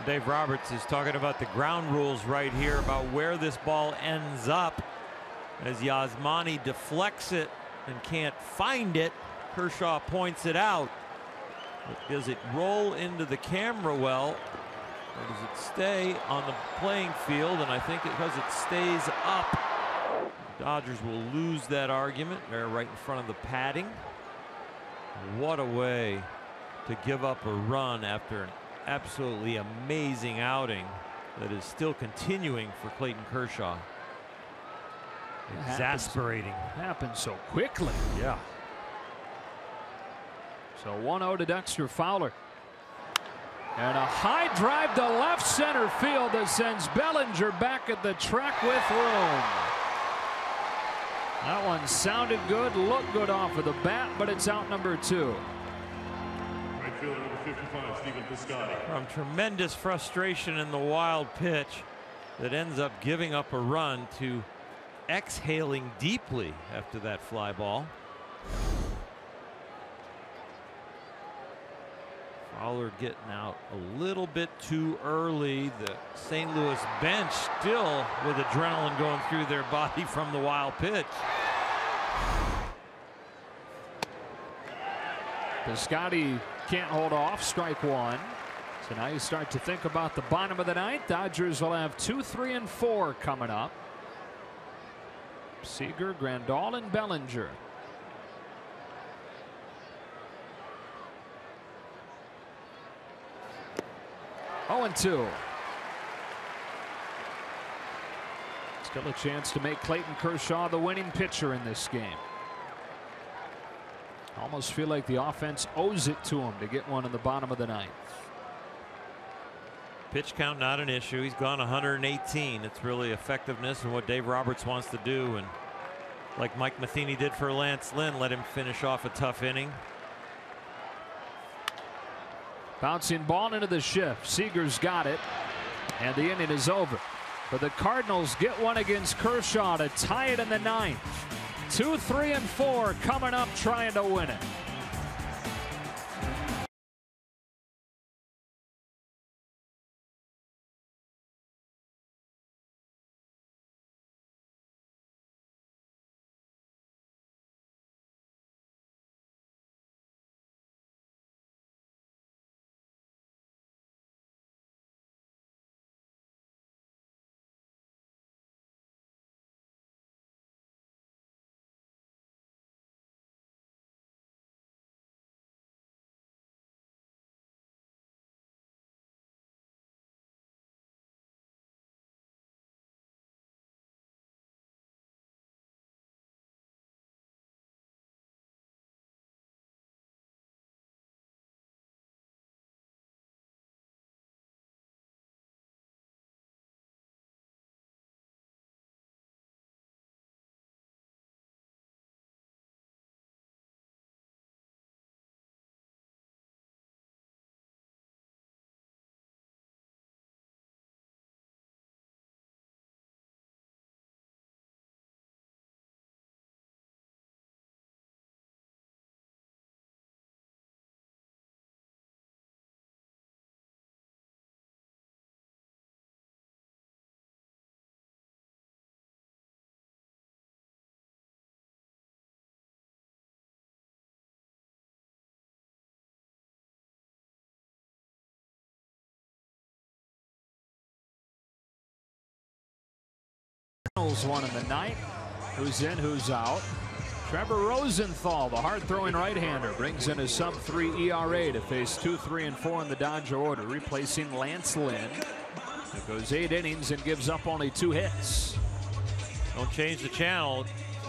Dave Roberts is talking about the ground rules right here about where this ball ends up as Yasmani deflects it and can't find it. Kershaw points it out. But does it roll into the camera well, or does it stay on the playing field? And I think because it stays up, Dodgers will lose that argument. They're right in front of the padding. What a way to give up a run after an absolutely amazing outing that is still continuing for Clayton Kershaw. Exasperating. Happened so quickly. Yeah. So 1-0 to Dexter Fowler. And a high drive to left center field that sends Bellinger back at the track with room. That one sounded good, looked good off of the bat, but it's out number 2. Right fielder number 55, Stephen Piscotty. From tremendous frustration in the wild pitch that ends up giving up a run to exhaling deeply after that fly ball. Fowler getting out a little bit too early. The St. Louis bench still with adrenaline going through their body from the wild pitch. Piscotty can't hold off, strike 1. So now you start to think about the bottom of the ninth. Dodgers will have 2, 3, and 4 coming up. Seager, Grandal, and Bellinger. Oh, and 2. Still a chance to make Clayton Kershaw the winning pitcher in this game. Almost feel like the offense owes it to him to get one in the bottom of the ninth. Pitch count not an issue. He's gone 118. It's really effectiveness and what Dave Roberts wants to do. And like Mike Matheny did for Lance Lynn, let him finish off a tough inning. Bouncing ball into the shift. Seager's got it. And the inning is over. But the Cardinals get one against Kershaw to tie it in the ninth. 2, 3, and 4 coming up trying to win it. One in the ninth. Who's in, who's out? Trevor Rosenthal, the hard-throwing right-hander, brings in a sub-3 ERA to face 2, 3, and 4 in the Dodger order, replacing Lance Lynn, who goes 8 innings and gives up only 2 hits. Don't change the channel.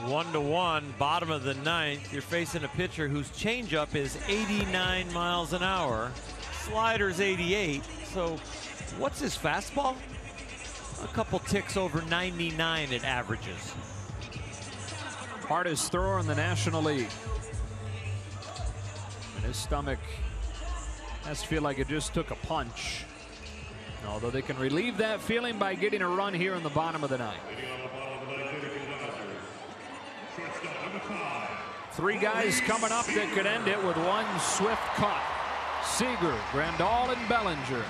1-1, bottom of the ninth. You're facing a pitcher whose changeup is 89 miles an hour. Slider's 88. So what's his fastball? A couple ticks over 99 it averages. Hardest thrower in the National League. And his stomach has to feel like it just took a punch. Although they can relieve that feeling by getting a run here in the bottom of the ninth. 3 guys coming up that could end it with one swift cut. Seager, Grandal, and Bellinger.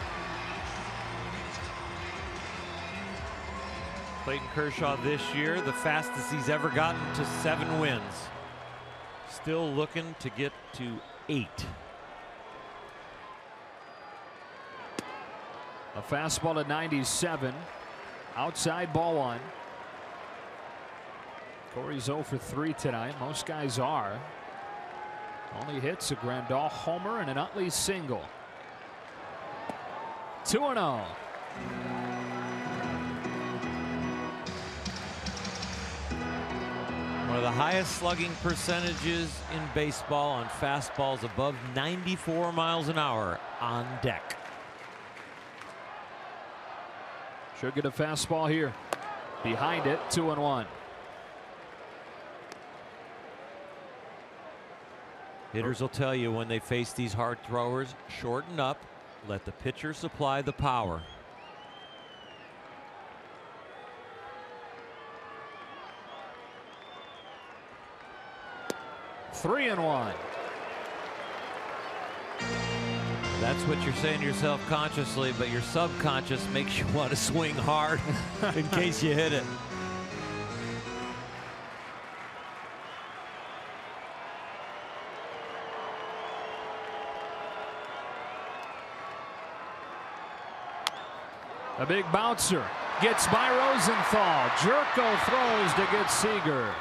Clayton Kershaw this year, the fastest he's ever gotten to 7 wins. Still looking to get to 8. A fastball at 97. Outside ball 1. Corey's 0 for 3 tonight. Most guys are. Only hits a Grandal homer and an Utley single. 2-0. One of the highest slugging percentages in baseball on fastballs above 94 miles an hour on deck. Should get a fastball here. Behind it, 2-1. Hitters will tell you when they face these hard throwers, shorten up, let the pitcher supply the power. 3-1. That's what you're saying to yourself consciously, but your subconscious makes you want to swing hard in case you hit it. A big bouncer gets by Rosenthal. Jerko throws to get Seager.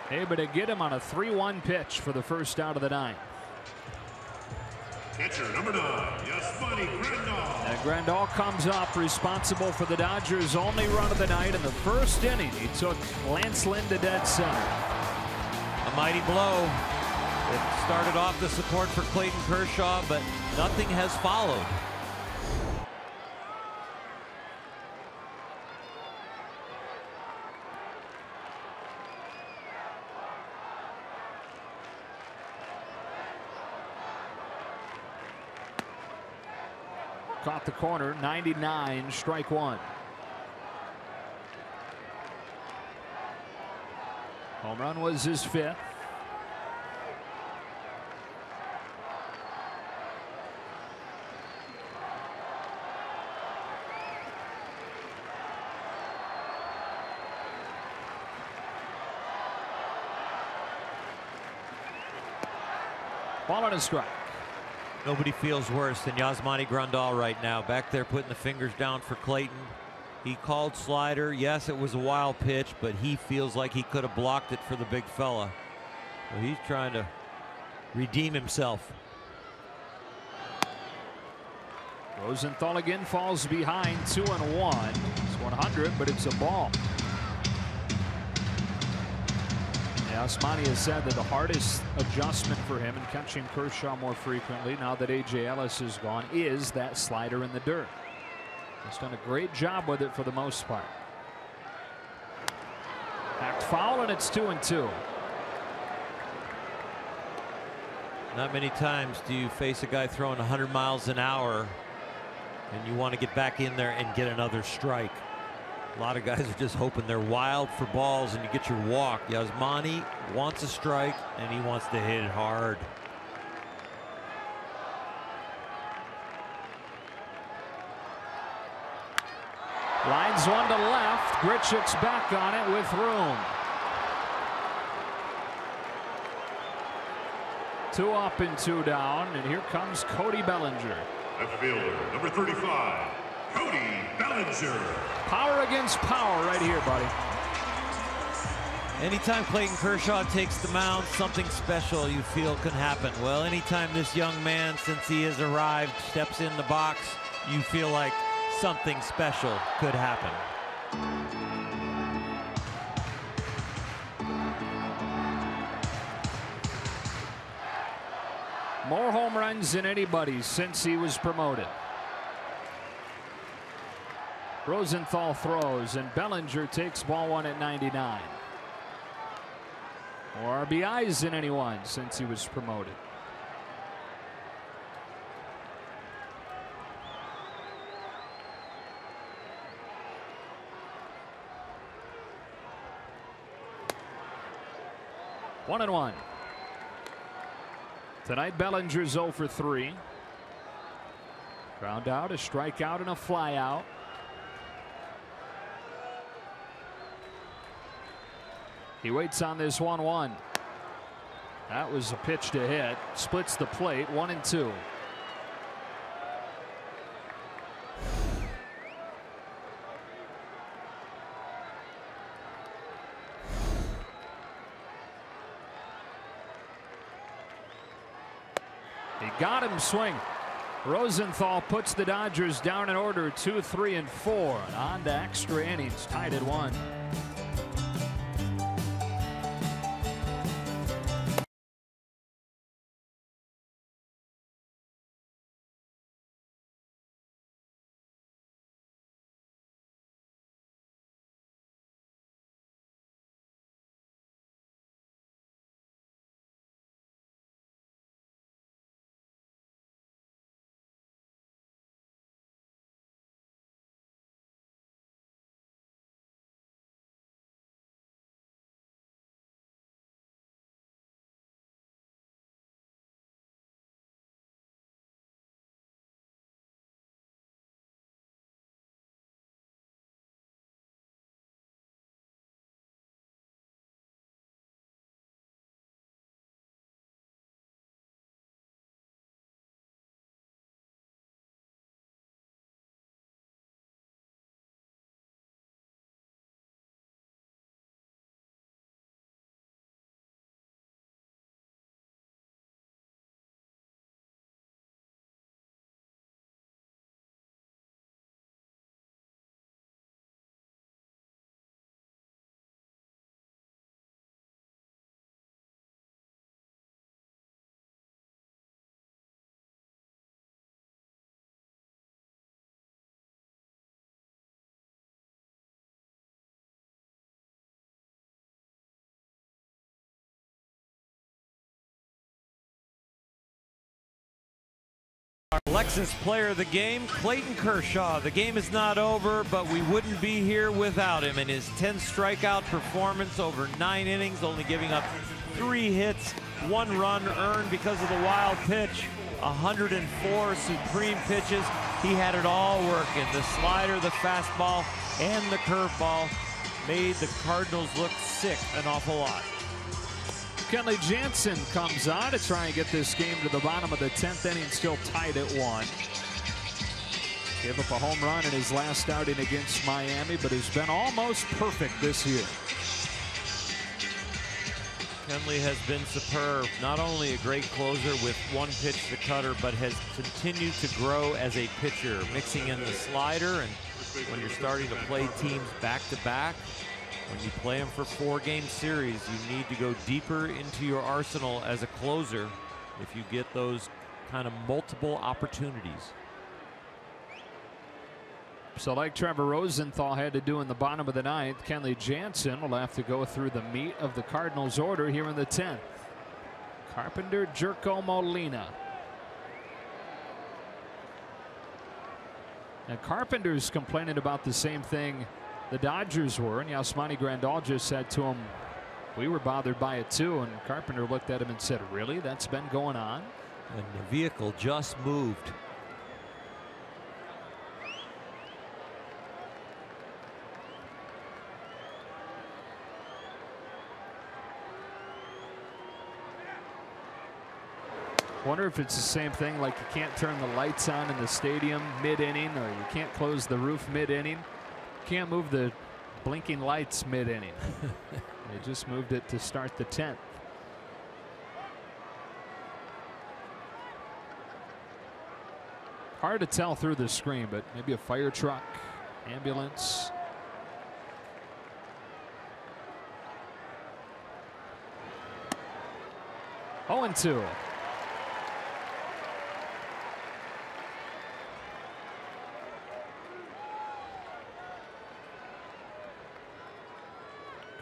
Able to get him on a 3-1 pitch for the first out of the ninth. Catcher number 9, Yasmani Grandal. And Grandal comes up responsible for the Dodgers' only run of the night. In the first inning, he took Lance Lynn to dead center. A mighty blow. It started off the support for Clayton Kershaw, but nothing has followed. Caught the corner, 99, strike one. Home run was his 5th. Ball on a strike. Nobody feels worse than Yasmani Grandal right now. Back there putting the fingers down for Clayton. He called slider. Yes, it was a wild pitch, but he feels like he could have blocked it for the big fella. So he's trying to redeem himself. Rosenthal again falls behind, 2-1. It's 100, but it's a ball. Yasmani has said that the hardest adjustment for him in catching Kershaw more frequently now that A.J. Ellis is gone is that slider in the dirt. He's done a great job with it for the most part. Hacked foul, and it's 2-2. Not many times do you face a guy throwing 100 miles an hour and you want to get back in there and get another strike. A lot of guys are just hoping they're wild for balls and you get your walk. Yasmani wants a strike and he wants to hit it hard. Lines one to left. Grichuk's back on it with room. 2 up and 2 down, and here comes Cody Bellinger. Left fielder number 35, Cody Bellinger. Power against power right here, buddy. Anytime Clayton Kershaw takes the mound, something special you feel can happen. Well, anytime this young man, since he has arrived, steps in the box, you feel like something special could happen. More home runs than anybody since he was promoted. Rosenthal throws, and Bellinger takes ball one at 99. More RBIs than anyone since he was promoted. One and one. Tonight, Bellinger's 0 for 3. Ground out, a strikeout, and a fly out. He waits on this 1-1. That was a pitch to hit. Splits the plate, 1-2. He got him swing. Rosenthal puts the Dodgers down in order 2, 3, and 4. And on to extra innings, tied at 1. Alexis player of the game, Clayton Kershaw. The game is not over, but we wouldn't be here without him. In his 10 strikeout performance over 9 innings, only giving up 3 hits, 1 run earned because of the wild pitch. 104 supreme pitches. He had it all working. The slider, the fastball, and the curveball made the Cardinals look sick an awful lot. Kenley Jansen comes on to try and get this game to the bottom of the 10th inning, still tied at 1. Gave up a home run in his last outing against Miami, but has been almost perfect this year. Kenley has been superb. Not only a great closer with 1 pitch to cutter, but has continued to grow as a pitcher, mixing in the slider. And when you're starting to play teams back to back, when you play them for 4-game series, you need to go deeper into your arsenal as a closer if you get those kind of multiple opportunities. So like Trevor Rosenthal had to do in the bottom of the 9th, Kenley Jansen will have to go through the meat of the Cardinals order here in the 10th. Carpenter, Jerko, Molina. And Carpenter's complaining about the same thing the Dodgers were, and Yasmani Grandal just said to him, we were bothered by it too. And Carpenter looked at him and said, really? That's been going on? And the vehicle just moved. Wonder if it's the same thing, like you can't turn the lights on in the stadium mid-inning, or you can't close the roof mid-inning. Can't move the blinking lights mid-inning. They just moved it to start the 10th. Hard to tell through the screen, but maybe a fire truck, ambulance. Oh, 0-2.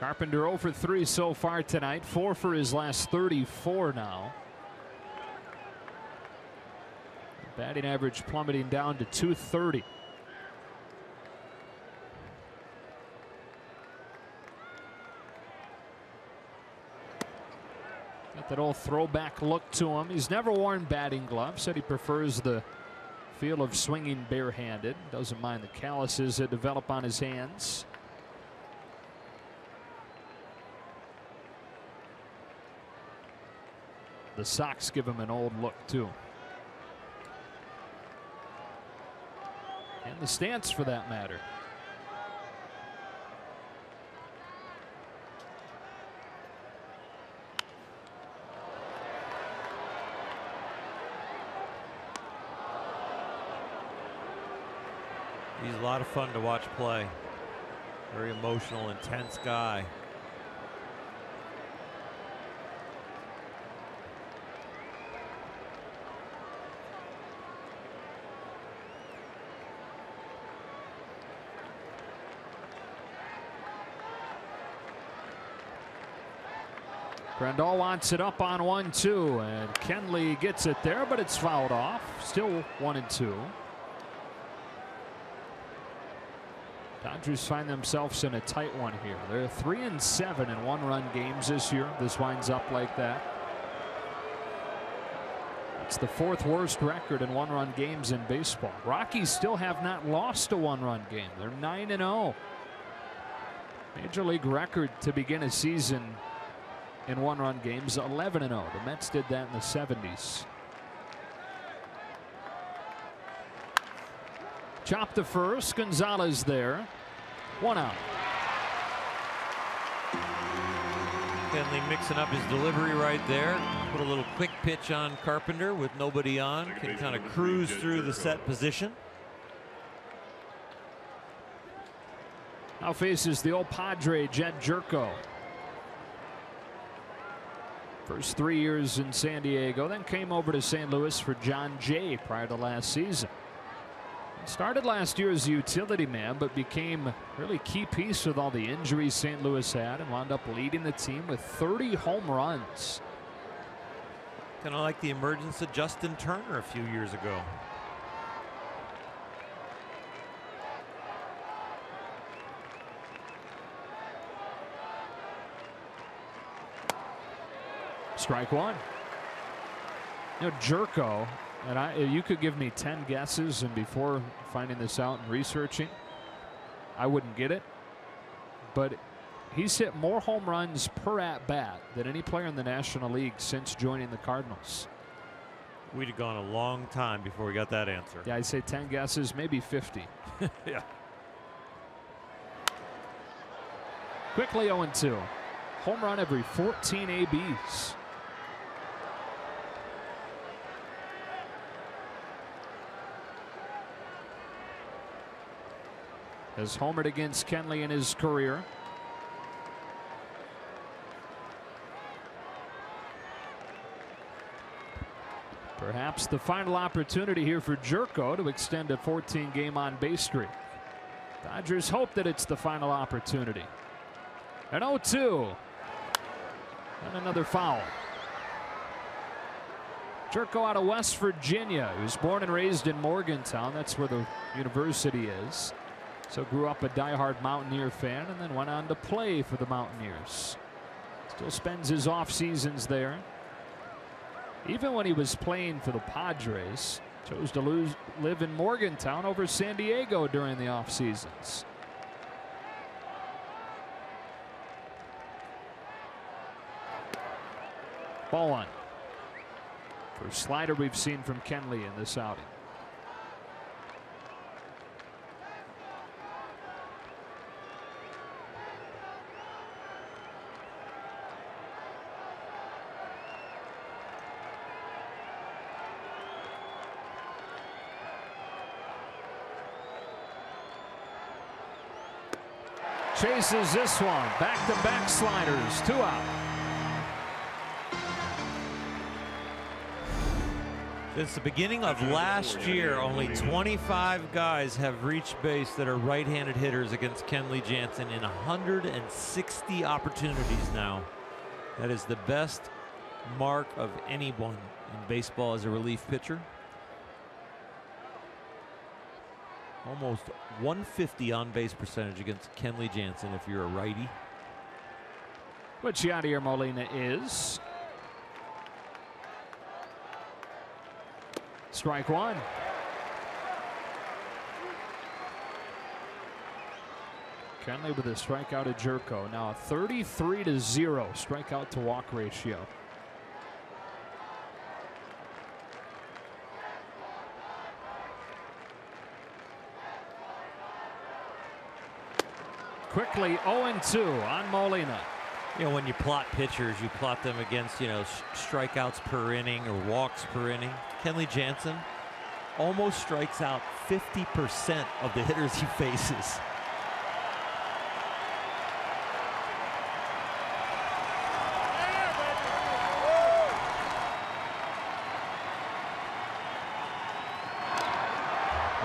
Carpenter 0 for 3 so far tonight, 4 for his last 34 now. Batting average plummeting down to .230. Got that old throwback look to him. He's never worn batting gloves. Said he prefers the feel of swinging barehanded. Doesn't mind the calluses that develop on his hands. The socks give him an old look too. And the stance for that matter. He's a lot of fun to watch play. Very emotional, intense guy. Grandal wants it up on 1-2, and Kenley gets it there, but it's fouled off. Still 1-2. Dodgers find themselves in a tight one here. They're 3-7 in 1-run games this year. This winds up like that. It's the 4th worst record in 1-run games in baseball. Rockies still have not lost a 1-run game. They're 9-0. Major League record to begin a season in 1-run games, 11-0. The Mets did that in the 70s. Chop to first. Gonzalez there. 1 out. Kenley mixing up his delivery right there. Put a little quick pitch on Carpenter with nobody on. Can kind of cruise through the set position. Now faces the old Padre, Jed Jerko. First 3 years in San Diego, then came over to St. Louis for John Jay prior to last season. Started last year as a utility man, but became a really key piece with all the injuries St. Louis had, and wound up leading the team with 30 home runs. Kind of like the emergence of Justin Turner a few years ago. Strike one. You know, Jerko, and you could give me 10 guesses, and before finding this out and researching, I wouldn't get it. But he's hit more home runs per at bat than any player in the National League since joining the Cardinals. We'd have gone a long time before we got that answer. Yeah, I'd say 10 guesses, maybe 50. Yeah. Quickly 0-2. Home run every 14 ABs. Has homered against Kenley in his career. Perhaps the final opportunity here for Jerko to extend a 14-game on-base streak. Dodgers hope that it's the final opportunity. An 0-2. And another foul. Jerko out of West Virginia. He was born and raised in Morgantown. That's where the university is. So grew up a diehard Mountaineer fan and then went on to play for the Mountaineers. Still spends his off seasons there. Even when he was playing for the Padres, chose to live in Morgantown over San Diego during the off seasons. Ball one. First slider we've seen from Kenley in this outing. Chases this one. Back-to-back sliders. 2 out. Since the beginning of last year, only 25 guys have reached base that are right-handed hitters against Kenley Jansen in 160 opportunities now. That is the best mark of anyone in baseball as a relief pitcher. Almost 150 on-base percentage against Kenley Jansen if you're a righty. Which Yadier Molina is. Strike one. Kenley with a strikeout of Jerko. Now a 33-0 strikeout to walk ratio. Quickly 0-2 on Molina. You know, when you plot pitchers, you plot them against, you know, strikeouts per inning or walks per inning. Kenley Jansen almost strikes out 50% of the hitters he faces.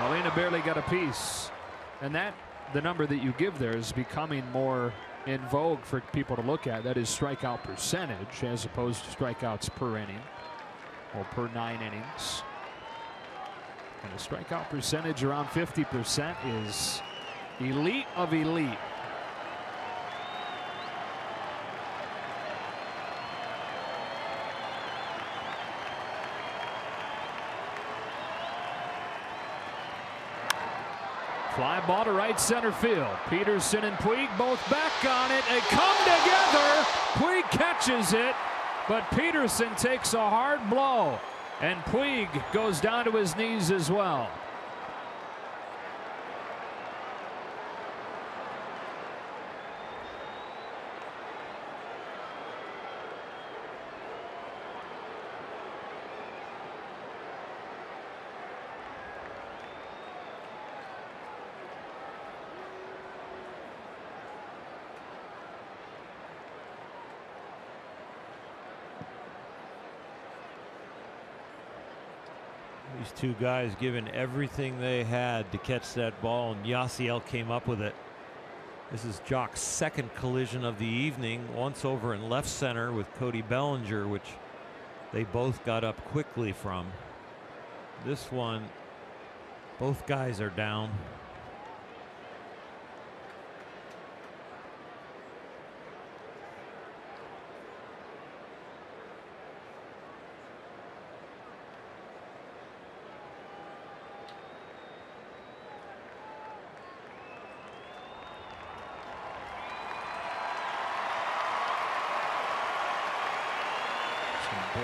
Molina barely got a piece, and that the number that you give there is becoming more in vogue for people to look at. That is strikeout percentage as opposed to strikeouts per inning or per 9 innings. And a strikeout percentage around 50% is elite of elite. Fly ball to right center field. Peterson and Puig both back on it. They come together. Puig catches it, but Peterson takes a hard blow, and Puig goes down to his knees as well. These two guys giving everything they had to catch that ball, and Yasiel came up with it. This is Jock's second collision of the evening, once over in left center with Cody Bellinger, which they both got up quickly from. This one, both guys are down.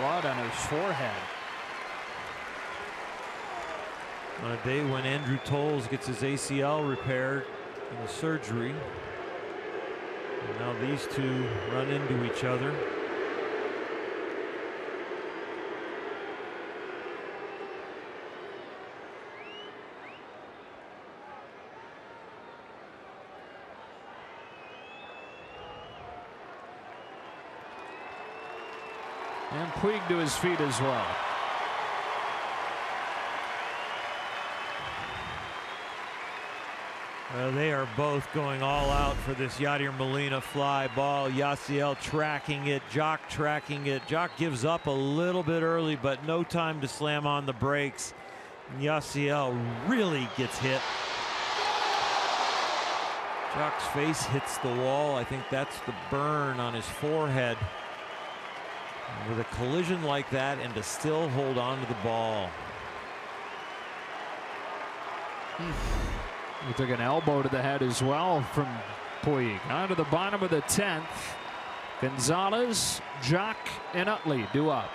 Blood on his forehead. On a day when Andrew Toles gets his ACL repaired in the surgery. And now these two run into each other. And Puig to his feet as well. They are both going all out for this Yadier Molina fly ball. Yasiel tracking it, Jock tracking it. Jock gives up a little bit early, but no time to slam on the brakes. Yasiel really gets hit. Jock's face hits the wall. I think that's the burn on his forehead. With a collision like that and to still hold on to the ball. He took an elbow to the head as well from Puig. On to the bottom of the 10th. Gonzalez, Jock, and Utley due up.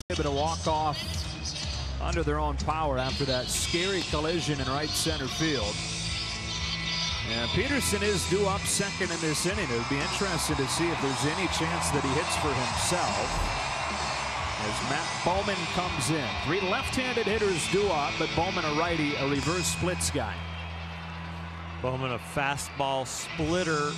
Able to walk off under their own power after that scary collision in right center field. And Peterson is due up second in this inning. It would be interesting to see if there's any chance that he hits for himself as Matt Bowman comes in. 3 left-handed hitters due up, but Bowman a righty, a reverse splits guy. Bowman a fastball splitter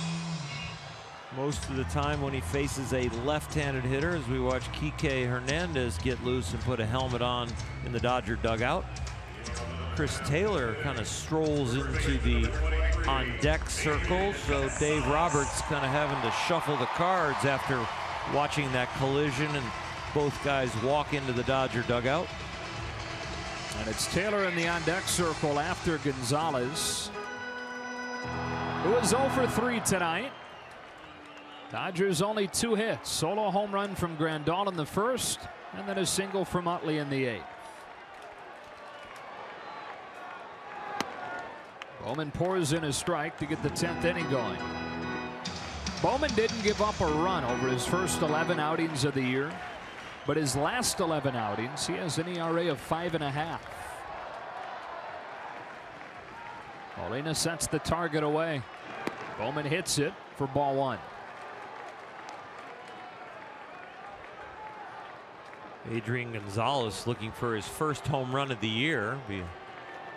most of the time when he faces a left-handed hitter, as we watch Kike Hernandez get loose and put a helmet on in the Dodger dugout. Chris Taylor kind of strolls into the on-deck circle, so Dave Roberts kind of having to shuffle the cards after watching that collision, and both guys walk into the Dodger dugout. And it's Taylor in the on-deck circle after Gonzalez, who is 0 for 3 tonight. Dodgers only 2 hits. Solo home run from Grandal in the first, and then a single from Utley in the 8th. Bowman pours in a strike to get the 10th inning going. Bowman didn't give up a run over his first 11 outings of the year, but his last 11 outings, he has an ERA of 5.5. Molina sets the target away. Bowman hits it for ball 1. Adrian Gonzalez looking for his first home run of the year. Be a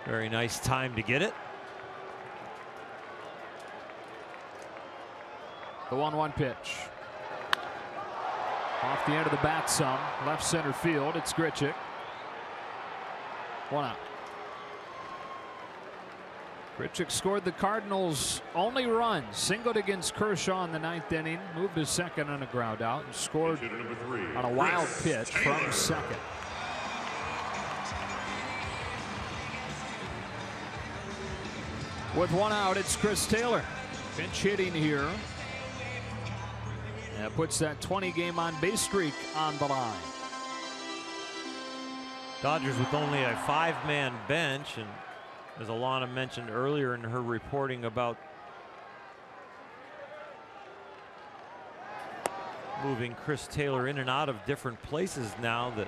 very nice time to get it. The 1-1 pitch. Off the end of the bat some. Left center field. It's Grichuk. 1 out. Grichuk scored the Cardinals' only run. Singled against Kershaw in the 9th inning. Moved to second on a ground out and scored on a wild pitch from second. With 1 out, it's Chris Taylor. Pinch hitting here. That puts that 20-game on-base streak on the line. Dodgers with only a 5-man bench, and as Alana mentioned earlier in her reporting about moving Chris Taylor in and out of different places now that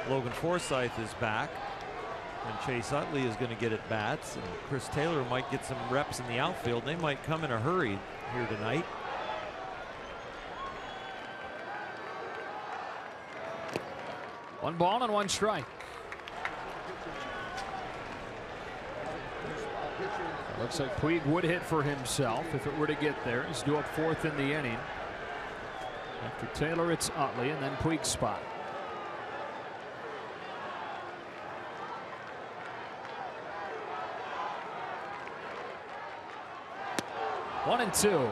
Logan Forsythe is back and Chase Utley is going to get at bats, and Chris Taylor might get some reps in the outfield. They might come in a hurry here tonight. One ball and 1 strike. Looks like Puig would hit for himself if it were to get there. He's due up 4th in the inning. After Taylor, it's Utley and then Puig's spot. One and 2.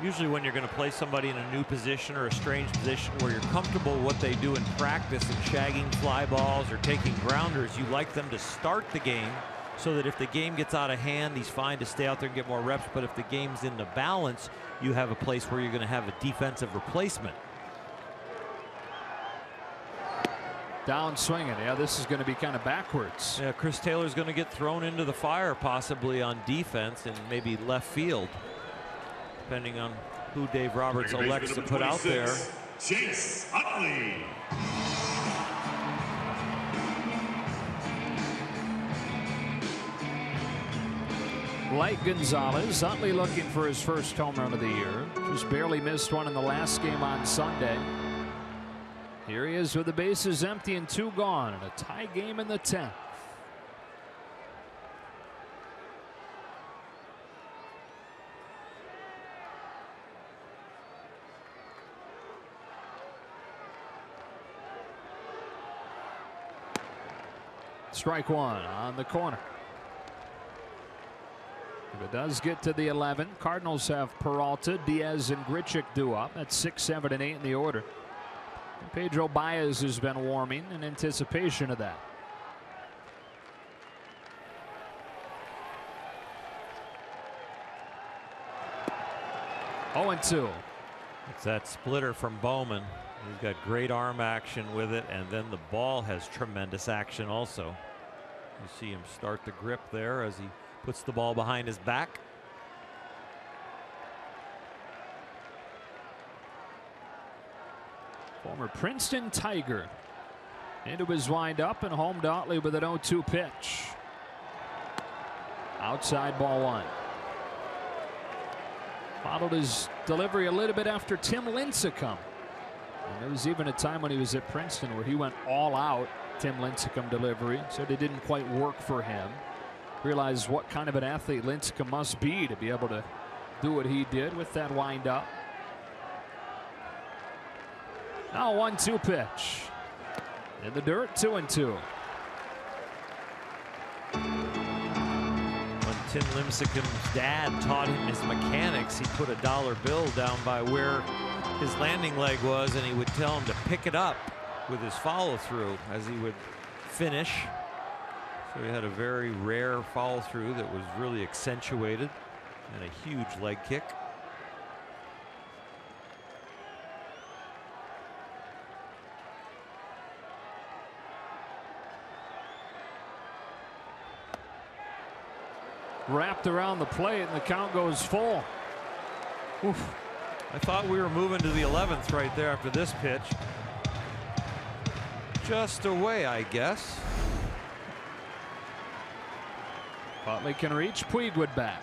Usually when you're going to play somebody in a new position or a strange position where you're comfortable with what they do in practice and shagging fly balls or taking grounders, you like them to start the game so that if the game gets out of hand, he's fine to stay out there and get more reps. But if the game's in the balance, you have a place where you're going to have a defensive replacement. Down swinging. Yeah, this is going to be kind of backwards. Yeah, Chris Taylor's going to get thrown into the fire possibly on defense and maybe left field, depending on who Dave Roberts elects to put out there. Chase Utley. Like Gonzalez, Utley looking for his first home run of the year. Just barely missed one in the last game on Sunday. Here he is with the bases empty and 2 gone, and a tie game in the 10th. Strike 1 on the corner. If it does get to the 11, Cardinals have Peralta, Diaz, and Grichuk due up. That's 6, 7, and 8 in the order. And Pedro Baez has been warming in anticipation of that. Oh, and 2. It's that splitter from Bowman. He's got great arm action with it, and then the ball has tremendous action also. You see him start the grip there as he puts the ball behind his back. Former Princeton Tiger into his windup and home to Utley with an 0-2 pitch. Outside, ball 1. Followed his delivery a little bit after Tim Lincecum. And there was even a time when he was at Princeton where he went all out. Tim Lincecum delivery, said it didn't quite work for him. Realized what kind of an athlete Lincecum must be to be able to do what he did with that windup. Now 1-2 pitch. In the dirt, 2-2. When Tim Lincecum's dad taught him his mechanics, he put a $1 bill down by where his landing leg was, and he would tell him to pick it up with his follow through as he would finish. So he had a very rare follow through that was really accentuated, and a huge leg kick. Wrapped around the plate, and the count goes full. Oof. I thought we were moving to the 11th right there after this pitch. Just away, I guess. Utley can reach. Puig would bat.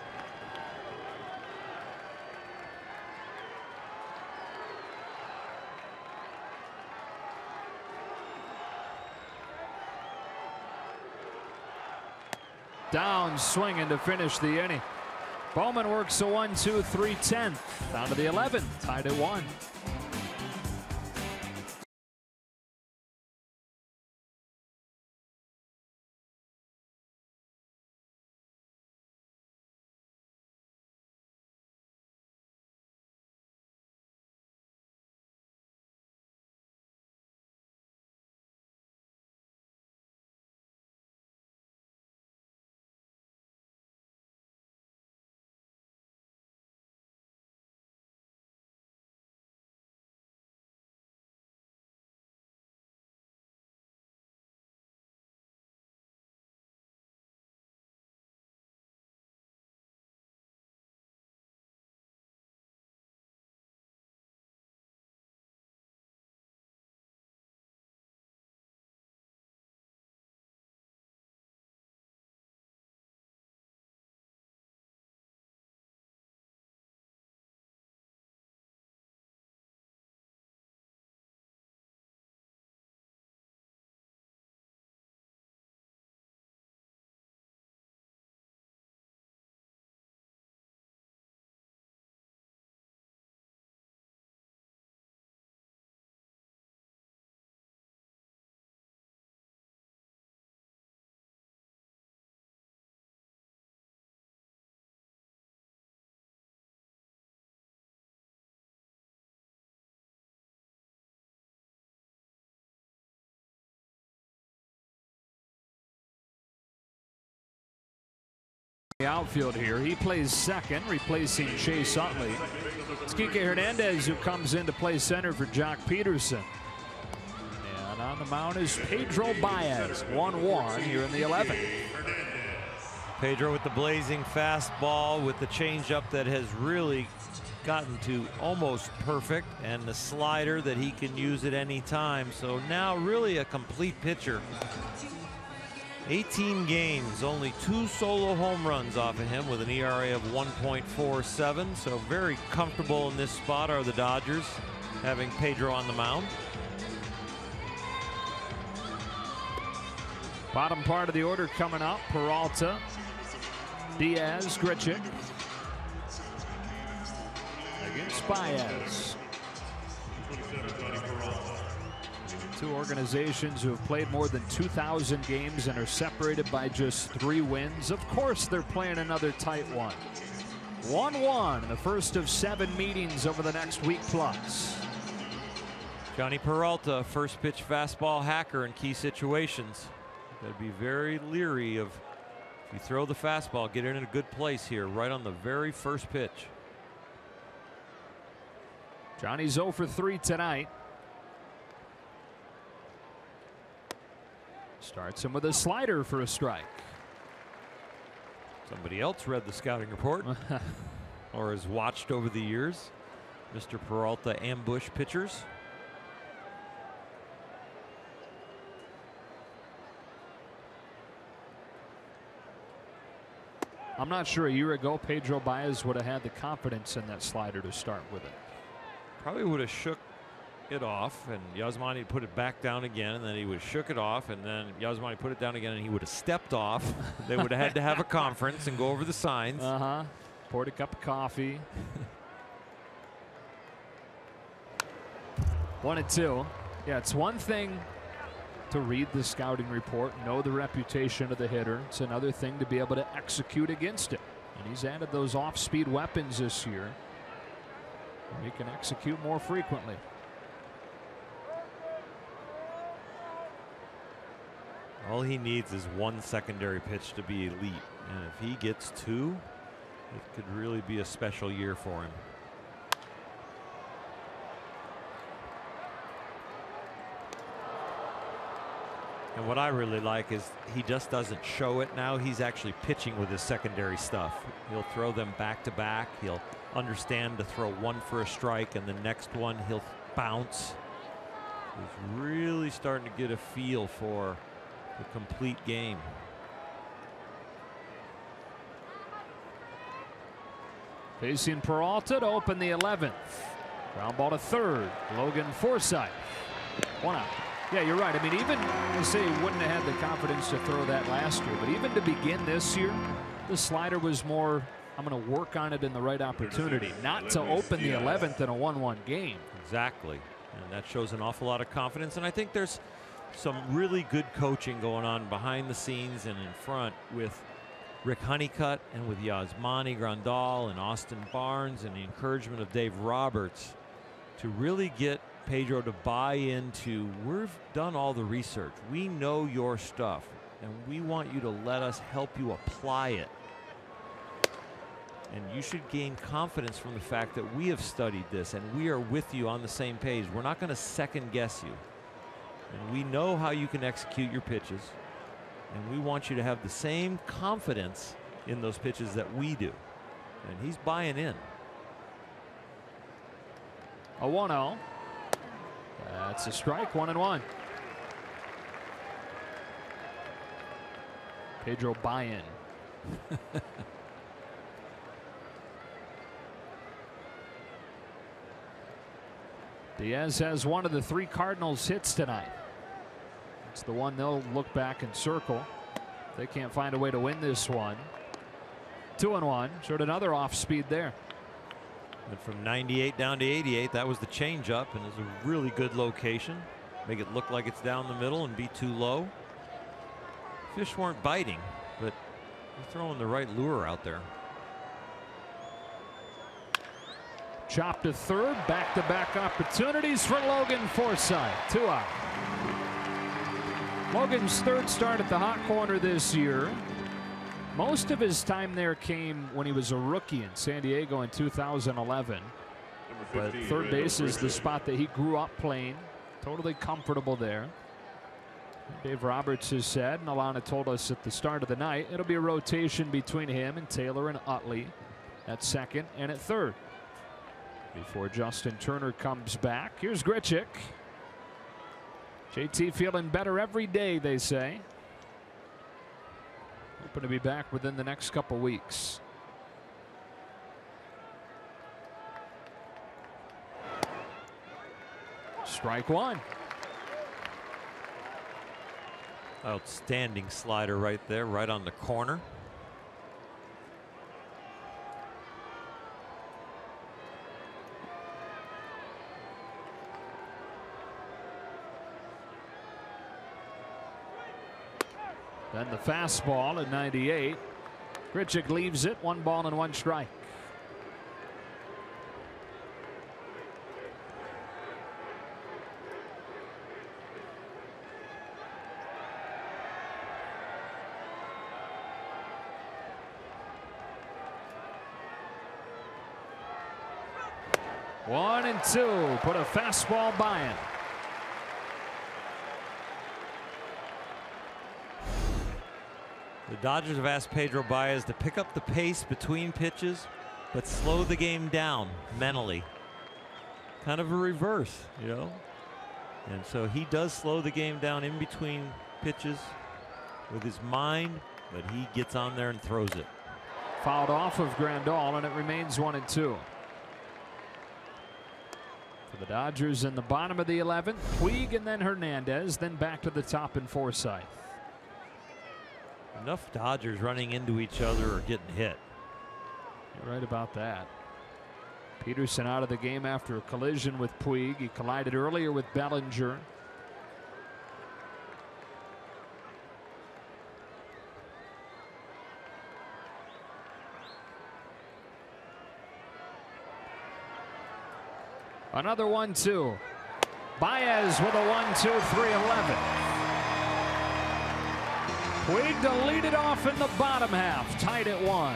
Down swinging to finish the inning. Bowman works a 1-2, 3/10. Down to the 11th, tied at 1. The outfield here. He plays second, replacing Chase Utley. It's Kike Hernandez who comes in to play center for Jock Peterson. And on the mound is Pedro Baez, 1-1 here in the 11th. Pedro with the blazing fastball with the changeup that has really gotten to almost perfect, and the slider that he can use at any time. So now really a complete pitcher. 18 games, only 2 solo home runs off of him with an ERA of 1.47. So very comfortable in this spot are the Dodgers, having Pedro on the mound. Bottom part of the order coming up: Peralta, Diaz, Grichuk against Baez. Two organizations who have played more than 2,000 games and are separated by just 3 wins. Of course they're playing another tight one. 1-1 in the first of 7 meetings over the next week plus. Johnny Peralta, first pitch fastball hacker in key situations. Got to be very leery of, if you throw the fastball, get it in a good place here right on the very first pitch. Johnny's 0 for 3 tonight. Starts him with a slider for a strike. Somebody else read the scouting report or has watched over the years. Mr. Peralta ambush pitchers. I'm not sure a year ago Pedro Baez would have had the confidence in that slider to start with it. Probably would have shook it off, and Yasmani put it back down again, and then he would have shook it off, and then Yasmani put it down again, and he would have stepped off. They would have had to have a conference and go over the signs. Poured a cup of coffee. 1-2. Yeah, it's one thing to read the scouting report, know the reputation of the hitter. It's another thing to be able to execute against it. And he's added those off-speed weapons this year. He can execute more frequently. All he needs is one secondary pitch to be elite, and if he gets 2, it could really be a special year for him. And what I really like is he just doesn't show it now. He's actually pitching with his secondary stuff. He'll throw them back to back. He'll understand to throw one for a strike, and the next one he'll bounce. He's really starting to get a feel for the complete game. Facing Peralta to open the 11th. Ground ball to third. Logan Forsythe. 1 out. Yeah, you're right. I mean, even I say he wouldn't have had the confidence to throw that last year, but even to begin this year, the slider was more I'm going to work on it in the right opportunity, not to open the 11th in a 1-1 game. Exactly. And that shows an awful lot of confidence. And I think there's some really good coaching going on behind the scenes and in front with Rick Honeycutt and with Yasmani Grandal and Austin Barnes and the encouragement of Dave Roberts to really get Pedro to buy into, we've done all the research. We know your stuff, and we want you to let us help you apply it. And you should gain confidence from the fact that we have studied this and we are with you on the same page. We're not going to second guess you. And we know how you can execute your pitches. And we want you to have the same confidence in those pitches that we do. And he's buying in. A 1-0. That's a strike, 1-1. Pedro buy-in. Diaz has one of the 3 Cardinals hits tonight. It's the one they'll look back and circle. They can't find a way to win this one. 2-1. Showed another off speed there. And from 98 down to 88, that was the changeup, and it's a really good location. Make it look like it's down the middle and be too low. Fish weren't biting, but they're throwing the right lure out there. Chop to third. Back-to-back opportunities for Logan Forsythe. 2 out. Logan's 3rd start at the hot corner this year. Most of his time there came when he was a rookie in San Diego in 2011. But third base is the spot that he grew up playing. Totally comfortable there. Dave Roberts has said, and Alana told us at the start of the night, it'll be a rotation between him and Taylor and Utley at second and at third. Before Justin Turner comes back, here's Grichuk. JT feeling better every day, they say. Hoping to be back within the next couple weeks. Strike 1. Outstanding slider right there, right on the corner. Then the fastball at 98. Grichuk leaves it, 1 ball and 1 strike. One and 2. Put a fastball by him. The Dodgers have asked Pedro Baez to pick up the pace between pitches, but slow the game down mentally. Kind of a reverse, you know. And so he does slow the game down in between pitches with his mind, but he gets on there and throws it. Fouled off of Grandal, and it remains 1 and 2. For the Dodgers in the bottom of the 11th, Puig and then Hernandez, then back to the top in Forsythe. Enough Dodgers running into each other or getting hit. You're right about that. Peterson out of the game after a collision with Puig. He collided earlier with Bellinger. Another 1-2. Baez with a 1-2-3-11. Puig to lead it off in the bottom half, tied at 1.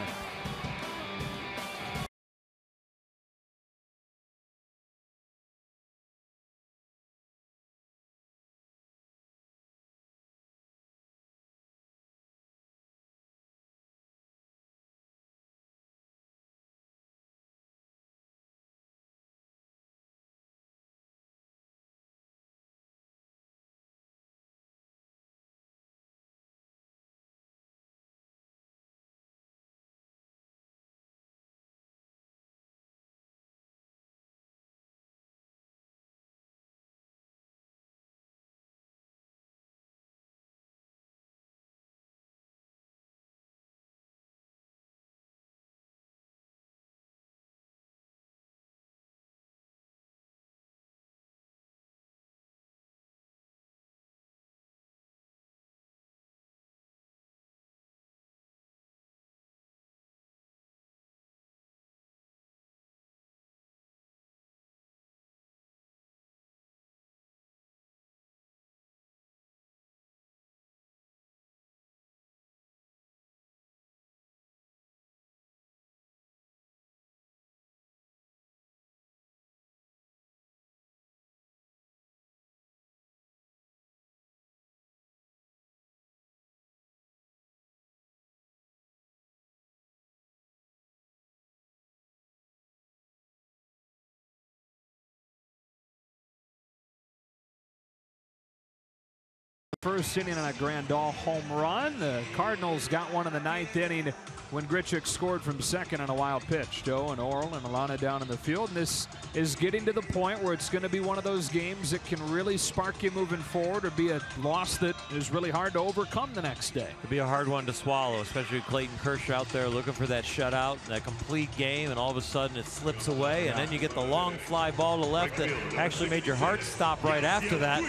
first inning on a Grandal home run. The Cardinals got one in the 9th inning when Grichuk scored from second on a wild pitch. Joe and Oral and Alana down in the field. And this is getting to the point where it's going to be one of those games that can really spark you moving forward, or be a loss that is really hard to overcome the next day. It'd be a hard one to swallow, especially with Clayton Kershaw out there looking for that shutout, that complete game, and all of a sudden it slips away, and then you get the long fly ball to left that actually made your heart stop right after that.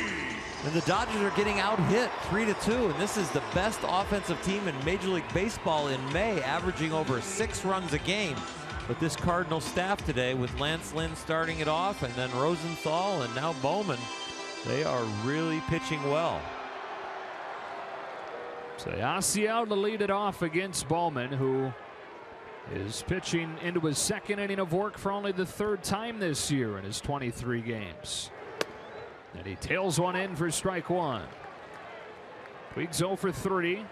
And the Dodgers are getting out hit 3-2, and this is the best offensive team in Major League Baseball in May, averaging over 6 runs a game. But this Cardinal staff today, with Lance Lynn starting it off, and then Rosenthal, and now Bowman, they are really pitching well. So Yasiel to lead it off against Bowman, who is pitching into his 2nd inning of work for only the 3rd time this year in his 23 games. And he tails one in for strike 1. Puig's 0 for 3.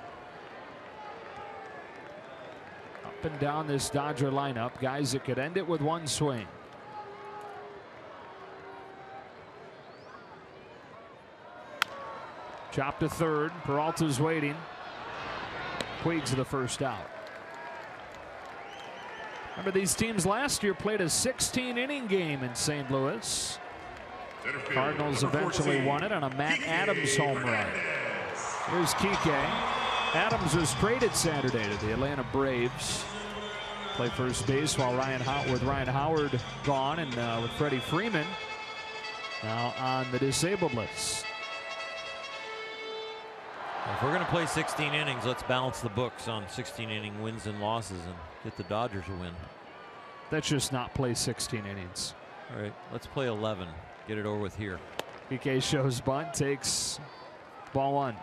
Up and down this Dodger lineup, guys that could end it with one swing. Chop to third. Peralta's waiting. Puig's the first out. Remember, these teams last year played a 16-inning game in St. Louis. Cardinals eventually won it on a Matt Adams home run. Here's Kike. Adams was traded Saturday to the Atlanta Braves. Play first base while Ryan Howard gone, and with Freddie Freeman now on the disabled list. If we're going to play 16 innings, let's balance the books on 16-inning wins and losses and get the Dodgers a win. That's just not play 16 innings. All right, let's play 11. Get it over with here. PK shows bunt, takes ball 1.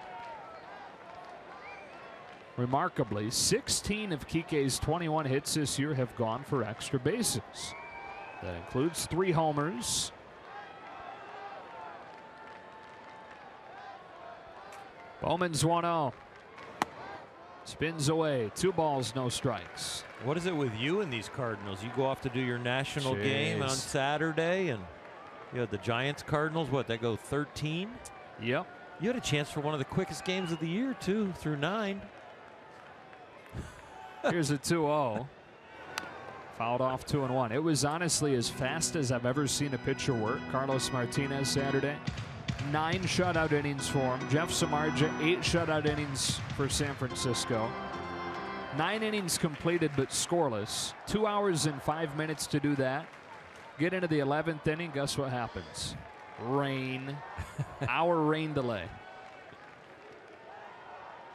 Remarkably, 16 of Kike's 21 hits this year have gone for extra bases. That includes 3 homers. Bowman's 1-0. Spins away. 2 balls, no strikes. What is it with you and these Cardinals? You go off to do your national game on Saturday, and you had the Giants Cardinals. What, they go 13? Yep. You had a chance for one of the quickest games of the year, too, through 9. Here's a 2-0. Fouled off 2-1. It was honestly as fast as I've ever seen a pitcher work. Carlos Martinez Saturday. 9 shutout innings for him. Jeff Samardzija, 8 shutout innings for San Francisco. 9 innings completed but scoreless. 2 hours and 5 minutes to do that. Get into the 11th inning. Guess what happens? Rain. Hour rain delay.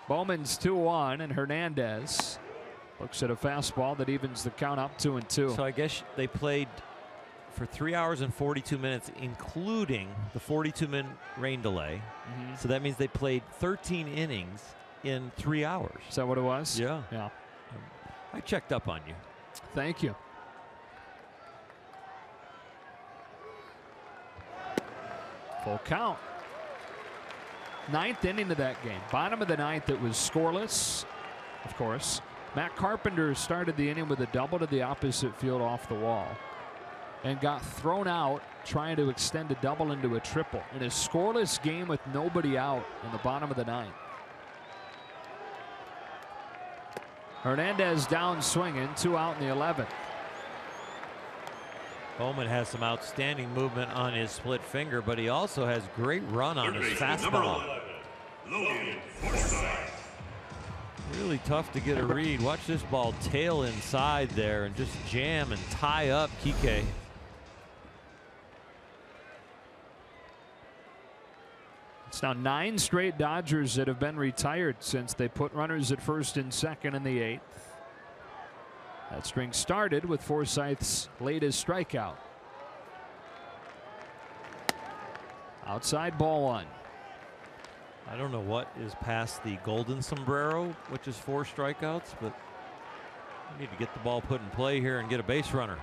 Bowman's 2-1, and Hernandez looks at a fastball that evens the count up 2-2. So I guess they played for 3 hours and 42 minutes, including the 42-minute rain delay. So that means they played 13 innings in 3 hours. Is that what it was? Yeah. Yeah. I checked up on you. Thank you. Full count. 9th inning of that game. Bottom of the 9th, it was scoreless, of course. Matt Carpenter started the inning with a double to the opposite field off the wall and got thrown out trying to extend a double into a triple in a scoreless game with nobody out in the bottom of the 9th. Hernandez down swinging, 2 out in the 11th. Bowman has some outstanding movement on his split finger, but he also has great run on his fastball. Really tough to get a read. Watch this ball tail inside there and just jam and tie up Kike. It's now 9 straight Dodgers that have been retired since they put runners at first and second in the 8th. That string started with Forsythe's latest strikeout. Outside, ball 1. I don't know what is past the golden sombrero, which is 4 strikeouts, but we need to get the ball put in play here and get a base runner.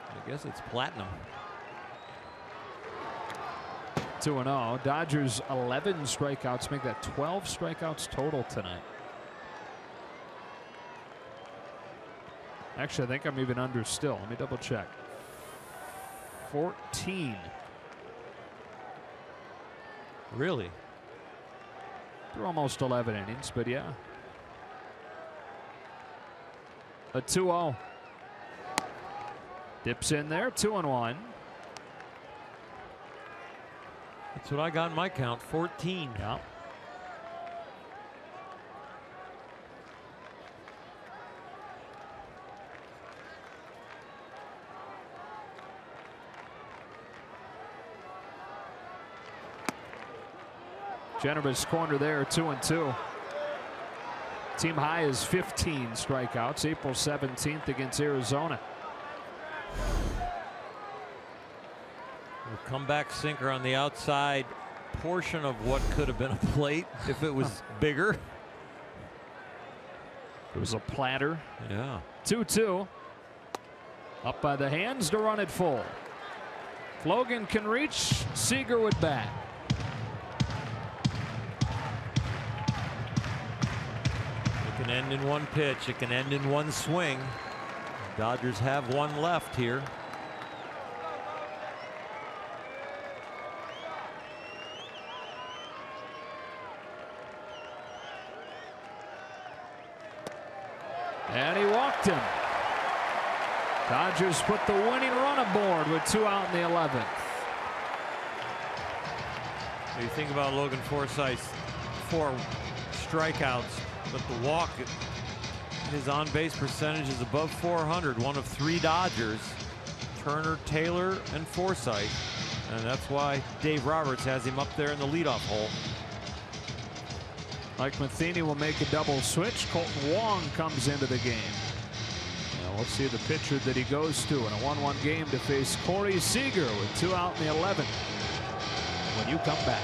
I guess it's platinum. 2-0. Dodgers 11 strikeouts, make that 12 strikeouts total tonight. Actually, I think I'm even under still. Let me double check. 14 Really? Through almost 11 innings, but yeah. A 2-0. Dips in there, 2-1. That's what I got in my count, 14. Yeah. Generous corner there, 2-2. Team high is 15 strikeouts, April 17th against Arizona. A comeback sinker on the outside portion of what could have been a plate if it was bigger. It was a platter. Yeah. 2-2. Up by the hands to run it full. Logan can reach. Seager would bat. It can end in one pitch. It can end in one swing. Dodgers have one left here. And he walked him. Dodgers put the winning run aboard with 2 out in the 11th. You think about Logan Forsythe's 4 strikeouts, but the walk, his on-base percentage is above 400. One of 3 Dodgers, Turner, Taylor, and Forsythe. And that's why Dave Roberts has him up there in the leadoff hole. Mike Matheny will make a double switch. Colton Wong comes into the game. Now we'll see the pitcher that he goes to in a 1-1 game to face Corey Seager with 2 out in the 11th. When you come back.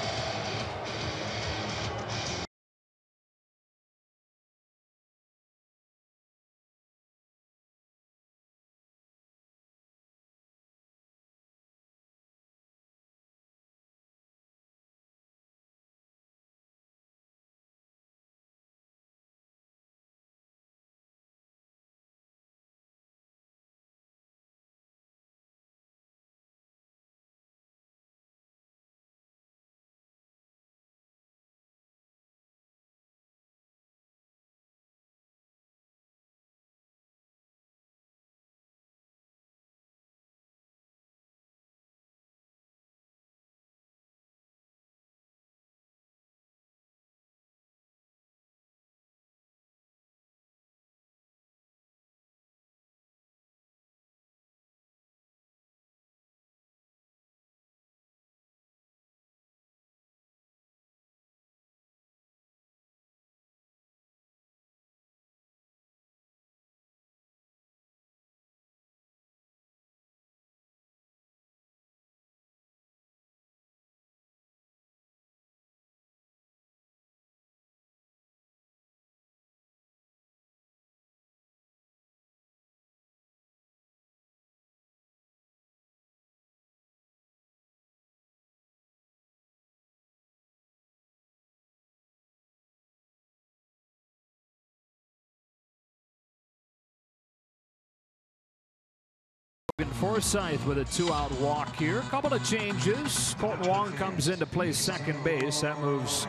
Forsythe with a 2-out walk here. A couple of changes. Colton Wong comes in to play second base. That moves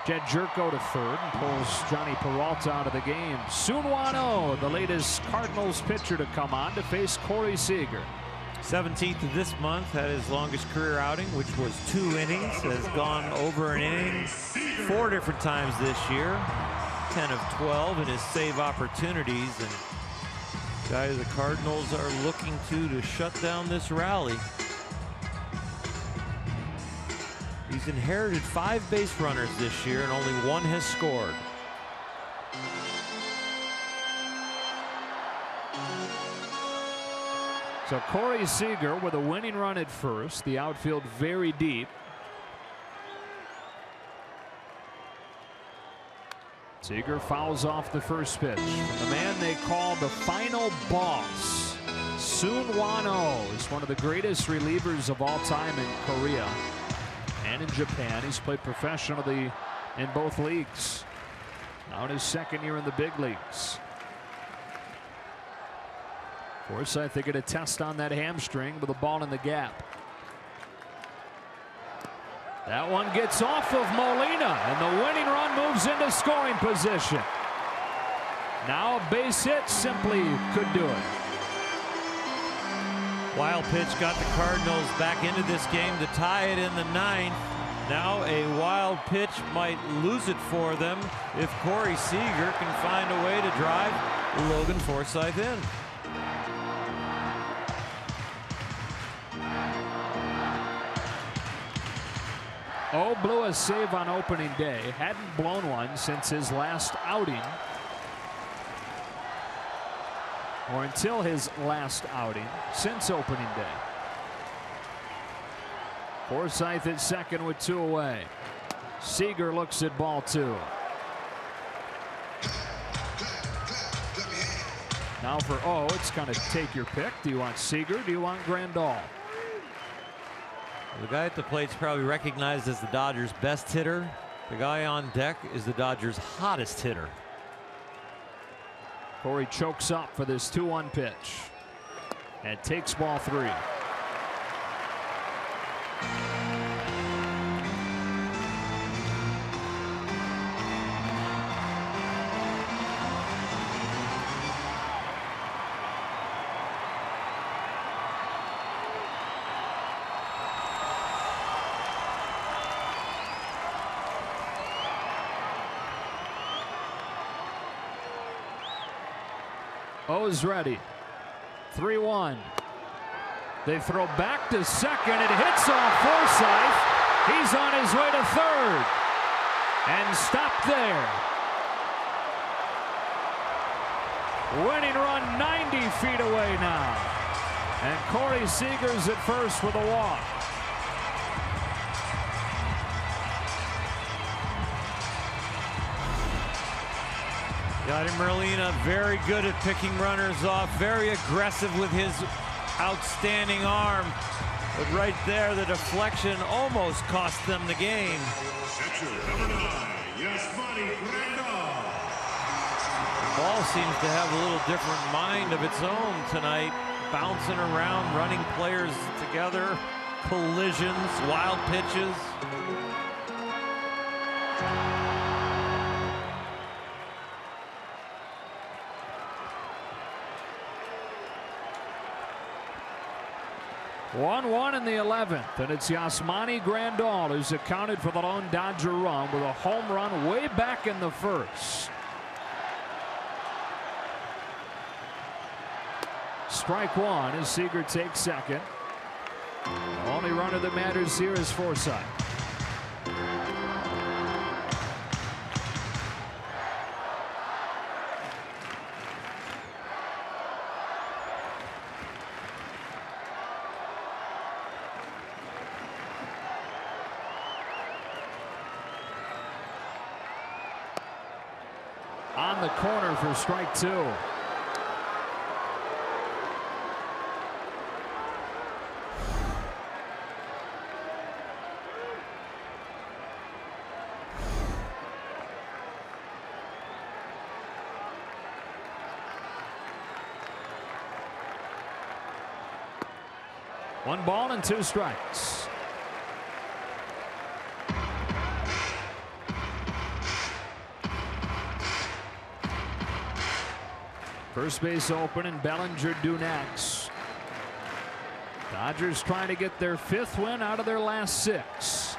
Jed Jerko to third and pulls Johnny Peralta out of the game. Soon Wano, the latest Cardinals pitcher to come on to face Corey Seager. 17th of this month, had his longest career outing, which was 2 innings. Has gone over an inning 4 different times this year. 10 of 12 in his save opportunities. And guy the Cardinals are looking to shut down this rally. He's inherited 5 base runners this year and only 1 has scored. So Corey Seager with a winning run at first. The outfield very deep. Seager fouls off the first pitch from the man they call the final boss. Soon Wano is one of the greatest relievers of all time in Korea and in Japan. He's played professionally in both leagues. Now in his second year in the big leagues. Forsythe, they get a test on that hamstring with a ball in the gap. That one gets off of Molina, and the winning run moves into scoring position. Now a base hit simply could do it. Wild pitch got the Cardinals back into this game to tie it in the 9th. Now a wild pitch might lose it for them if Corey Seager can find a way to drive Logan Forsythe in. Oh, blew a save on opening day. Hadn't blown one since his last outing. Or until his last outing since opening day. Forsythe at second with 2 away. Seager looks at ball 2. Now for O, it's kind of take your pick. Do you want Seager? Do you want Grandal? The guy at the plate's probably recognized as the Dodgers' best hitter. The guy on deck is the Dodgers' hottest hitter. Corey chokes up for this 2-1 pitch and takes ball 3. O's ready. 3-1. They throw back to second. It hits off Forsythe. He's on his way to third. And stopped there. Winning run 90 feet away now. And Corey Seager's at first with a walk. Yadier Molina very good at picking runners off, very aggressive with his outstanding arm. But right there, the deflection almost cost them the game. The ball seems to have a little different mind of its own tonight. Bouncing around, running players together, collisions, wild pitches. One in the 11th, and it's Yasmani Grandal who's accounted for the lone Dodger run with a home run way back in the first. Strike 1 as Seager takes second. The only runner that matters here is Forsythe. On the corner for strike 2. One ball and 2 strikes. First base open and Bellinger due next. Dodgers trying to get their 5th win out of their last 6.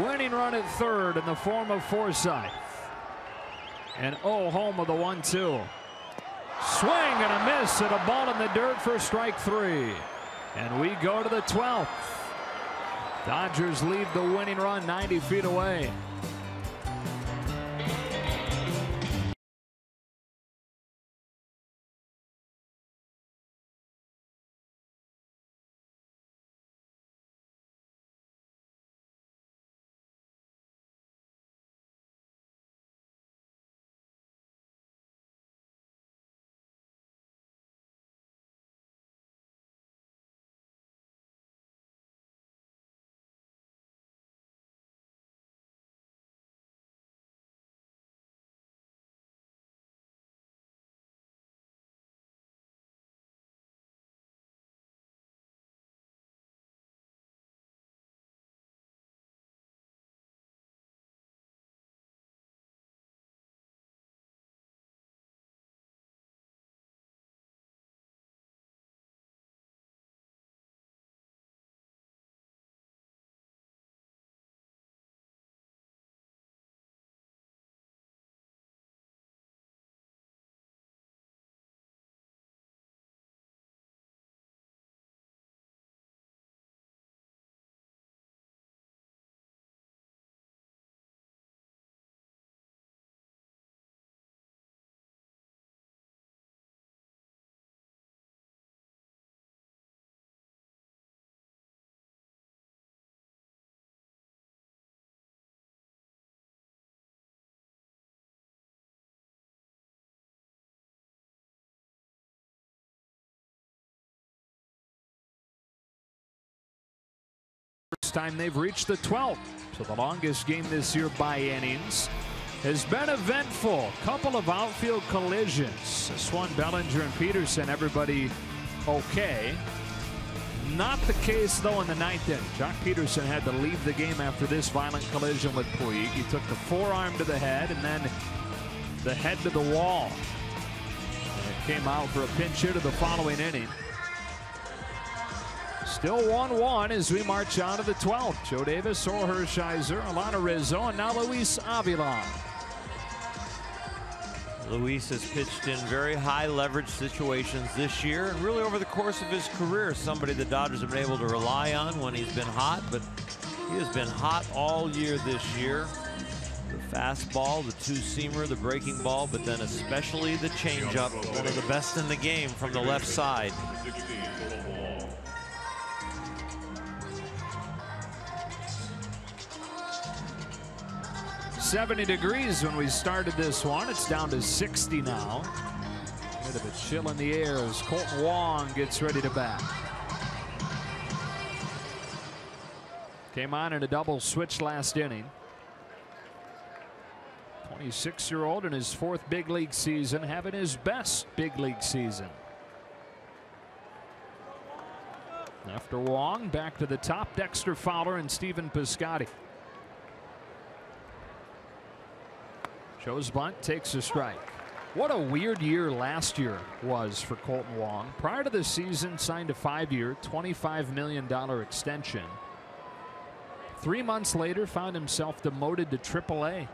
Winning run at third in the form of Forsythe. And home with a 1-2. Swing and a miss and a ball in the dirt for strike 3. And we go to the 12th. Dodgers lead the winning run 90 feet away. It's time they've reached the 12th. So the longest game this year by innings. Has been eventful. Couple of outfield collisions. This one, Bellinger and Peterson, everybody okay. Not the case, though, in the 9th inning. Jock Peterson had to leave the game after this violent collision with Puig. He took the forearm to the head and then the head to the wall. And it came out for a pinch hit of the following inning. Still 1-1 as we march on to the 12th. Joe Davis, Orel Hershiser, Alana Rizzo, and now Luis Avila. Luis has pitched in very high leverage situations this year, and really over the course of his career, somebody the Dodgers have been able to rely on when he's been hot, but he has been hot all year this year. The fastball, the two-seamer, the breaking ball, but then especially the changeup, one of the best in the game from the left side. 70 degrees when we started this one. It's down to 60 now. Bit of a chill in the air as Colton Wong gets ready to bat. Came on in a double switch last inning. 26-year-old in his 4th big league season, having his best big league season. After Wong, back to the top, Dexter Fowler and Stephen Piscotty. Shows bunt, takes a strike. What a weird year last year was for Colton Wong. Prior to the season, signed a 5-year, $25 million extension. 3 months later, found himself demoted to AAA.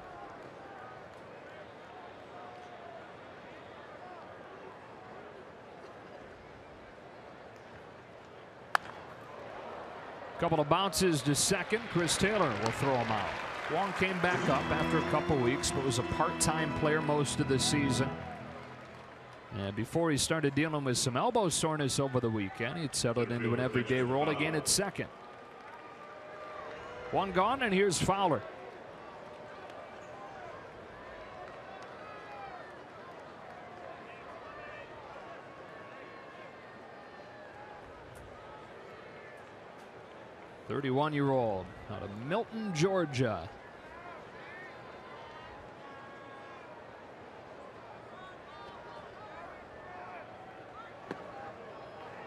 Couple of bounces to second. Chris Taylor will throw him out. Wong came back up after a couple weeks, but was a part-time player most of the season. And before he started dealing with some elbow soreness over the weekend, he'd settled into an everyday role again at second. One gone, and here's Fowler. "31-year-old out of Milton, Georgia."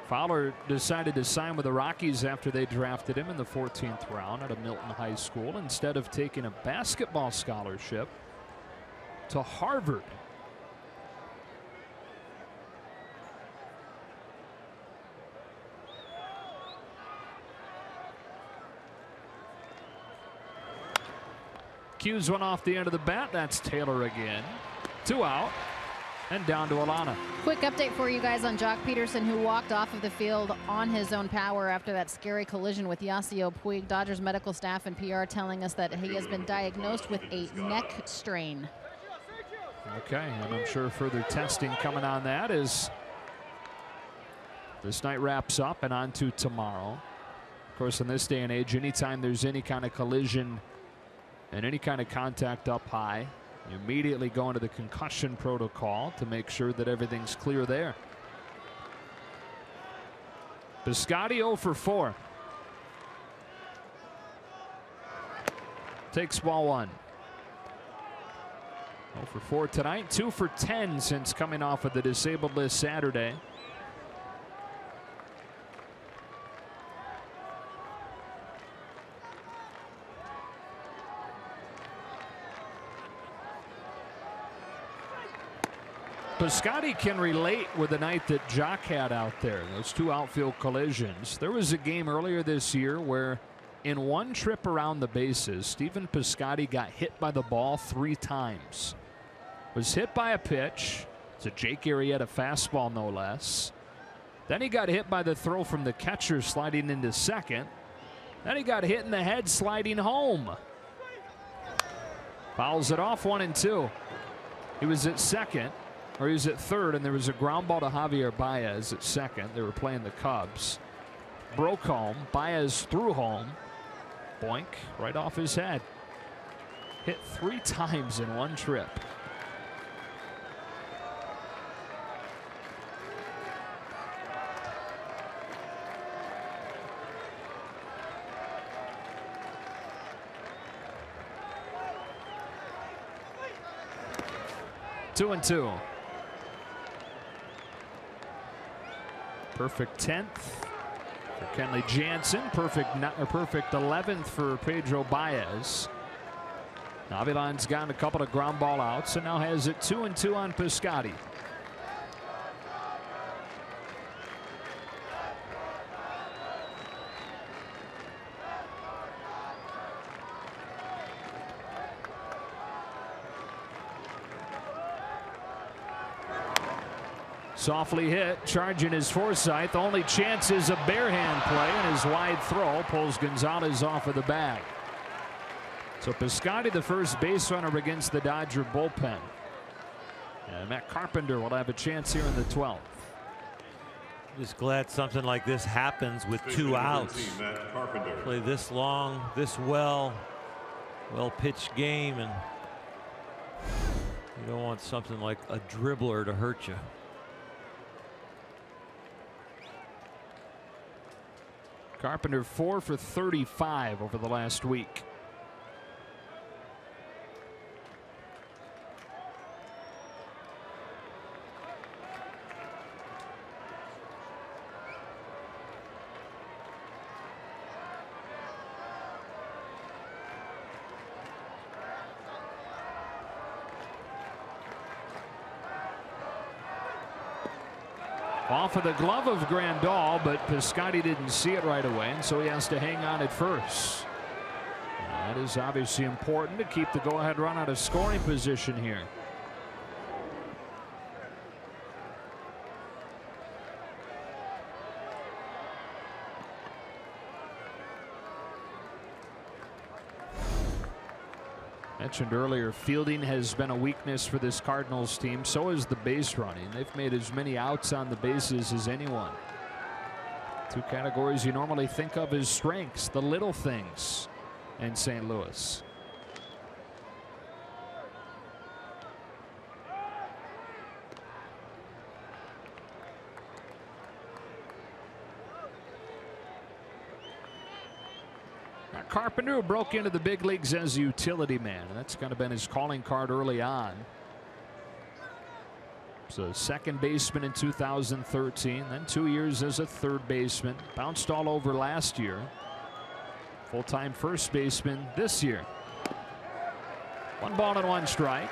Fowler decided to sign with the Rockies after they drafted him in the 14th round out of Milton High School instead of taking a basketball scholarship to Harvard. Cues one off the end of the bat. That's Taylor again. 2 out. And down to Alana. Quick update for you guys on Jock Peterson, who walked off of the field on his own power after that scary collision with Yasiel Puig. Dodgers medical staff and PR telling us that he has been diagnosed with a neck strain. Okay, and I'm sure further testing coming on that as this night wraps up and on to tomorrow. Of course, in this day and age, anytime there's any kind of collision and any kind of contact up high, you immediately go into the concussion protocol to make sure that everything's clear there. Piscotty 0 for 4. Takes ball 1. 0 for 4 tonight. 2 for 10 since coming off of the disabled list Saturday. Piscotty can relate with the night that Jock had out there. Those 2 outfield collisions. There was a game earlier this year where in one trip around the bases, Stephen Piscotty got hit by the ball 3 times. Was hit by a pitch. It's a Jake Arrieta fastball, no less. Then he got hit by the throw from the catcher sliding into second. Then he got hit in the head sliding home. Fouls it off 1-2. He was at second. Or he was at third, and there was a ground ball to Javier Baez at second. They were playing the Cubs. Broke home. Baez threw home. Boink, right off his head. Hit 3 times in one trip. 2-2. Perfect 10th for Kenley Jansen. Perfect 11th for Pedro Baez. Avilan's gotten a couple of ground ball outs and now has it 2-2 on Piscotty. Softly hit, charging his Forsythe. Only chance is a bare hand play, and his wide throw pulls Gonzalez off of the bag. So Piscotty, the first base runner against the Dodger bullpen. And Matt Carpenter will have a chance here in the 12th. Just glad something like this happens with 2 outs. Play this long, this well pitched game, and you don't want something like a dribbler to hurt you. Carpenter 4 for 35 over the last week. Off of the glove of Grandal, but Piscotty didn't see it right away, and so he has to hang on at first. That is obviously important to keep the go-ahead run out of scoring position here. Mentioned earlier, fielding has been a weakness for this Cardinals team. So is the base running. They've made as many outs on the bases as anyone. 2 categories you normally think of as strengths, the little things in St. Louis. Carpenter broke into the big leagues as a utility man. That's kind of been his calling card early on. So second baseman in 2013, then 2 years as a third baseman. Bounced all over last year. Full-time first baseman this year. 1 ball and 1 strike.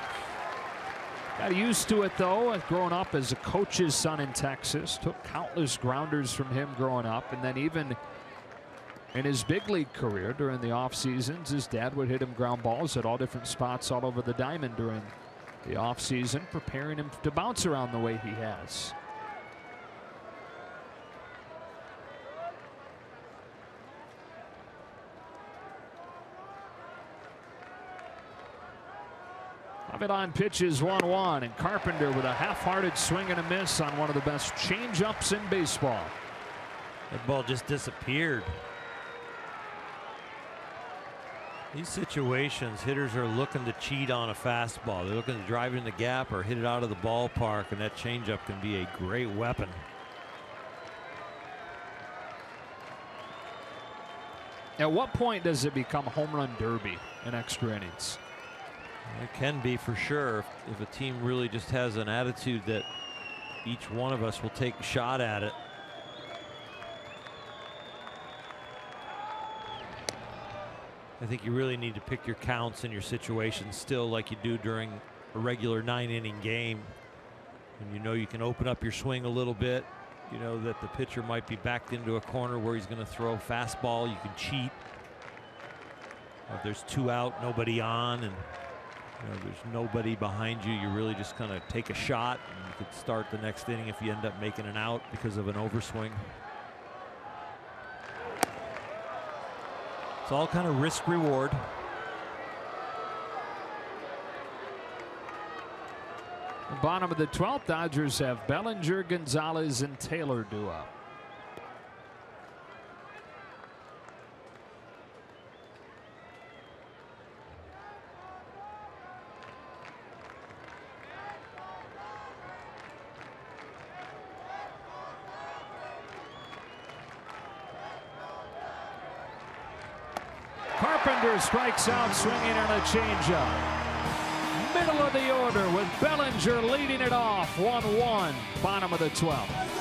Got used to it though, growing up as a coach's son in Texas. Took countless grounders from him growing up, and then even in his big league career during the off seasons, his dad would hit him ground balls at all different spots all over the diamond during the off season, preparing him to bounce around the way he has. Avilan pitches 1-1, and Carpenter with a half-hearted swing and a miss on one of the best change-ups in baseball. That ball just disappeared. These situations, hitters are looking to cheat on a fastball. They're looking to drive it in the gap or hit it out of the ballpark, and that changeup can be a great weapon. At what point does it become home run derby in extra innings? It can be, for sure, if a team really just has an attitude that each one of us will take a shot at it. I think you really need to pick your counts and your situations still like you do during a regular 9-inning game. And you know you can open up your swing a little bit. You know that the pitcher might be backed into a corner where he's going to throw fastball. You can cheat. If there's 2 out, nobody on, and there's nobody behind you, you really just kind of take a shot, and you could start the next inning if you end up making an out because of an overswing. It's all kind of risk reward. The bottom of the 12th, Dodgers have Bellinger, Gonzalez, and Taylor due up. Carpenter strikes out swinging on a changeup. middle of the order with Bellinger leading it off. 1-1, bottom of the 12th.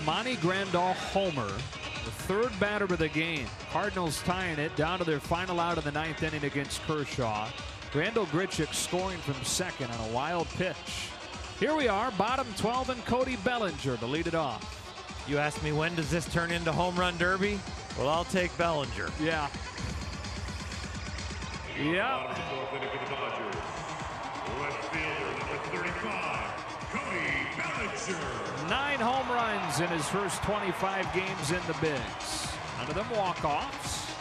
Monty Grandal homer, the third batter of the game. Cardinals tying it down to their final out of the 9th inning against Kershaw. Randall Grichuk scoring from second on a wild pitch. Here we are, bottom 12, and Cody Bellinger to lead it off. You asked me, when does this turn into home run derby? Well, I'll take Bellinger. Yeah. Yeah. Left fielder, number 35, Cody Bellinger. 9 home runs in his first 25 games in the bigs. None of them walk-offs.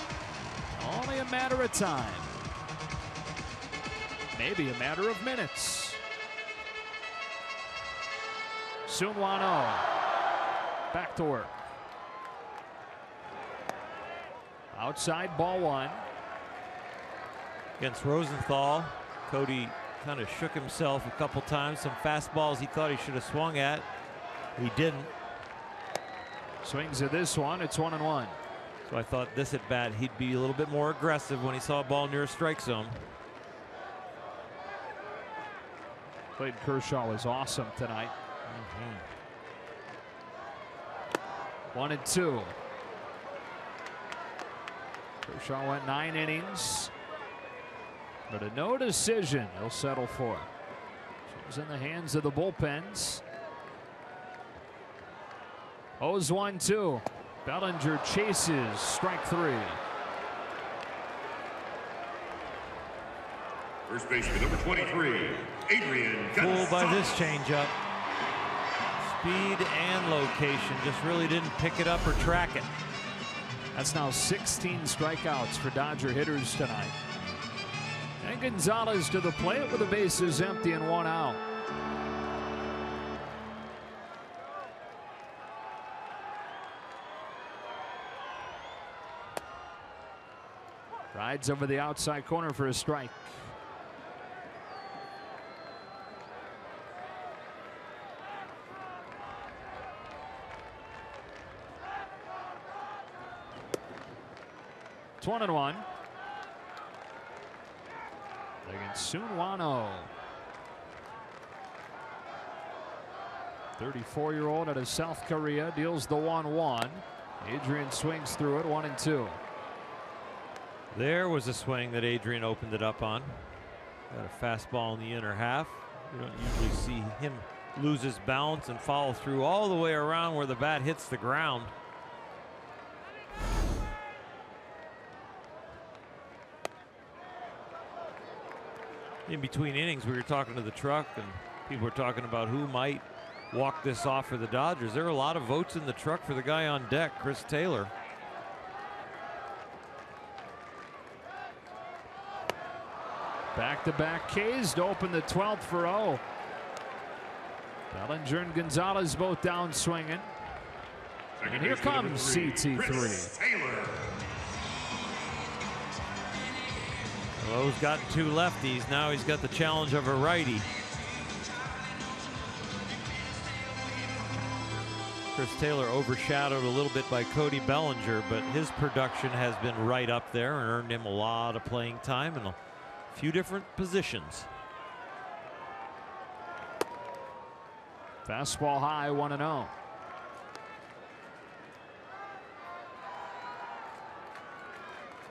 Only a matter of time. Maybe a matter of minutes. Sunwano back to work. Outside, ball 1. Against Rosenthal, Cody kind of shook himself a couple times. Some fastballs he thought he should have swung at. He didn't. Swings at this one. It's 1-1. So I thought this at bat he'd be a little bit more aggressive when he saw a ball near a strike zone. Clayton Kershaw was awesome tonight. 1-2. Kershaw went 9 innings, but a no decision he'll settle for. It's in the hands of the bullpens. 0-1-2. Bellinger chases, strike 3. First baseman, number 23, Adrian. Fooled by this changeup. Speed and location, just really didn't pick it up or track it. That's now 16 strikeouts for Dodger hitters tonight. And Gonzalez to the plate with the bases empty and 1 out. Rides over the outside corner for a strike. It's 1-1. Against Sunwano. 34-year-old out of South Korea deals the 1-1. Adrian swings through it, 1-2. There was a swing that Adrian opened it up on. Got a fastball in the inner half. You don't usually see him lose his balance and follow through all the way around where the bat hits the ground. In between innings, we were talking to the truck, and people were talking about who might walk this off for the Dodgers. There were a lot of votes in the truck for the guy on deck, Chris Taylor. Back-to-back Ks to open the 12th for 0. Bellinger and Gonzalez both down swinging. And here comes CT3. Well, he's gotten 2 lefties. Now he's got the challenge of a righty. Chris Taylor overshadowed a little bit by Cody Bellinger, but his production has been right up there and earned him a lot of playing time in a few different positions. Fastball high, 1-0.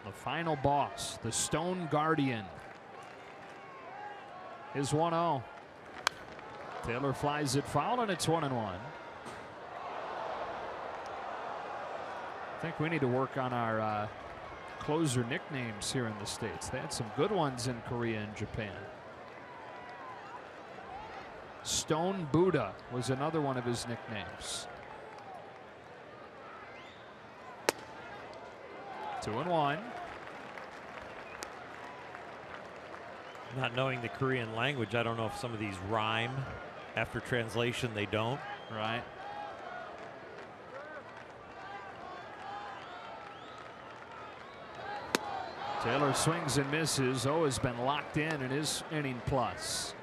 The final boss, the Stone Guardian, is 1-0. Taylor flies it foul, and it's 1-1. I think we need to work on our closer nicknames here in the States. They had some good ones in Korea and Japan. Stone Buddha was another one of his nicknames. 2-1. Not knowing the Korean language, I don't know if some of these rhyme. After translation, they don't. Right. Taylor swings and misses. O has been locked in his inning plus.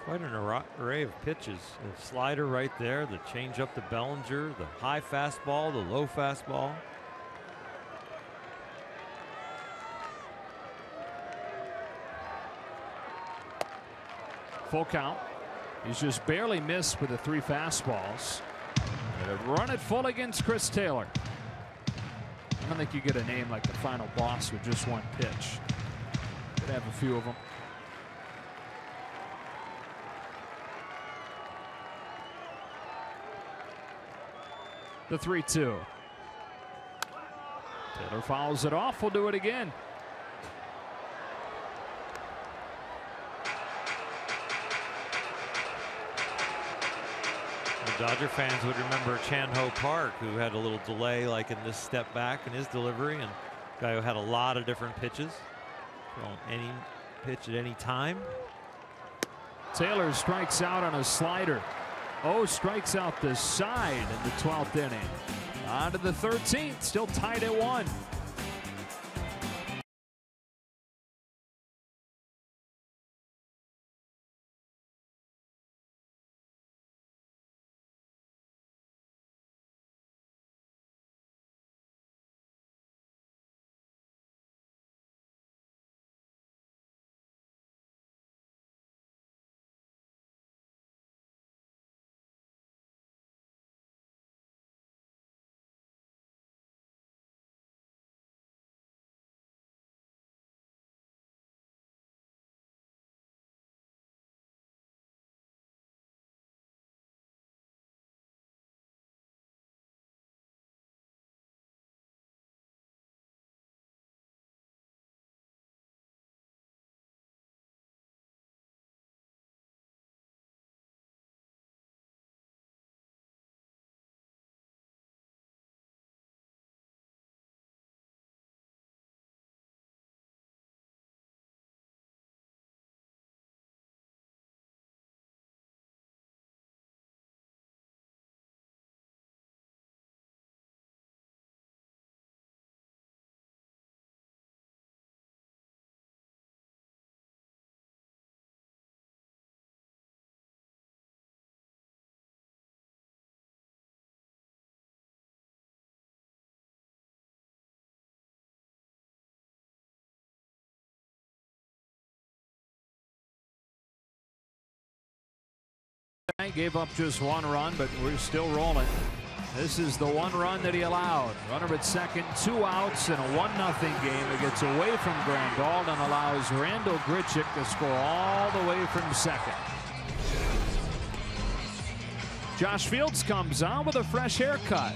Quite an array of pitches. The slider right there, the changeup to Bellinger, the high fastball, the low fastball. Full count. He's just barely missed with the 3 fastballs. Run it full against Chris Taylor. I don't think you get a name like the final boss with just 1 pitch. Could have a few of them. The 3-2. Taylor fouls it off. We'll do it again. Dodger fans would remember Chan-Ho Park, who had a little delay like in this step back in his delivery, and a guy who had a lot of different pitches, throwing any pitch at any time. Taylor strikes out on a slider. O strikes out the side in the 12th inning. On to the 13th, still tied at 1. Gave up just 1 run, but we're still rolling. This is the 1 run that he allowed. Runner at second, 2 outs in a 1-0 game. It gets away from Grandal and allows Randall Grichuk to score all the way from second. Josh Fields comes on with a fresh haircut.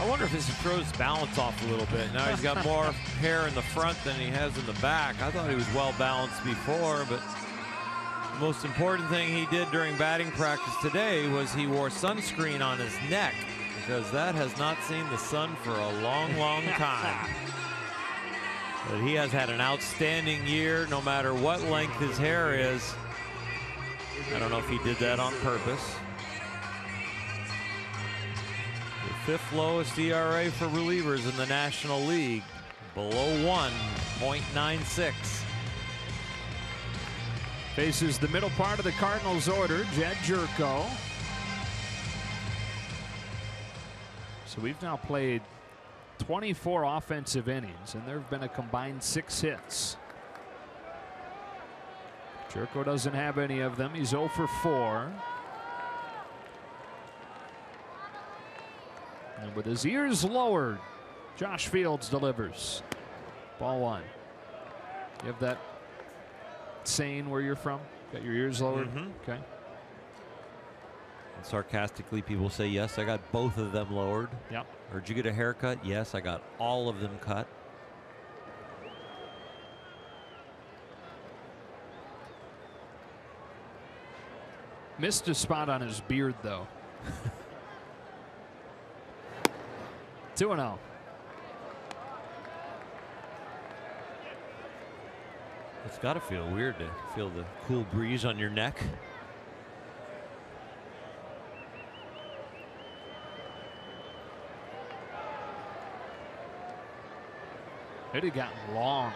I wonder if his throws balance off a little bit. Now he's got more hair in the front than he has in the back. I thought he was well balanced before, but the most important thing he did during batting practice today was he wore sunscreen on his neck, because that has not seen the sun for a long, long time. But he has had an outstanding year, no matter what length his hair is. I don't know if he did that on purpose. 5th lowest ERA for relievers in the National League, below 1, 0.96. Faces the middle part of the Cardinals order, Jed Jerko. So we've now played 24 offensive innings, and there have been a combined 6 hits. Jerko doesn't have any of them. He's 0 for 4. And with his ears lowered, Josh Fields delivers. Ball 1. You have that saying where you're from? Got your ears lowered? Okay. And sarcastically, people say, yes, I got both of them lowered. Yep. Or did you get a haircut? Yes, I got all of them cut. Missed a spot on his beard, though. 2-0. It's got to feel weird to feel the cool breeze on your neck. It had gotten long.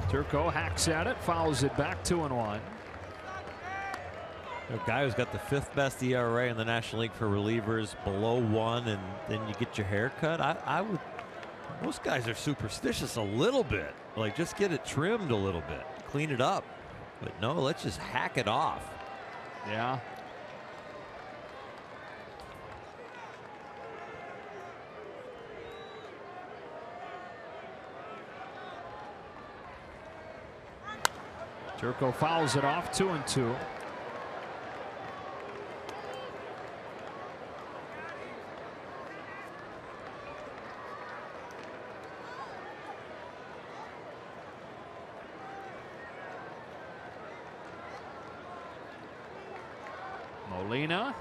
Jerko hacks at it, fouls it back, 2-1. A guy who's got the 5th best ERA in the National League for relievers, below 1, and then you get your hair cut. I would. Most guys are superstitious a little bit. Like, just get it trimmed a little bit, clean it up. But no, let's just hack it off. Yeah. Jerko fouls it off, 2-2. Molina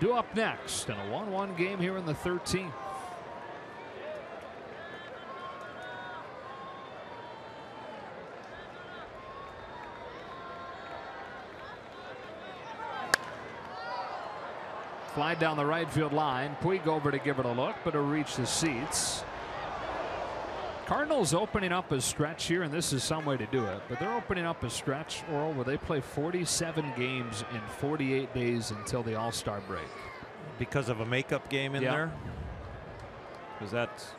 due up next in a 1-1 game here in the 13th. Fly down the right field line. Puig over to give it a look, but it'll reach the seats. Cardinals opening up a stretch here, and this is some way to do it, but they're opening up a stretch, Oral, where they play 47 games in 48 days until the All-Star break. Because of a makeup game in there? Because that's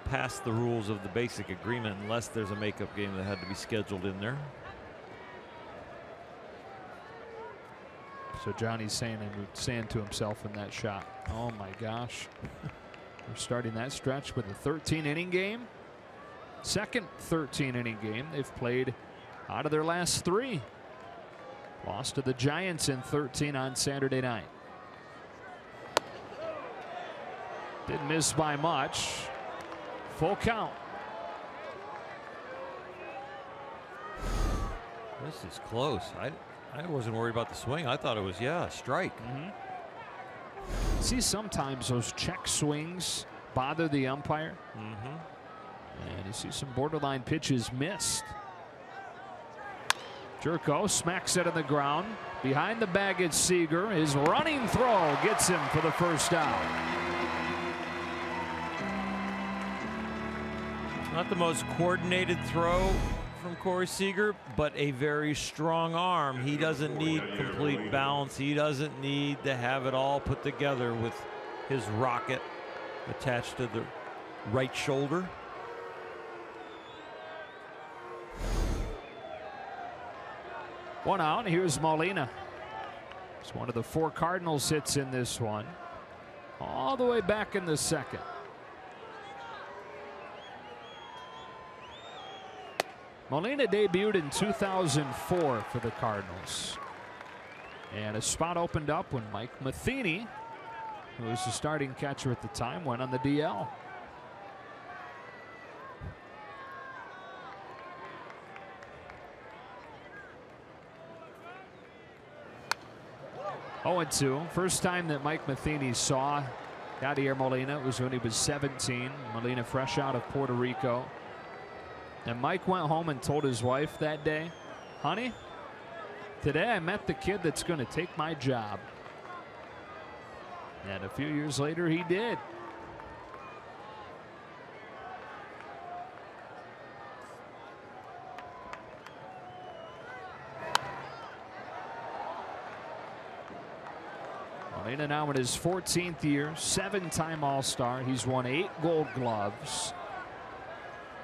past the rules of the basic agreement unless there's a makeup game that had to be scheduled in there. So Johnny's saying to himself in that shot, oh my gosh. We're starting that stretch with a 13-inning game. Second 13-inning game they've played out of their last 3. Lost to the Giants in 13 on Saturday night. Didn't miss by much. Full count. This is close. I wasn't worried about the swing. I thought it was, a strike. See, sometimes those check swings bother the umpire. And you see some borderline pitches missed. Jerko smacks it on the ground. Behind the bag, it's Seager. His running throw gets him for the first out. Not the most coordinated throw from Corey Seager, but a very strong arm. He doesn't need complete balance. He doesn't need to have it all put together with his rocket attached to the right shoulder. One out. Here's Molina. It's one of the 4 Cardinals hits in this one. All the way back in the second. Molina debuted in 2004 for the Cardinals. And a spot opened up when Mike Matheny, who was the starting catcher at the time, went on the DL. Oh, 0-2. First time that Mike Matheny saw Yadier Molina was when he was 17. Molina fresh out of Puerto Rico. And Mike went home and told his wife that day honey, today I met the kid that's going to take my job. And a few years later, he did. Molina now in his 14th year, 7-time All-Star. He's won 8 Gold Gloves.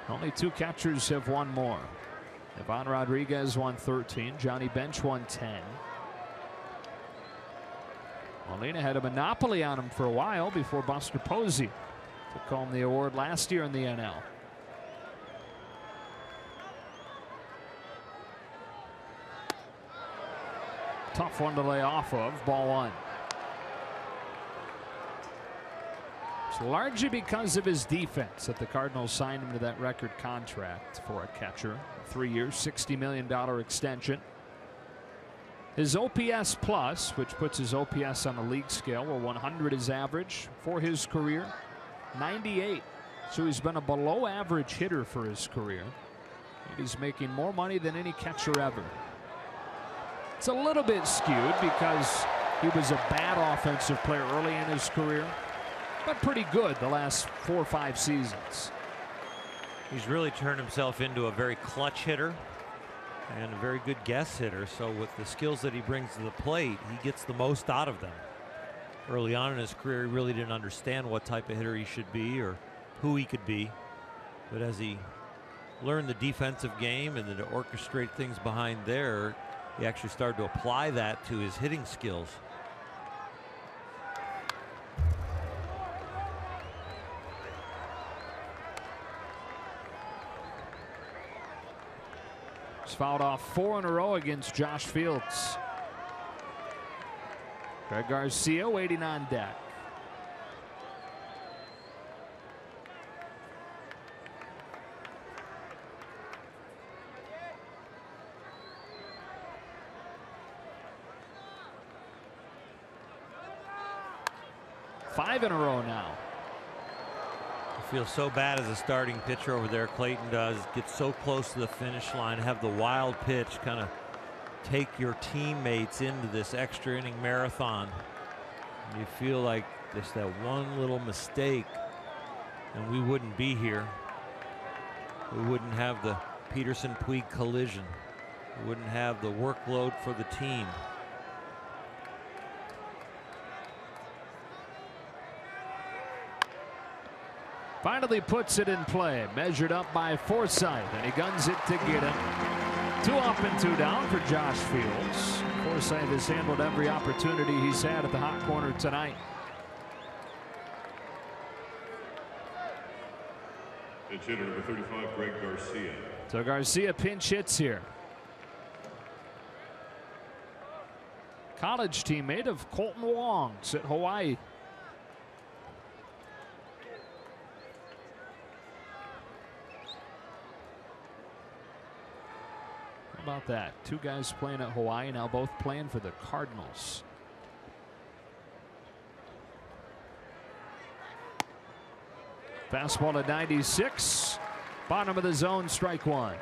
Only 2 catchers have won more. Ivan Rodriguez won 13. Johnny Bench won 10. Molina had a monopoly on him for a while before Buster Posey took home the award last year in the NL. Tough one to lay off of. Ball 1. It's largely because of his defense that the Cardinals signed him to that record contract for a catcher. 3 years, $60 million extension. His OPS plus, which puts his OPS on the league scale, where 100 is average for his career, 98. So he's been a below average hitter for his career. He's making more money than any catcher ever. It's a little bit skewed because he was a bad offensive player early in his career, but pretty good the last 4 or 5 seasons. He's really turned himself into a very clutch hitter and a very good guess hitter. So with the skills that he brings to the plate, he gets the most out of them. Early on in his career, he really didn't understand what type of hitter he should be or who he could be. But as he learned the defensive game and then to orchestrate things behind there, he actually started to apply that to his hitting skills. He's fouled off 4 in a row against Josh Fields. Greg Garcia waiting on deck. Five in a row now. I feel so bad as a starting pitcher over there. Clayton does get so close to the finish line, have the wild pitch, kind of take your teammates into this extra inning marathon. And you feel like just that one little mistake and we wouldn't be here. We wouldn't have the Peterson-Puig collision. We wouldn't have the workload for the team. Finally puts it in play. Measured up by Forsythe, and he guns it to get him. 2 up and 2 down for Josh Fields. Forsythe has handled every opportunity he's had at the hot corner tonight. Pinch hitter number 35, Greg Garcia. So Garcia pinch hits here. College teammate of Colton Wong's at Hawaii. How about that? 2 guys playing at Hawaii, now both playing for the Cardinals. Fastball at 96. Bottom of the zone, strike 1.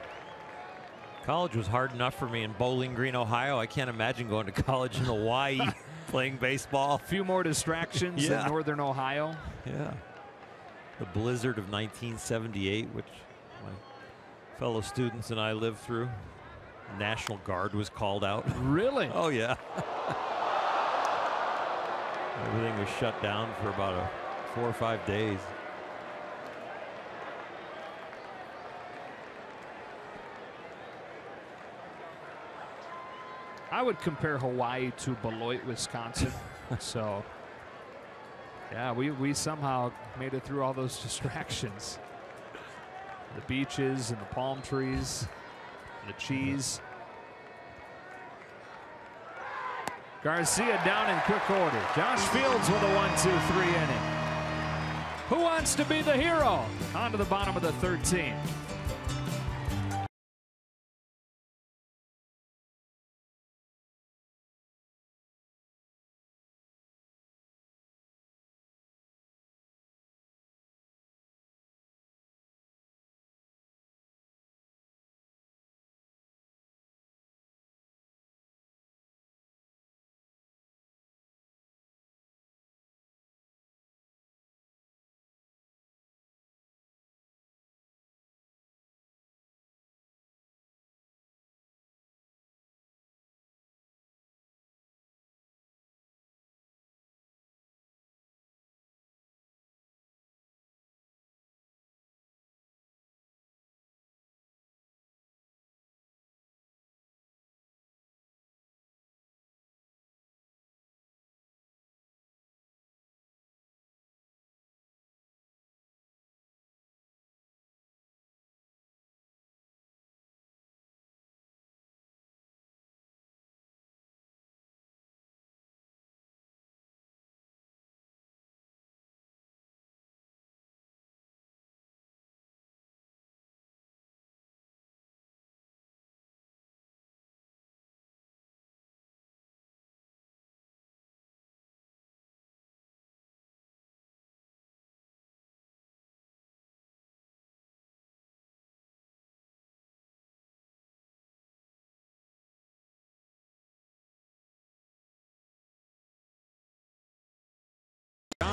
College was hard enough for me in Bowling Green, Ohio. I can't imagine going to college in Hawaii playing baseball. A few more distractions than Northern Ohio. Yeah. The blizzard of 1978, which my fellow students and I lived through. National Guard was called out. Really? Oh, yeah. Everything was shut down for about 4 or 5 days. I would compare Hawaii to Beloit, Wisconsin. So, yeah, we somehow made it through all those distractions. The beaches and the palm trees. The cheese. Garcia down in quick order. Josh Fields with a 1-2-3 inning. Who wants to be the hero? On to the bottom of the 13th.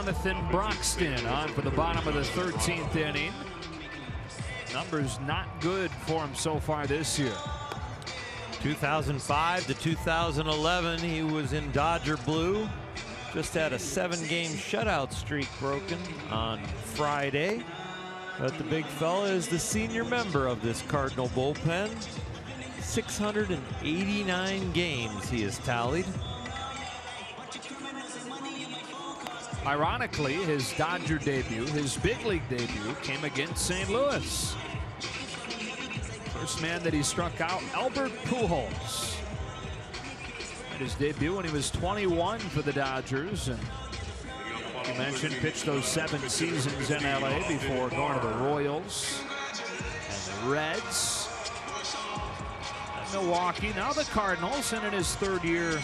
Jonathan Broxton on for the bottom of the 13th inning. Numbers not good for him so far this year. 2005 to 2011, he was in Dodger blue. Just had a 7-game shutout streak broken on Friday. But the big fella is the senior member of this Cardinal bullpen. 689 games he has tallied. Ironically, his Dodger debut, his big league debut, came against St. Louis. First man that he struck out, Albert Pujols. Made his debut when he was 21 for the Dodgers, and you mentioned pitched those 7 seasons in LA before going to the Royals and the Reds, and Milwaukee, now the Cardinals, and in his 3rd year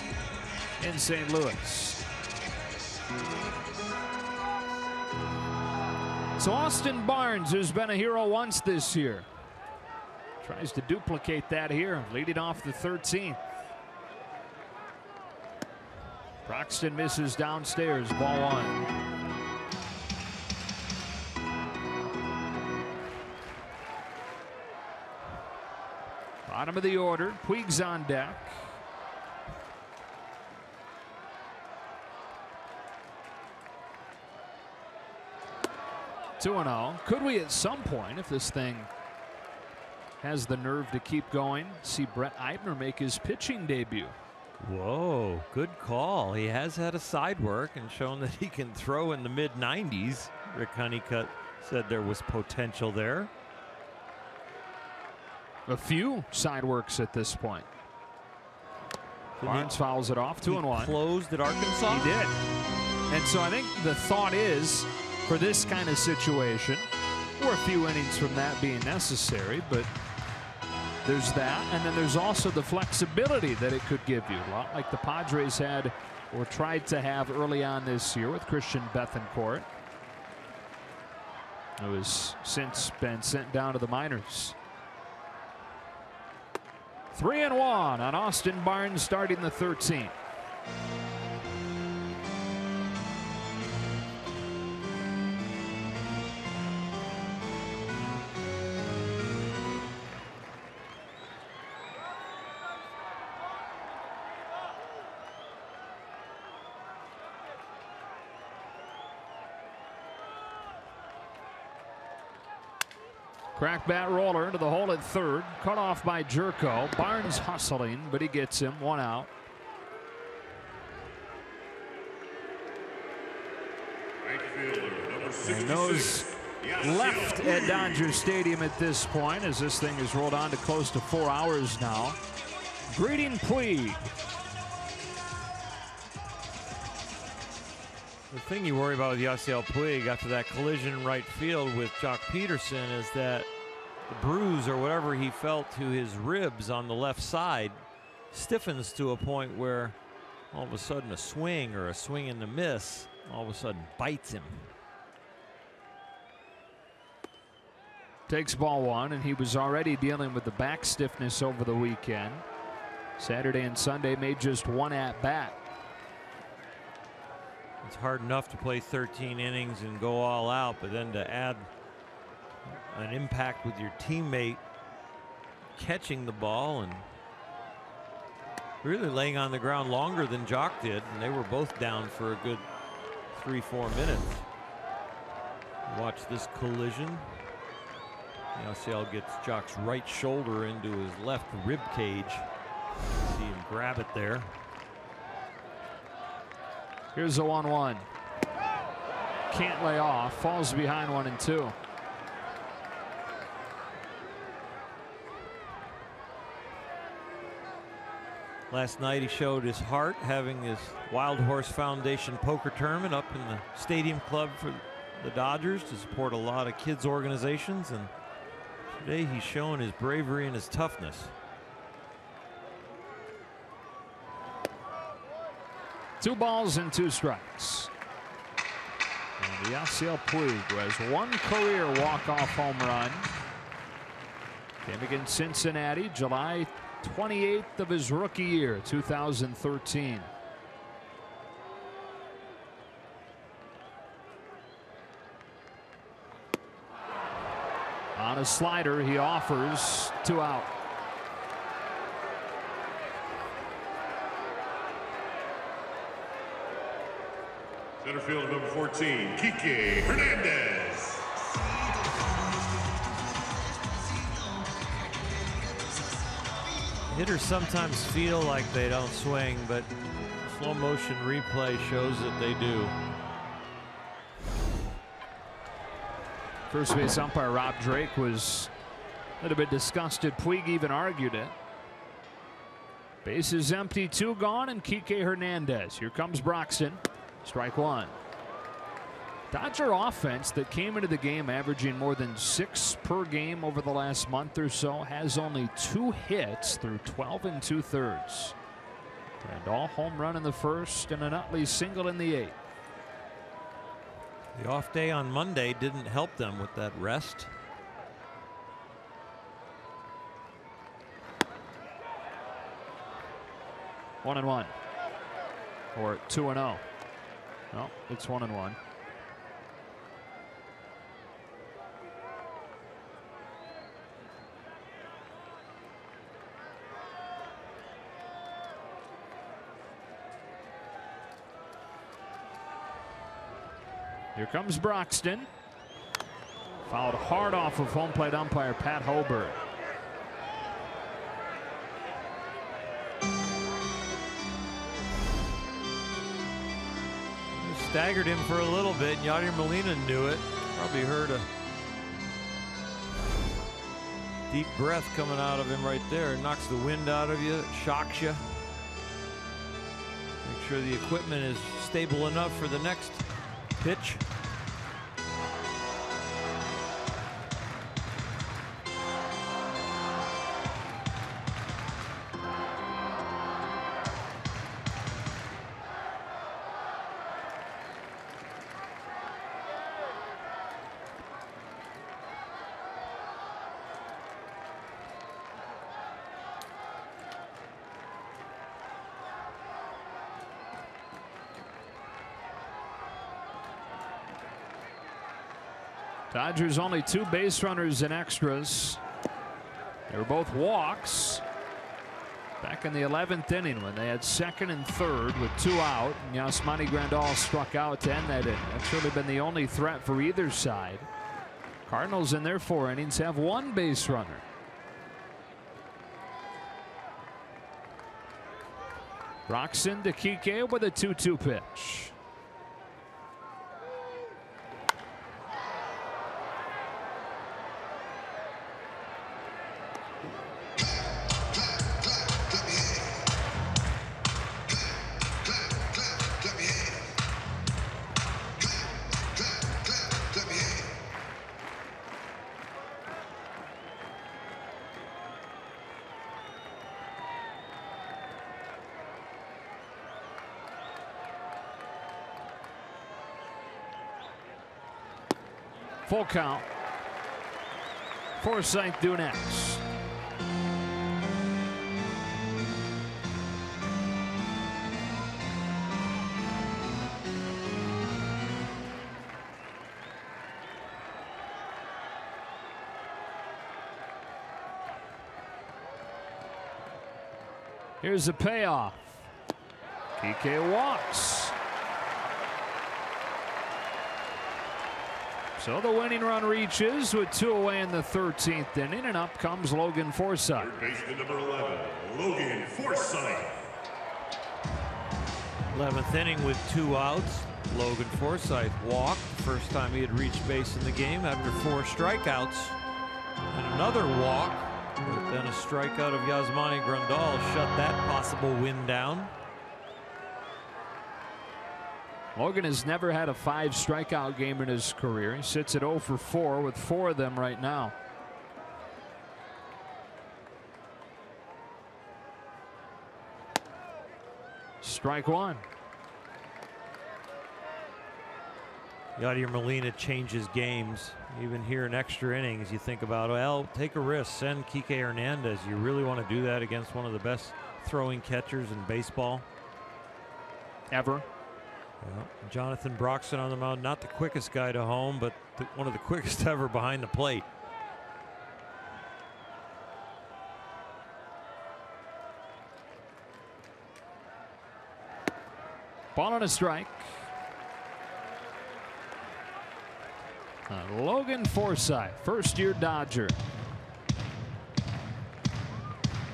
in St. Louis. So Austin Barnes, who's been a hero once this year, tries to duplicate that here, leading off the 13th. Broxton misses downstairs, ball 1. Bottom of the order, Puig's on deck. Two and oh. Could we at some point, if this thing has the nerve to keep going, see Brett Eibner make his pitching debut? Whoa, good call. He has had a side work and shown that he can throw in the mid-90s. Rick Honeycutt said there was potential there. A few side works at this point. Barnes fouls it off, 2-1. Closed at Arkansas? He did. And so I think the thought is, for this kind of situation, we're a few innings from that being necessary, but there's that, and then there's also the flexibility that it could give you, a lot like the Padres had or tried to have early on this year with Christian Bethancourt, who has since been sent down to the minors. 3-1 on Austin Barnes starting the 13th. Crack bat roller to the hole at 3rd. Cut off by Jerko. Barnes hustling, but he gets him. 1 out. And those left at Dodger Stadium at this point, as this thing has rolled on to close to 4 hours now. Greeting Puig. The thing you worry about with Yasiel Puig after that collision in right field with Jock Peterson is that the bruise or whatever he felt to his ribs on the left side stiffens to a point where all of a sudden a swing or a swing and a miss all of a sudden bites him. Takes ball 1, and he was already dealing with the back stiffness over the weekend. Saturday and Sunday made just 1 at bat. It's hard enough to play 13 innings and go all out, but then to add an impact with your teammate catching the ball and really laying on the ground longer than Jock did, and they were both down for a good 3-4 minutes. Watch this collision. Yasiel gets Jock's right shoulder into his left rib cage. See him grab it there. Here's a 1-1. Can't lay off. Falls behind 1 and 2. Last night he showed his heart having his Wild Horse Foundation poker tournament up in the Stadium Club for the Dodgers to support a lot of kids organizations, and today he's showing his bravery and his toughness. Two balls and 2 strikes. And Yasiel Puig, who has 1 career walk-off home run, came against Cincinnati July 28th of his rookie year, 2013. On a slider, he offers, 2 out. Center field number 14, Kike Hernandez. Hitters sometimes feel like they don't swing, but slow motion replay shows that they do. First base umpire Rob Drake was a little bit disgusted. Puig even argued it. Bases empty, 2 gone, and Kike Hernandez. Here comes Broxton. Strike 1. Dodger offense that came into the game averaging more than 6 per game over the last month or so has only 2 hits through 12 2/3. Grandal home run in the first and an Utley single in the 8th. The off day on Monday didn't help them with that rest. One and 1 or 2 and 0. No, it's 1 and 1. Here comes Broxton. Fouled hard off of home plate umpire Pat Holberg. Staggered him for a little bit. Yadier Molina knew it. Probably heard a deep breath coming out of him right there. It knocks the wind out of you. It shocks you. Make sure the equipment is stable enough for the next pitch. Dodgers only 2 base runners in extras. They were both walks back in the 11th inning when they had 2nd and 3rd with 2 out. And Yasmani Grandal struck out to end that inning. That's really been the only threat for either side. Cardinals in their 4 innings have 1 base runner. Broxton to Kike with a 2-2 pitch. Full count. Forsythe due next. Here's the payoff. Kike walks. So the winning run reaches with 2 away in the 13th inning, and up comes Logan Forsythe. Third baseman number 11, Logan Forsythe. 11th inning with 2 outs. Logan Forsythe walked. First time he had reached base in the game after 4 strikeouts. And another walk, but then a strikeout of Yasmani Grandal shut that possible win down. Logan has never had a 5 strikeout game in his career. He sits at 0 for 4 with 4 of them right now. Strike 1. Yadier Molina changes games. Even here in extra innings, you think about, well, take a risk, send Kike Hernandez. You really want to do that against one of the best throwing catchers in baseball Ever. Yeah. Jonathan Broxton on the mound, not the quickest guy to home, but one of the quickest ever behind the plate. Ball and a strike. Logan Forsythe, first-year Dodger.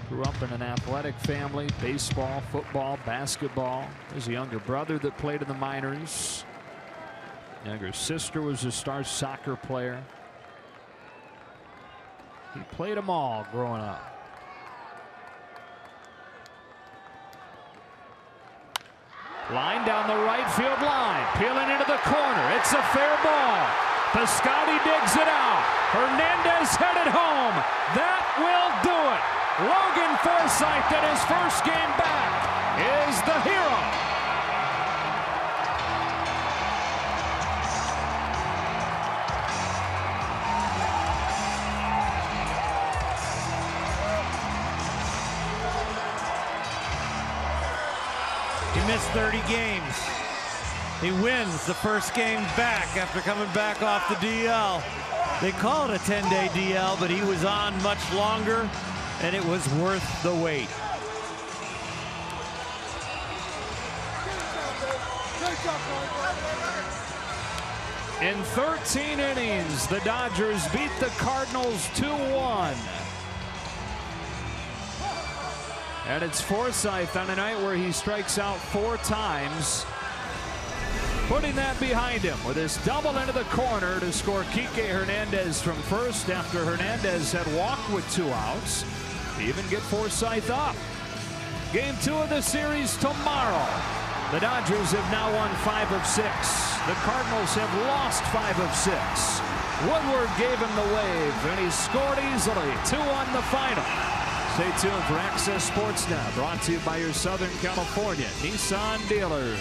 Grew up in an athletic family, baseball, football, basketball. There's a younger brother that played in the minors. Younger sister was a star soccer player. He played them all growing up. Line down the right field line, peeling into the corner. It's a fair ball. Piscotty digs it out. Hernandez headed home. That will do it. Logan Forsythe in his first game back is the hero. He missed 30 games. He wins the first game back after coming back off the DL. They call it a 10-day DL, but he was on much longer, and it was worth the wait. In 13 innings, the Dodgers beat the Cardinals 2-1. And it's Forsythe on a night where he strikes out 4 times, putting that behind him with his double into the corner to score Kike Hernandez from first after Hernandez had walked with 2 outs. To even get Forsythe up. Game 2 of the series tomorrow. The Dodgers have now won 5 of 6. The Cardinals have lost 5 of 6. Woodward gave him the wave, and he scored easily. 2-1 the final. Stay tuned for Access Sports Now, brought to you by your Southern California Nissan dealers.